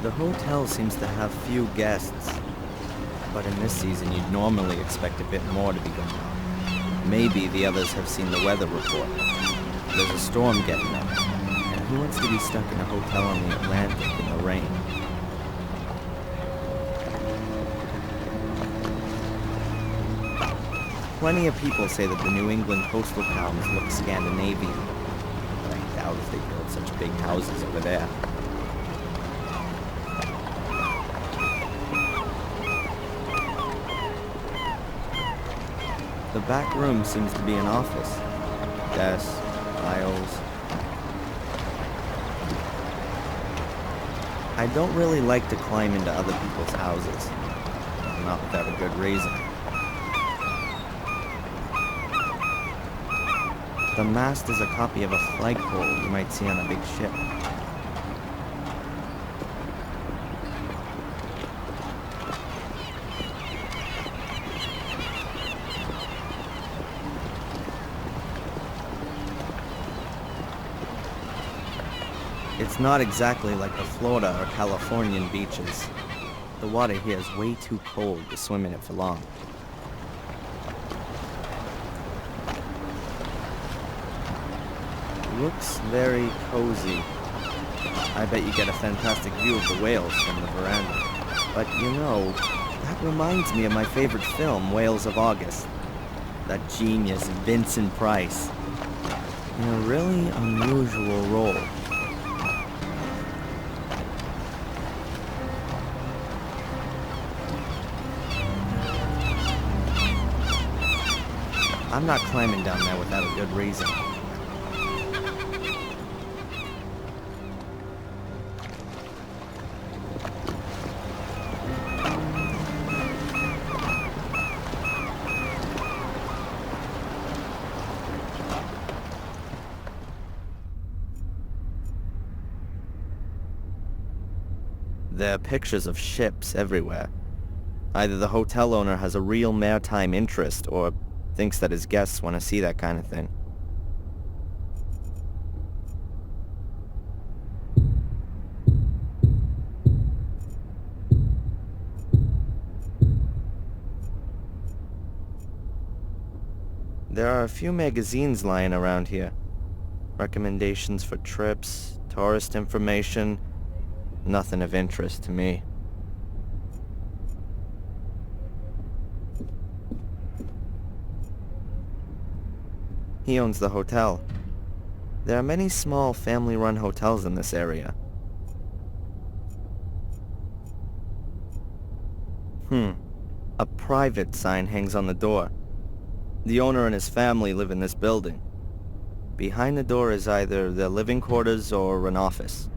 The hotel seems to have few guests, but in this season you'd normally expect a bit more to be going on. Maybe the others have seen the weather report. There's a storm getting up, and who wants to be stuck in a hotel on the Atlantic in the rain? Plenty of people say that the New England coastal towns look Scandinavian, but I doubt if they build such big houses over there. The back room seems to be an office. Desks, files. I don't really like to climb into other people's houses. Not without a good reason. The mast is a copy of a flagpole you might see on a big ship. It's not exactly like the Florida or Californian beaches. The water here is way too cold to swim in it for long. Looks very cozy. I bet you get a fantastic view of the whales from the veranda. But you know, that reminds me of my favorite film, Whales of August. That genius Vincent Price. In a really unusual role. I'm not climbing down there without a good reason. There are pictures of ships everywhere. Either the hotel owner has a real maritime interest, or thinks that his guests want to see that kind of thing. There are a few magazines lying around here. Recommendations for trips, tourist information, nothing of interest to me. He owns the hotel. There are many small family-run hotels in this area. A private sign hangs on the door. The owner and his family live in this building. Behind the door is either their living quarters or an office.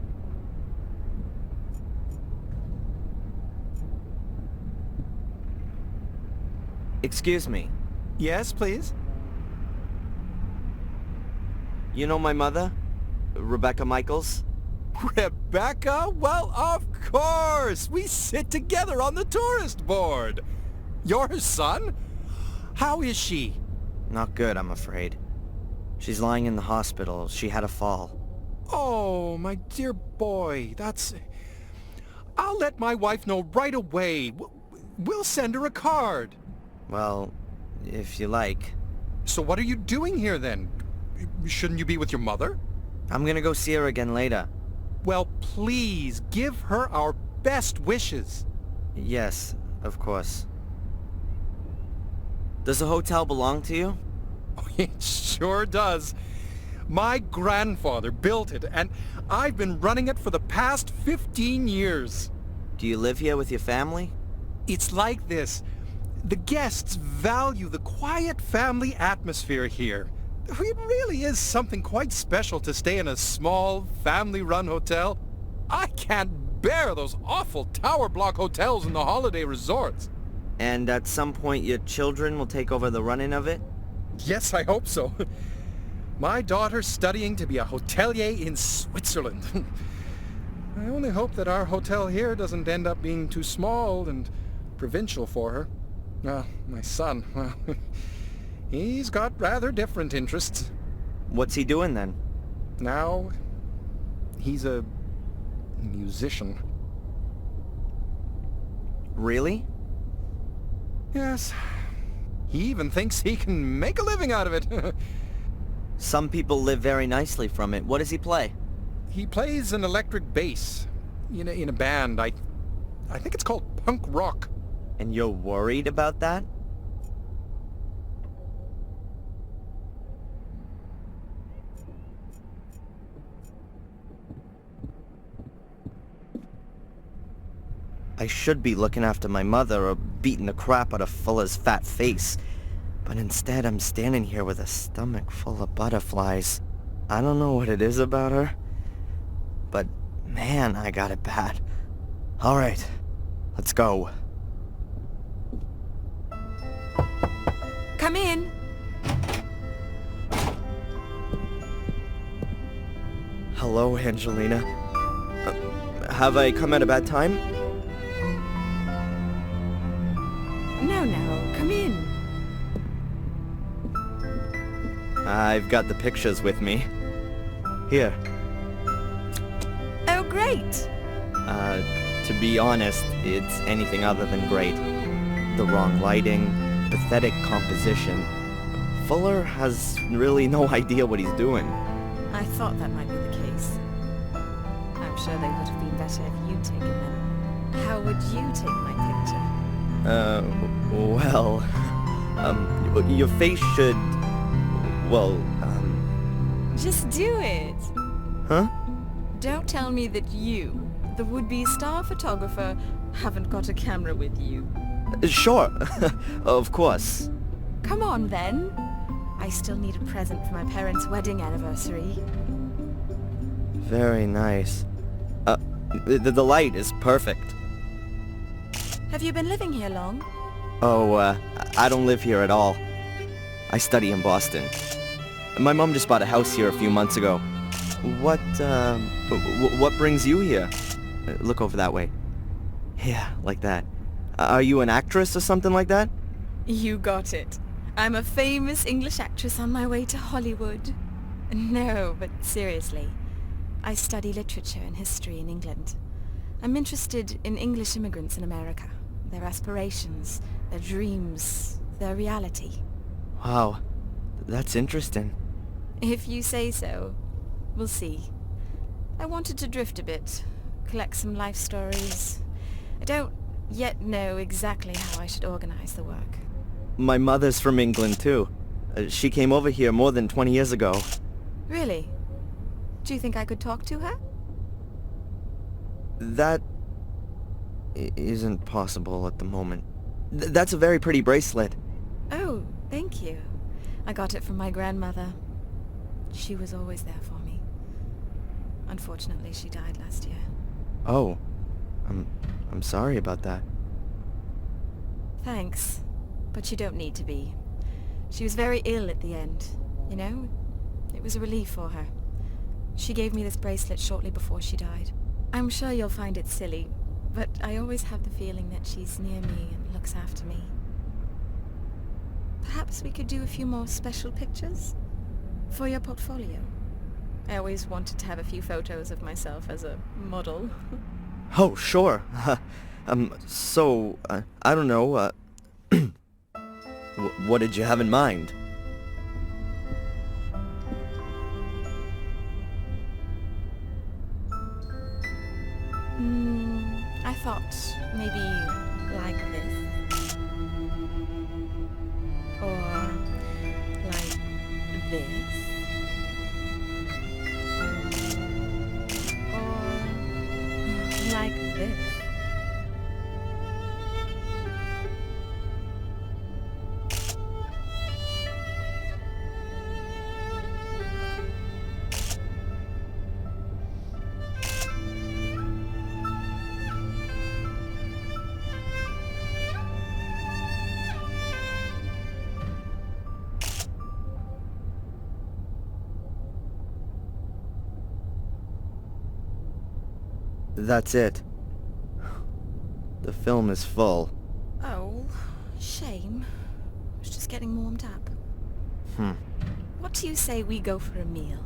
Excuse me. Yes, please? You know my mother? Rebecca Michaels? Rebecca? Well, of course! We sit together on the tourist board! You're her son? How is she? Not good, I'm afraid. She's lying in the hospital. She had a fall. Oh, my dear boy, that's... I'll let my wife know right away. We'll send her a card. Well, if you like. So what are you doing here then? Shouldn't you be with your mother? I'm gonna go see her again later. Well, please, give her our best wishes. Yes, of course. Does the hotel belong to you? Oh, it sure does. My grandfather built it, and I've been running it for the past 15 years. Do you live here with your family? It's like this. The guests value the quiet family atmosphere here. It really is something quite special to stay in a small, family-run hotel. I can't bear those awful tower block hotels in the holiday resorts. And at some point your children will take over the running of it? Yes, I hope so. My daughter's studying to be a hotelier in Switzerland. I only hope that our hotel here doesn't end up being too small and provincial for her. My son, well, he's got rather different interests. What's he doing then? Now, he's a musician. Really? Yes. He even thinks he can make a living out of it. Some people live very nicely from it. What does he play? He plays an electric bass in a band. I think it's called punk rock. And you're worried about that? I should be looking after my mother or beating the crap out of Fuller's fat face. But instead I'm standing here with a stomach full of butterflies. I don't know what it is about her. But man, I got it bad. Alright, let's go. Come in. Hello, Angelina. Have I come at a bad time? No, come in. I've got the pictures with me. Here. Oh, great. To be honest, it's anything other than great. The wrong lighting, pathetic composition. Fuller has really no idea what he's doing. I thought that might be the case. I'm sure they would have been better if you'd taken them. How would you take my picture? Well, your face should, well, Just do it! huh? Don't tell me that you, the would-be star photographer, haven't got a camera with you. Sure, of course. Come on then. I still need a present for my parents' wedding anniversary. Very nice. The light is perfect. Have you been living here long? Oh, I don't live here at all. I study in Boston. My mom just bought a house here a few months ago. What brings you here? Look over that way. Yeah, like that. Are you an actress or something like that? You got it. I'm a famous English actress on my way to Hollywood. No, but seriously. I study literature and history in England. I'm interested in English immigrants in America. Their aspirations, their dreams, their reality. Wow, that's interesting. If you say so, we'll see. I wanted to drift a bit, collect some life stories. I don't yet know exactly how I should organize the work. My mother's from England, too. She came over here more than 20 years ago. Really? Do you think I could talk to her? That isn't possible at the moment. That's a very pretty bracelet. Oh, thank you. I got it from my grandmother. She was always there for me. Unfortunately, she died last year. Oh, I'm sorry about that. Thanks, but you don't need to be. She was very ill at the end, you know? It was a relief for her. She gave me this bracelet shortly before she died. I'm sure you'll find it silly, but I always have the feeling that she's near me and looks after me. Perhaps we could do a few more special pictures? For your portfolio. I always wanted to have a few photos of myself as a model. Oh, sure. I don't know, what did you have in mind? I thought maybe like this. Or like this. Or like this. That's it. The film is full. Oh, shame. I was just getting warmed up. What do you say we go for a meal?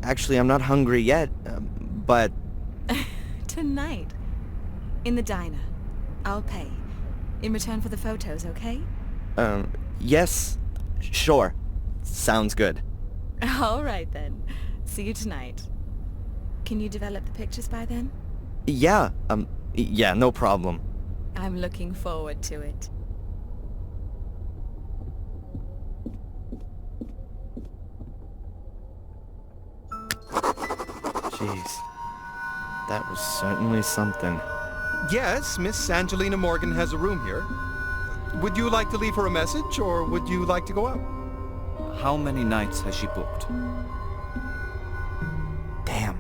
Actually, I'm not hungry yet, but... Tonight. In the diner. I'll pay. In return for the photos, okay? Yes. Sure. Sounds good. All right, then. See you tonight. Can you develop the pictures by then? Yeah, yeah, no problem. I'm looking forward to it. Jeez. That was certainly something. Yes, Miss Angelina Morgan has a room here. Would you like to leave her a message, or would you like to go out? How many nights has she booked? Damn,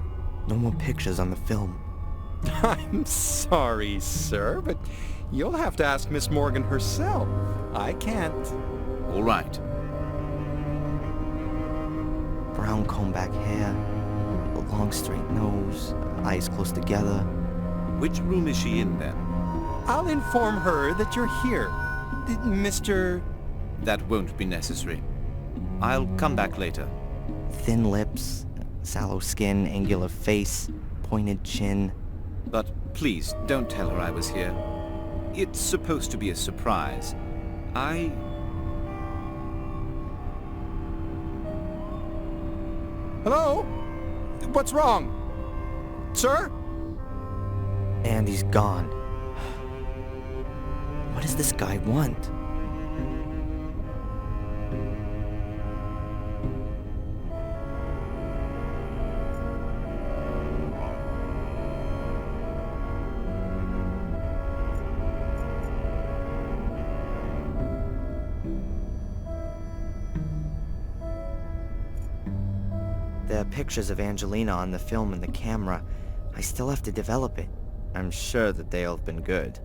no more pictures on the film. I'm sorry, sir, but you'll have to ask Miss Morgan herself. I can't. All right. Brown comb-back hair, a long straight nose, eyes close together. Which room is she in, then? I'll inform her that you're here. Mr... That won't be necessary. I'll come back later. Thin lips, sallow skin, angular face, pointed chin. But please, don't tell her I was here. It's supposed to be a surprise. Hello? What's wrong? Sir? And he's gone. What does this guy want? There are pictures of Angelina on the film and the camera. I still have to develop it. I'm sure that they'll have been good.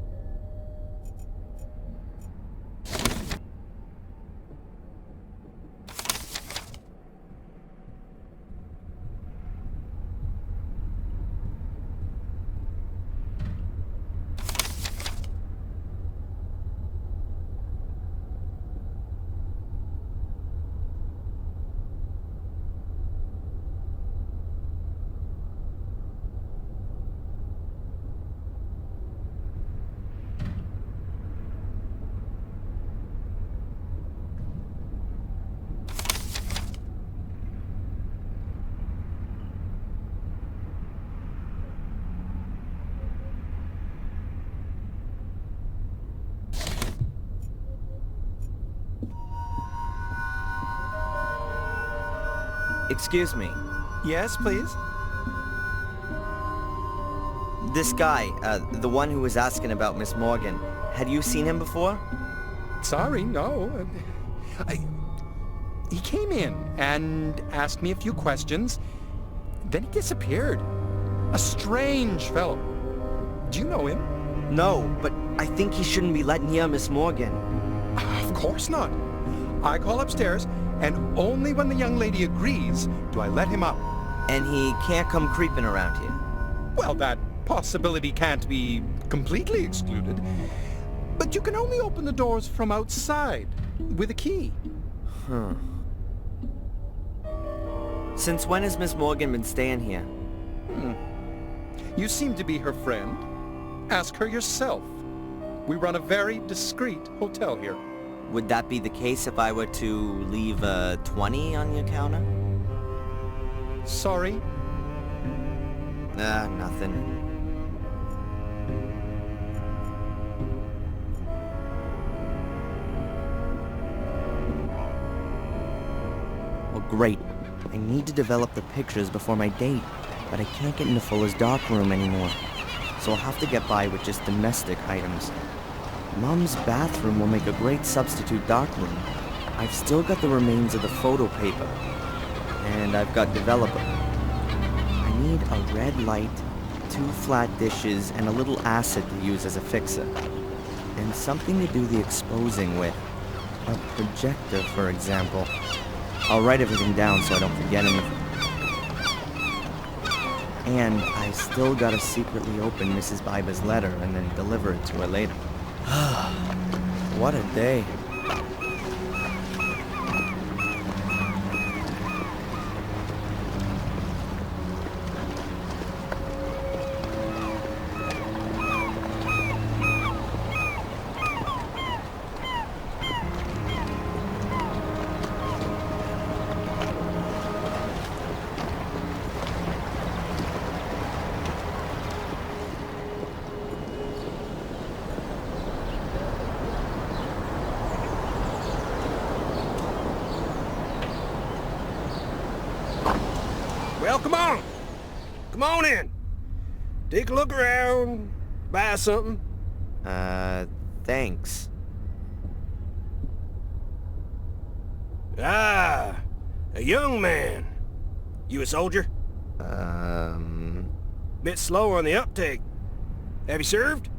Excuse me. Yes, please? This guy, the one who was asking about Miss Morgan, had you seen him before? Sorry, no. He came in and asked me a few questions. Then he disappeared. A strange fellow. Do you know him? No, but I think he shouldn't be let near Miss Morgan. Of course not. I call upstairs, and only when the young lady agrees do I let him up. And he can't come creeping around here? Well, that possibility can't be completely excluded. But you can only open the doors from outside with a key. Huh. Since when has Miss Morgan been staying here? You seem to be her friend. Ask her yourself. We run a very discreet hotel here. Would that be the case if I were to leave a 20 on your counter? Sorry? Nothing. Well, great. I need to develop the pictures before my date, but I can't get into Fuller's darkroom anymore, so I'll have to get by with just domestic items. Mom's bathroom will make a great substitute darkroom. I've still got the remains of the photo paper, and I've got developer. I need a red light, 2 flat dishes, and a little acid to use as a fixer. And something to do the exposing with. A projector, for example. I'll write everything down so I don't forget anything. And I still gotta secretly open Mrs. Biba's letter and then deliver it to her later. What a day. Well, come on. Come on in. Take a look around. Buy something. Thanks. Ah, a young man. You a soldier? Bit slow on the uptake. Have you served?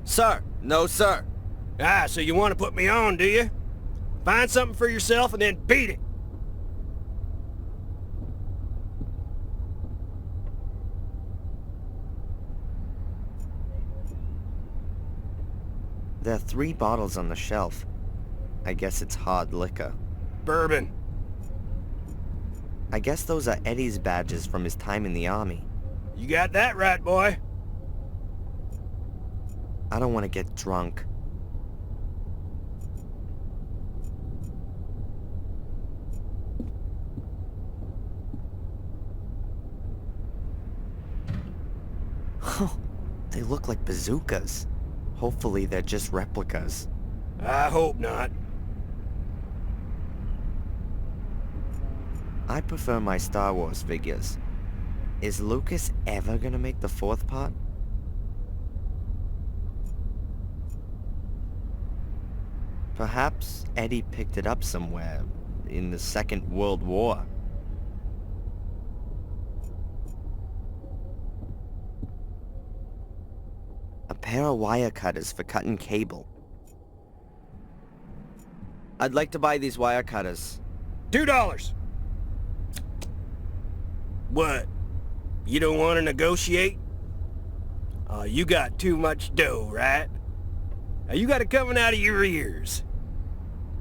Sir! No, sir! Ah, so you want to put me on, do you? Find something for yourself and then beat it. There are 3 bottles on the shelf. I guess it's hard liquor. Bourbon. I guess those are Eddie's badges from his time in the army. You got that right, boy. I don't want to get drunk. Oh, they look like bazookas. Hopefully they're just replicas. I hope not. I prefer my Star Wars figures. Is Lucas ever gonna make the fourth part? Perhaps Eddie picked it up somewhere in the Second World War. A pair of wire cutters for cutting cable. I'd like to buy these wire cutters. $2. What? You don't want to negotiate? You got too much dough, right? You got it coming out of your ears.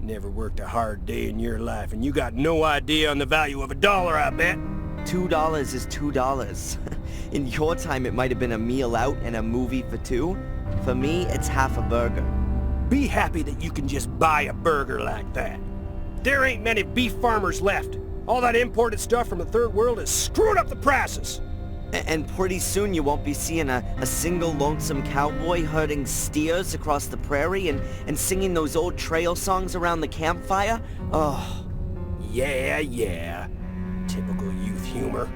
Never worked a hard day in your life, and you got no idea on the value of $1, I bet. $2 is $2. In your time, it might have been a meal out and a movie for two. For me, it's half a burger. Be happy that you can just buy a burger like that. There ain't many beef farmers left. All that imported stuff from the third world is screwing up the prices. And pretty soon you won't be seeing a single lonesome cowboy herding steers across the prairie and singing those old trail songs around the campfire. Oh. Yeah. Typical youth humor.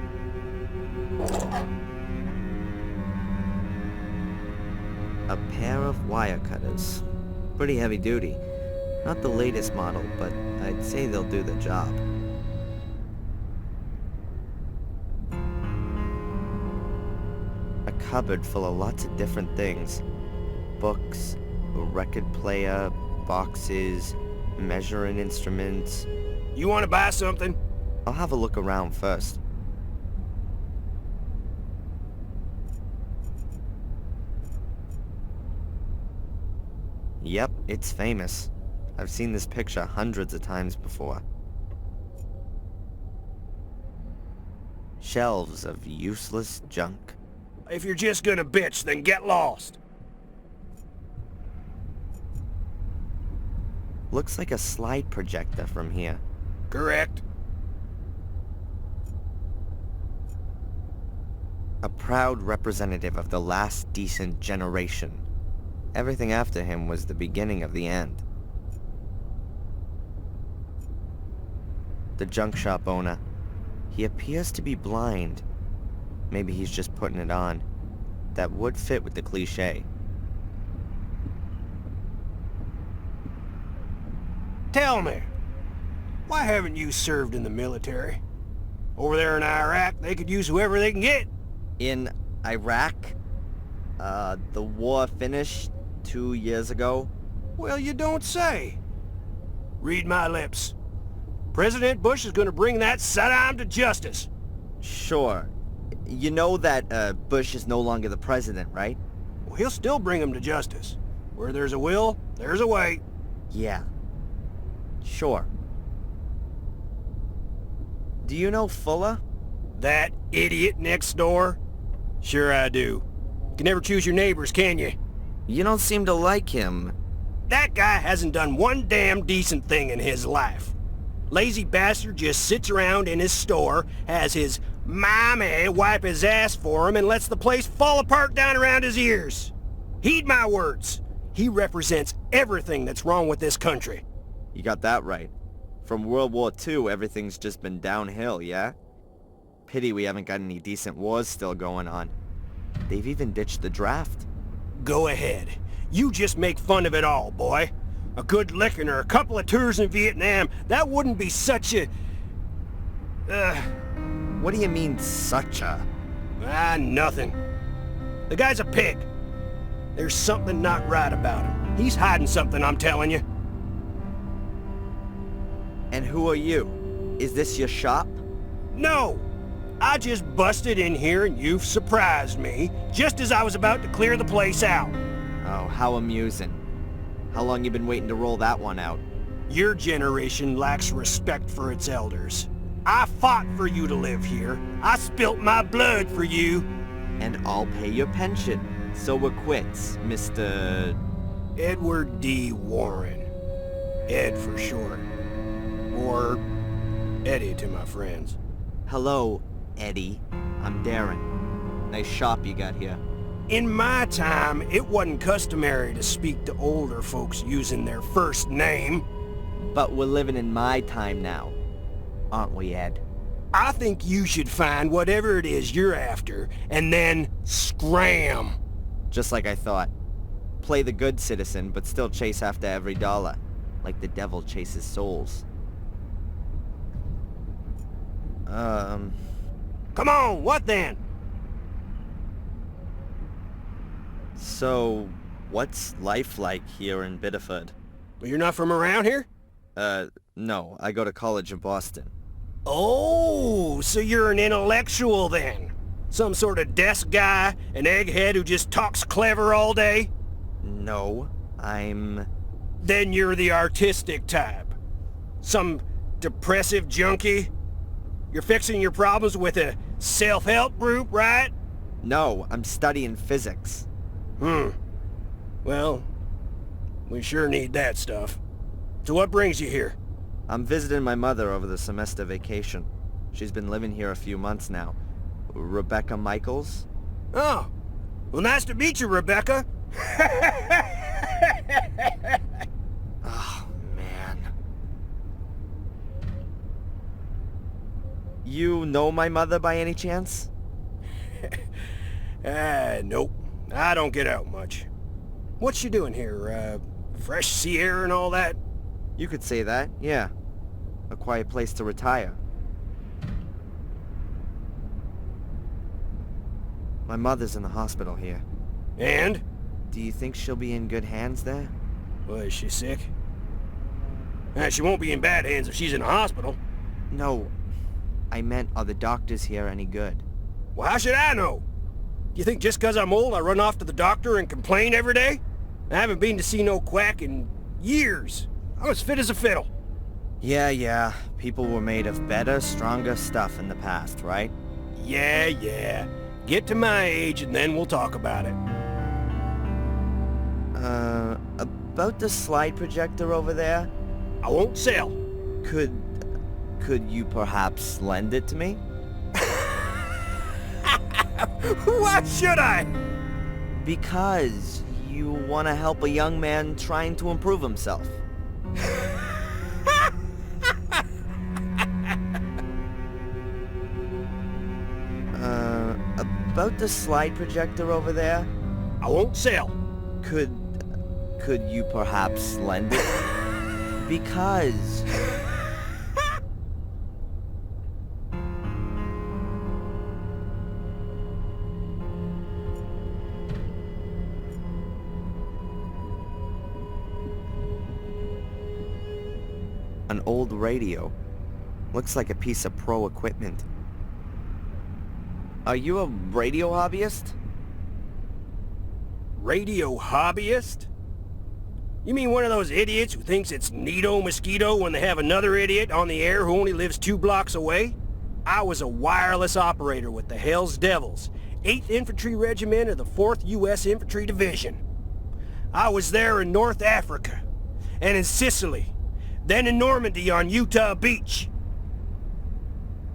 A pair of wire cutters. Pretty heavy duty. Not the latest model, but I'd say they'll do the job. A cupboard full of lots of different things. Books, a record player, boxes, measuring instruments. You want to buy something? I'll have a look around first. Yep, it's famous. I've seen this picture hundreds of times before. Shelves of useless junk. If you're just gonna bitch, then get lost. Looks like a slide projector from here. Correct. A proud representative of the last decent generation. Everything after him was the beginning of the end. The junk shop owner. He appears to be blind. Maybe he's just putting it on. That would fit with the cliché. Tell me, why haven't you served in the military? Over there in Iraq, they could use whoever they can get. In Iraq? The war finished 2 years ago. Well, you don't say. Read my lips. President Bush is gonna bring that Saddam to justice. Sure. You know that Bush is no longer the president, right? Well, he'll still bring him to justice. Where there's a will, there's a way. Yeah. Sure. Do you know Fuller? That idiot next door? Sure I do. You can never choose your neighbors, can you? You don't seem to like him. That guy hasn't done one damn decent thing in his life. Lazy bastard just sits around in his store, has his mommy wipe his ass for him, and lets the place fall apart down around his ears. Heed my words. He represents everything that's wrong with this country. You got that right. From World War II, everything's just been downhill, yeah? Pity we haven't got any decent wars still going on. They've even ditched the draft. Go ahead. You just make fun of it all, boy. A good licking or a couple of tours in Vietnam, that wouldn't be such a... What do you mean, such a? Nothing. The guy's a pig. There's something not right about him. He's hiding something, I'm telling you. And who are you? Is this your shop? No! I just busted in here and you've surprised me, just as I was about to clear the place out. Oh, how amusing. How long you been waiting to roll that one out? Your generation lacks respect for its elders. I fought for you to live here. I spilt my blood for you. And I'll pay your pension. So we're quits, Mr... Edward D. Warren. Ed for short. Or Eddie to my friends. Hello, Eddie. I'm Darren. Nice shop you got here. In my time, it wasn't customary to speak to older folks using their first name. But we're living in my time now, aren't we, Ed? I think you should find whatever it is you're after, and then scram. Just like I thought. Play the good citizen, but still chase after every dollar, like the devil chases souls. Come on, what then? So, what's life like here in Biddeford? Well, you're not from around here? No, I go to college in Boston. Oh, so you're an intellectual then? Some sort of desk guy, an egghead who just talks clever all day? No, I'm... Then you're the artistic type. Some depressive junkie? You're fixing your problems with a self-help group, right? No, I'm studying physics. Well, we sure need that stuff. So what brings you here? I'm visiting my mother over the semester vacation. She's been living here a few months now. Rebecca Michaels? Oh, well, nice to meet you, Rebecca. Oh, man. You know my mother by any chance? Nope. I don't get out much. What's she doing here? Fresh sea air and all that? You could say that, yeah. A quiet place to retire. My mother's in the hospital here. And? Do you think she'll be in good hands there? Well, is she sick? She won't be in bad hands if she's in a hospital. No, I meant, are the doctors here any good? Well, how should I know? You think just 'cause I'm old I run off to the doctor and complain every day? I haven't been to see no quack in years. I'm as fit as a fiddle. Yeah. People were made of better, stronger stuff in the past, right? Yeah. Get to my age and then we'll talk about it. About the slide projector over there? I won't sell. Could you perhaps lend it to me? Why should I? Because you want to help a young man trying to improve himself. About the slide projector over there? I won't sell. Could you perhaps lend it? Because... An old radio. Looks like a piece of pro equipment. Are you a radio hobbyist? Radio hobbyist? You mean one of those idiots who thinks it's neato mosquito when they have another idiot on the air who only lives 2 blocks away? I was a wireless operator with the Hells Devils, 8th Infantry Regiment of the 4th U.S. Infantry Division. I was there in North Africa, and in Sicily, then in Normandy on Utah Beach.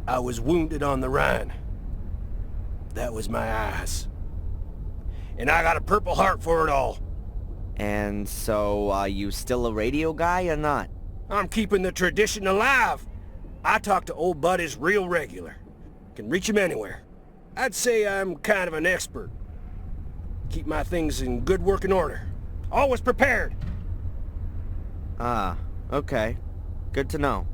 I was wounded on the Rhine. That was my eyes. And I got a Purple Heart for it all. And so, are you still a radio guy or not? I'm keeping the tradition alive. I talk to old buddies real regular. Can reach them anywhere. I'd say I'm kind of an expert. Keep my things in good working order. Always prepared. Ah, okay. Good to know.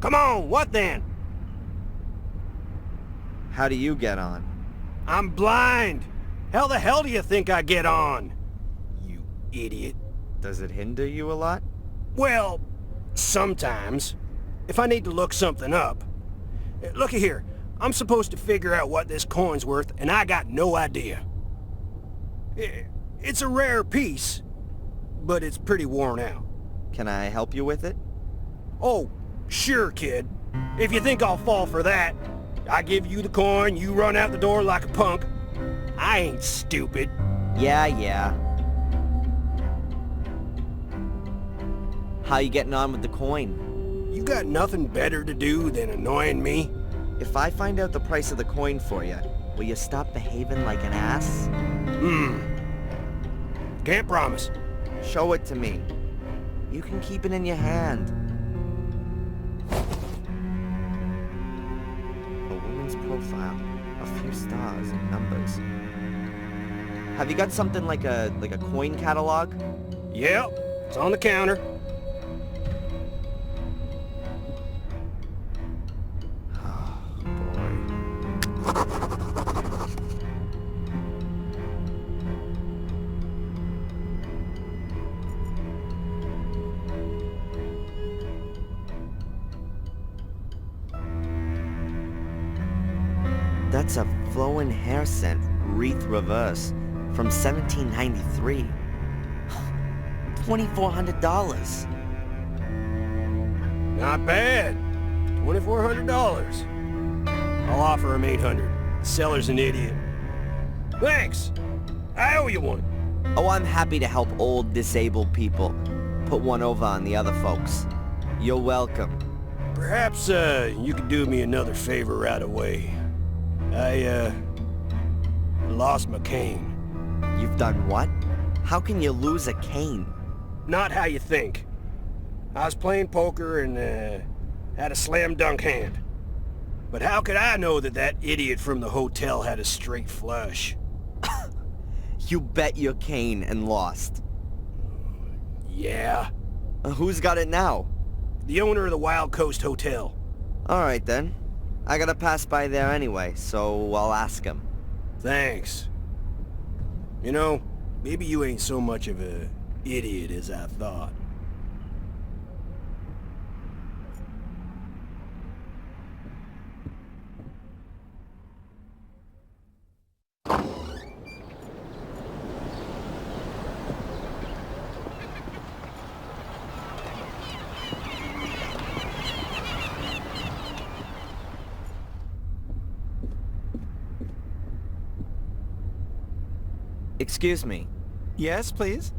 Come on, what then? How do you get on? I'm blind. How the hell do you think I get on? You idiot. Does it hinder you a lot? Well, sometimes. If I need to look something up. Looky here. I'm supposed to figure out what this coin's worth, and I got no idea. It's a rare piece, but it's pretty worn out. Can I help you with it? Oh, sure, kid. If you think I'll fall for that, I give you the coin, you run out the door like a punk. I ain't stupid. Yeah. How you getting on with the coin? You got nothing better to do than annoying me? If I find out the price of the coin for you, will you stop behaving like an ass? Can't promise. Show it to me. You can keep it in your hand. A woman's profile, a few stars and numbers. Have you got something like a coin catalog? Yep, it's on the counter. That's a flowing hair scent, wreath reverse, from 1793. $2,400. Not bad. $2,400. I'll offer him $800. The seller's an idiot. Thanks. I owe you one. Oh, I'm happy to help old, disabled people. Put one over on the other folks. You're welcome. Perhaps, you could do me another favor right away. I lost my cane. You've done what? How can you lose a cane? Not how you think. I was playing poker and, had a slam dunk hand. But how could I know that idiot from the hotel had a straight flush? You bet your cane and lost. Yeah. Who's got it now? The owner of the Wild Coast Hotel. Alright then. I gotta pass by there anyway, so I'll ask him. Thanks. You know, maybe you ain't so much of a idiot as I thought. Excuse me. Yes, please?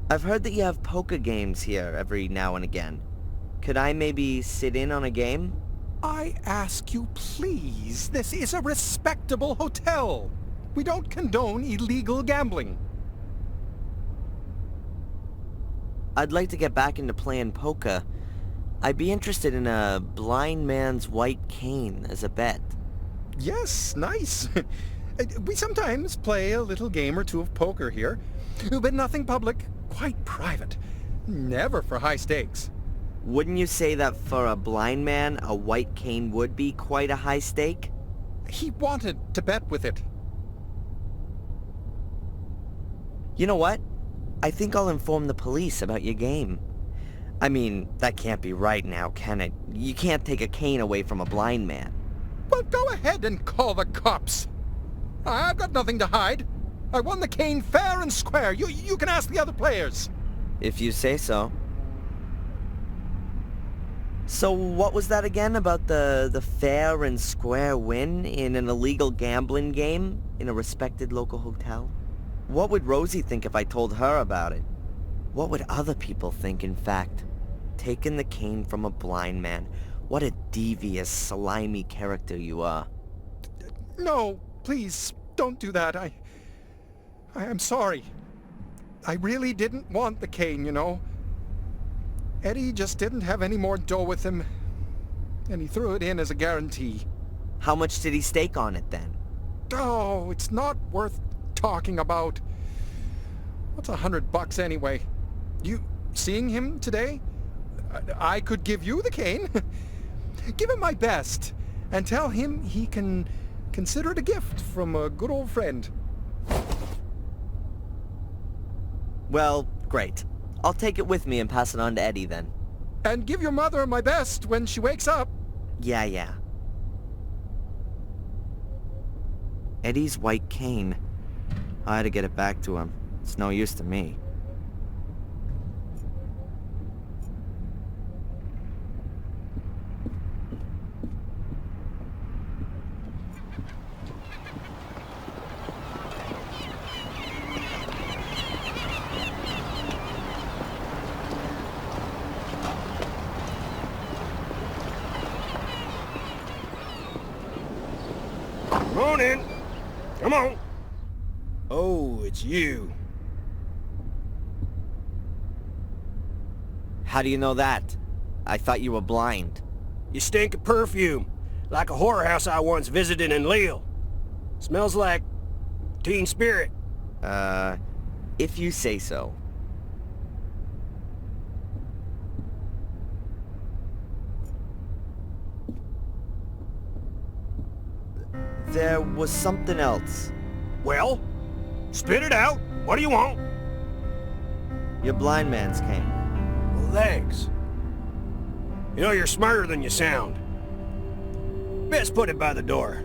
I've heard that you have poker games here every now and again. Could I maybe sit in on a game? I ask you, please. This is a respectable hotel. We don't condone illegal gambling. I'd like to get back into playing poker. I'd be interested in a blind man's white cane as a bet. Yes, nice. We sometimes play a little game or two of poker here, but nothing public, quite private. Never for high stakes. Wouldn't you say that for a blind man, a white cane would be quite a high stake? He wanted to bet with it. You know what? I think I'll inform the police about your game. I mean, that can't be right now, can it? You can't take a cane away from a blind man. Well, go ahead and call the cops. I've got nothing to hide. I won the cane fair and square. You can ask the other players. If you say so. So what was that again about the fair and square win in an illegal gambling game in a respected local hotel? What would Rosie think if I told her about it? What would other people think, in fact? Taking the cane from a blind man. What a devious, slimy character you are. No, please, don't do that. I am sorry. I really didn't want the cane, you know. Eddie just didn't have any more dough with him, and he threw it in as a guarantee. How much did he stake on it, then? Oh, it's not worth talking about. What's $100 anyway? You seeing him today? I could give you the cane. Give him my best, and tell him he can consider it a gift from a good old friend. Well, great. I'll take it with me and pass it on to Eddie then. And give your mother my best when she wakes up. Yeah. Eddie's white cane. I had to get it back to him. It's no use to me. on in. Come on. Oh, it's you. How do you know that? I thought you were blind. You stink of perfume, like a horror house I once visited in Lille. Smells like teen spirit. If you say so. There was something else. Well, spit it out. What do you want? Your blind man's cane. Legs. You know, you're smarter than you sound. Best put it by the door.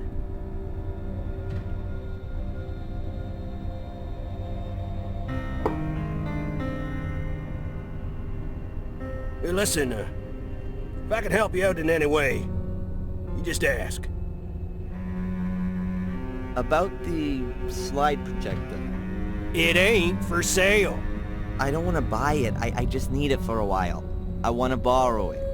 Hey, listen, if I can help you out in any way, you just ask. About the slide projector. It ain't for sale. I don't want to buy it. I just need it for a while. I want to borrow it.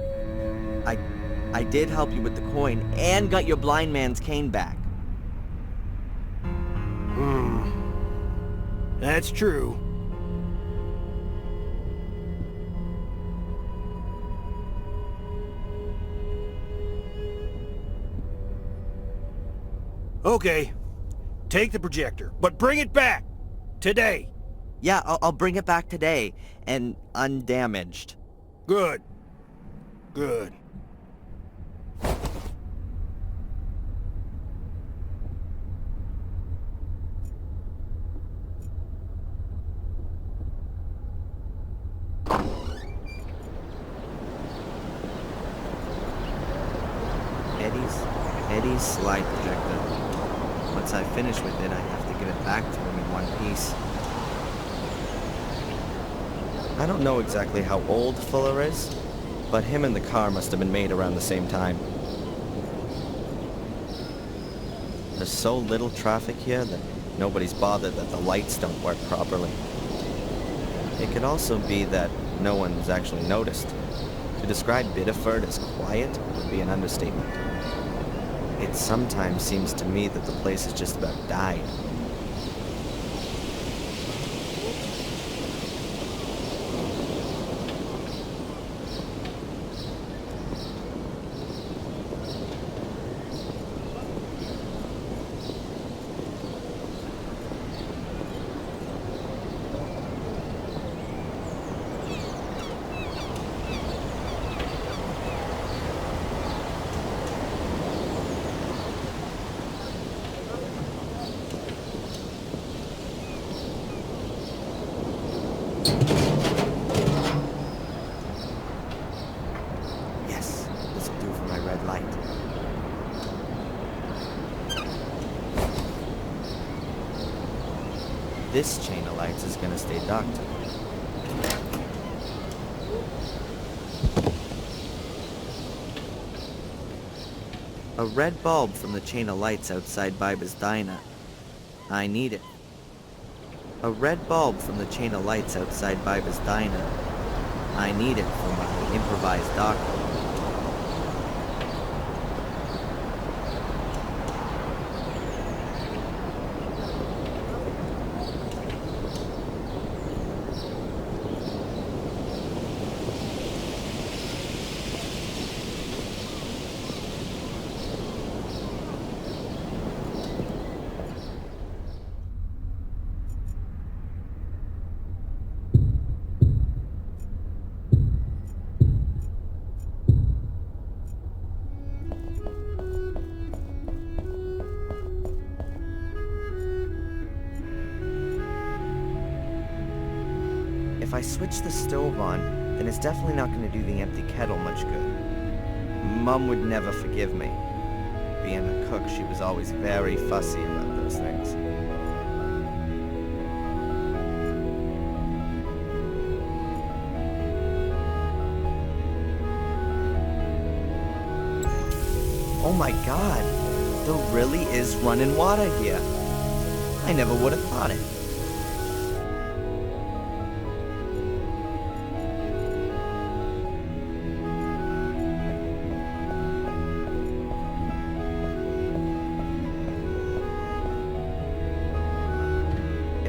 I did help you with the coin and got your blind man's cane back. That's true. Okay, take the projector, but bring it back today. Yeah, I'll bring it back today, and undamaged. Good. Good. Eddie's slide projector. Once I finish with it, I have to give it back to him in one piece. I don't know exactly how old Fuller is, but him and the car must have been made around the same time. There's so little traffic here that nobody's bothered that the lights don't work properly. It could also be that no one's actually noticed. To describe Biddeford as quiet would be an understatement. It sometimes seems to me that the place has just about died. Yes, this'll do for my red light. This chain of lights is gonna stay docked. A red bulb from the chain of lights outside Biba's diner. I need it. A red bulb from the chain of lights outside Biba's diner. I need it for my improvised dock. If I switch the stove on, then it's definitely not going to do the empty kettle much good. Mum would never forgive me. Being a cook, she was always very fussy about those things. Oh my god, there really is running water here. I never would have thought it.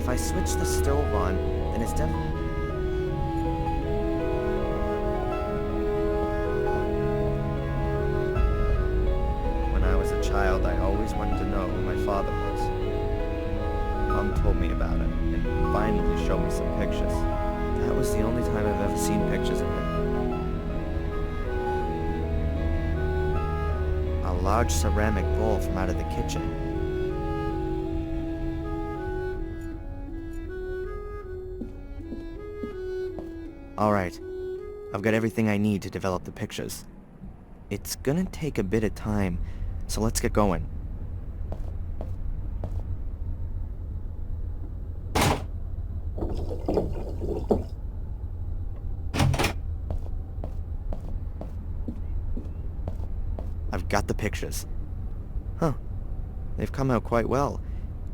If I switch the stove on, then it's definitely... When I was a child, I always wanted to know who my father was. Mom told me about him, and finally showed me some pictures. That was the only time I've ever seen pictures of him. A large ceramic bowl from out of the kitchen. Alright, I've got everything I need to develop the pictures. It's gonna take a bit of time, so let's get going. I've got the pictures. Huh. They've come out quite well,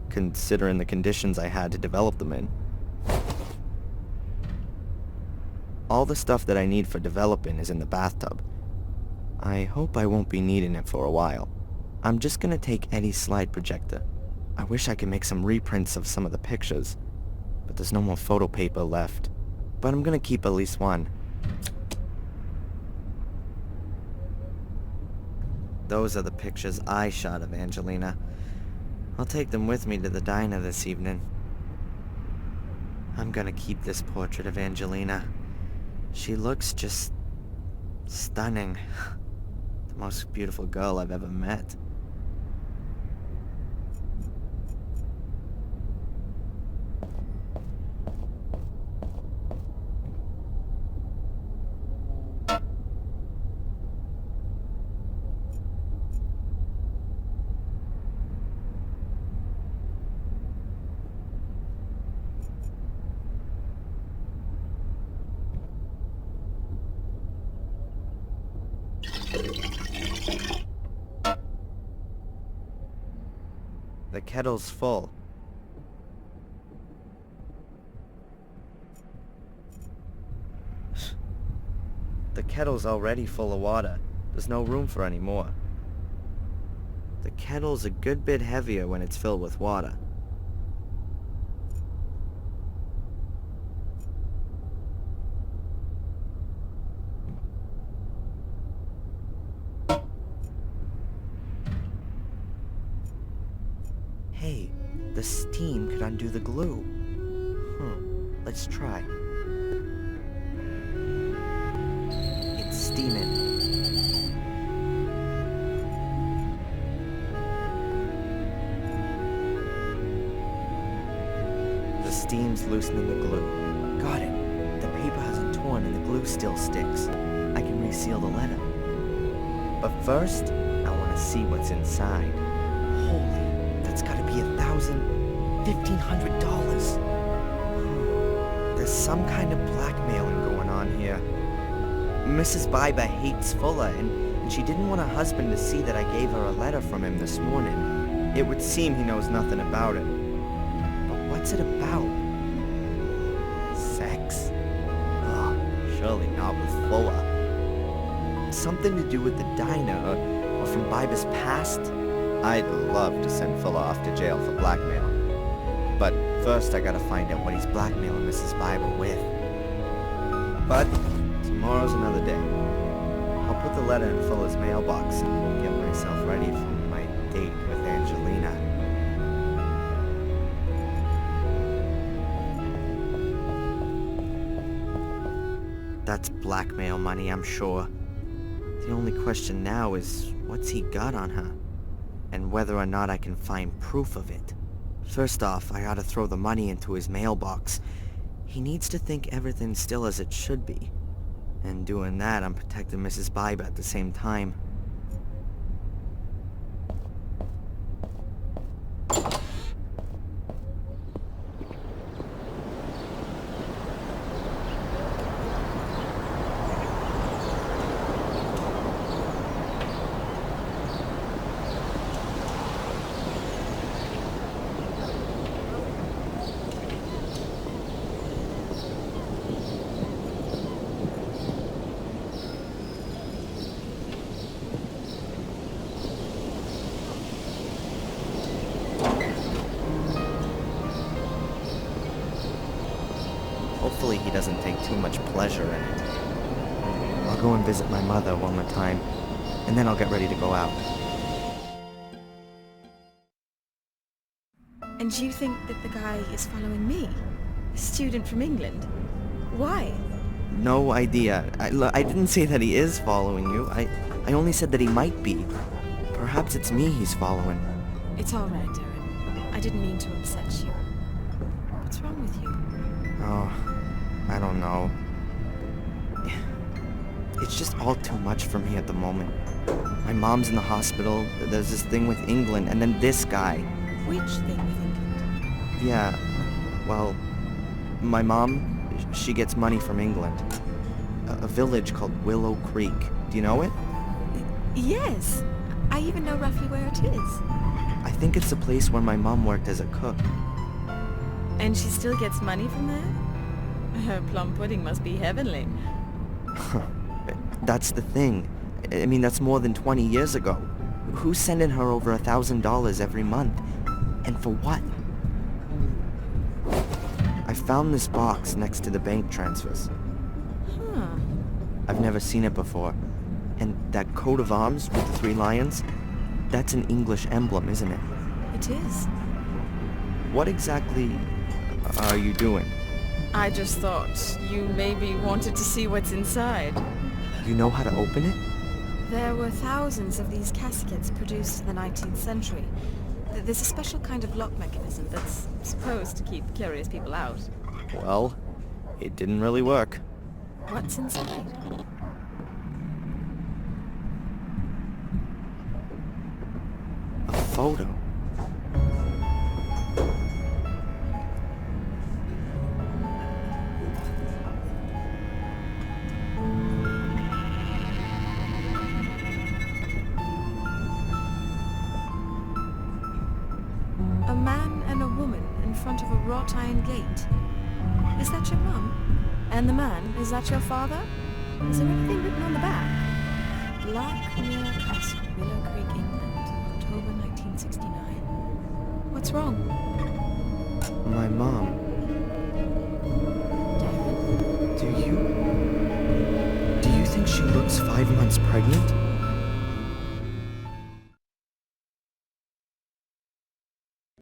considering the conditions I had to develop them in. All the stuff that I need for developing is in the bathtub. I hope I won't be needing it for a while. I'm just gonna take Eddie's slide projector. I wish I could make some reprints of some of the pictures, but there's no more photo paper left. But I'm gonna keep at least one. Those are the pictures I shot of Angelina. I'll take them with me to the diner this evening. I'm gonna keep this portrait of Angelina. She looks just stunning. The most beautiful girl I've ever met. The kettle's full. The kettle's already full of water. There's no room for any more. The kettle's a good bit heavier when it's filled with water. Hey, the steam could undo the glue. Let's try. It's steaming. The steam's loosening the glue. Got it. The paper hasn't torn and the glue still sticks. I can reseal the letter. But first, I want to see what's inside. Holy, that's gotta be $1,500. There's some kind of blackmailing going on here. Mrs. Biber hates Fuller, and she didn't want her husband to see that I gave her a letter from him this morning. It would seem he knows nothing about it. But what's it about? Sex? Ugh, surely not with Fuller. Something to do with the diner, or from Biber's past? I'd love to send Fuller off to jail for blackmail. But first I gotta find out what he's blackmailing Mrs. Biber with. But tomorrow's another day. I'll put the letter in Fuller's mailbox and get myself ready for my date with Angelina. That's blackmail money, I'm sure. The only question now is, what's he got on her? And whether or not I can find proof of it. First off, I ought to throw the money into his mailbox. He needs to think everything's still as it should be. And doing that, I'm protecting Mrs. Biber at the same time. Hopefully he doesn't take too much pleasure in it. I'll go and visit my mother one more time, and then I'll get ready to go out. And you think that the guy is following me? A student from England? Why? No idea. I didn't say that he is following you. I only said that he might be. Perhaps it's me he's following. It's all right, Darren. I didn't mean to upset you. What's wrong with you? Oh, I don't know. It's just all too much for me at the moment. My mom's in the hospital, there's this thing with England, and then this guy. Which thing with England? Yeah, well, my mom, she gets money from England. A village called Willow Creek. Do you know it? Yes. I even know roughly where it is. I think it's the place where my mom worked as a cook. And she still gets money from there? Her plum pudding must be heavenly. That's the thing. I mean, that's more than 20 years ago. Who's sending her over $1,000 every month? And for what? I found this box next to the bank transfers. Huh. I've never seen it before. And that coat of arms with the 3 lions? That's an English emblem, isn't it? It is. What exactly are you doing? I just thought you maybe wanted to see what's inside. You know how to open it? There were thousands of these caskets produced in the 19th century. There's a special kind of lock mechanism that's supposed to keep curious people out. Well, it didn't really work. What's inside? A photo. A man and a woman in front of a wrought iron gate. Is that your mum? And the man, is that your father? Is there anything written on the back? Blackmere Castle, Willow Creek, England, October 1969. What's wrong? My mom. Darren? Do you think she looks 5 months pregnant?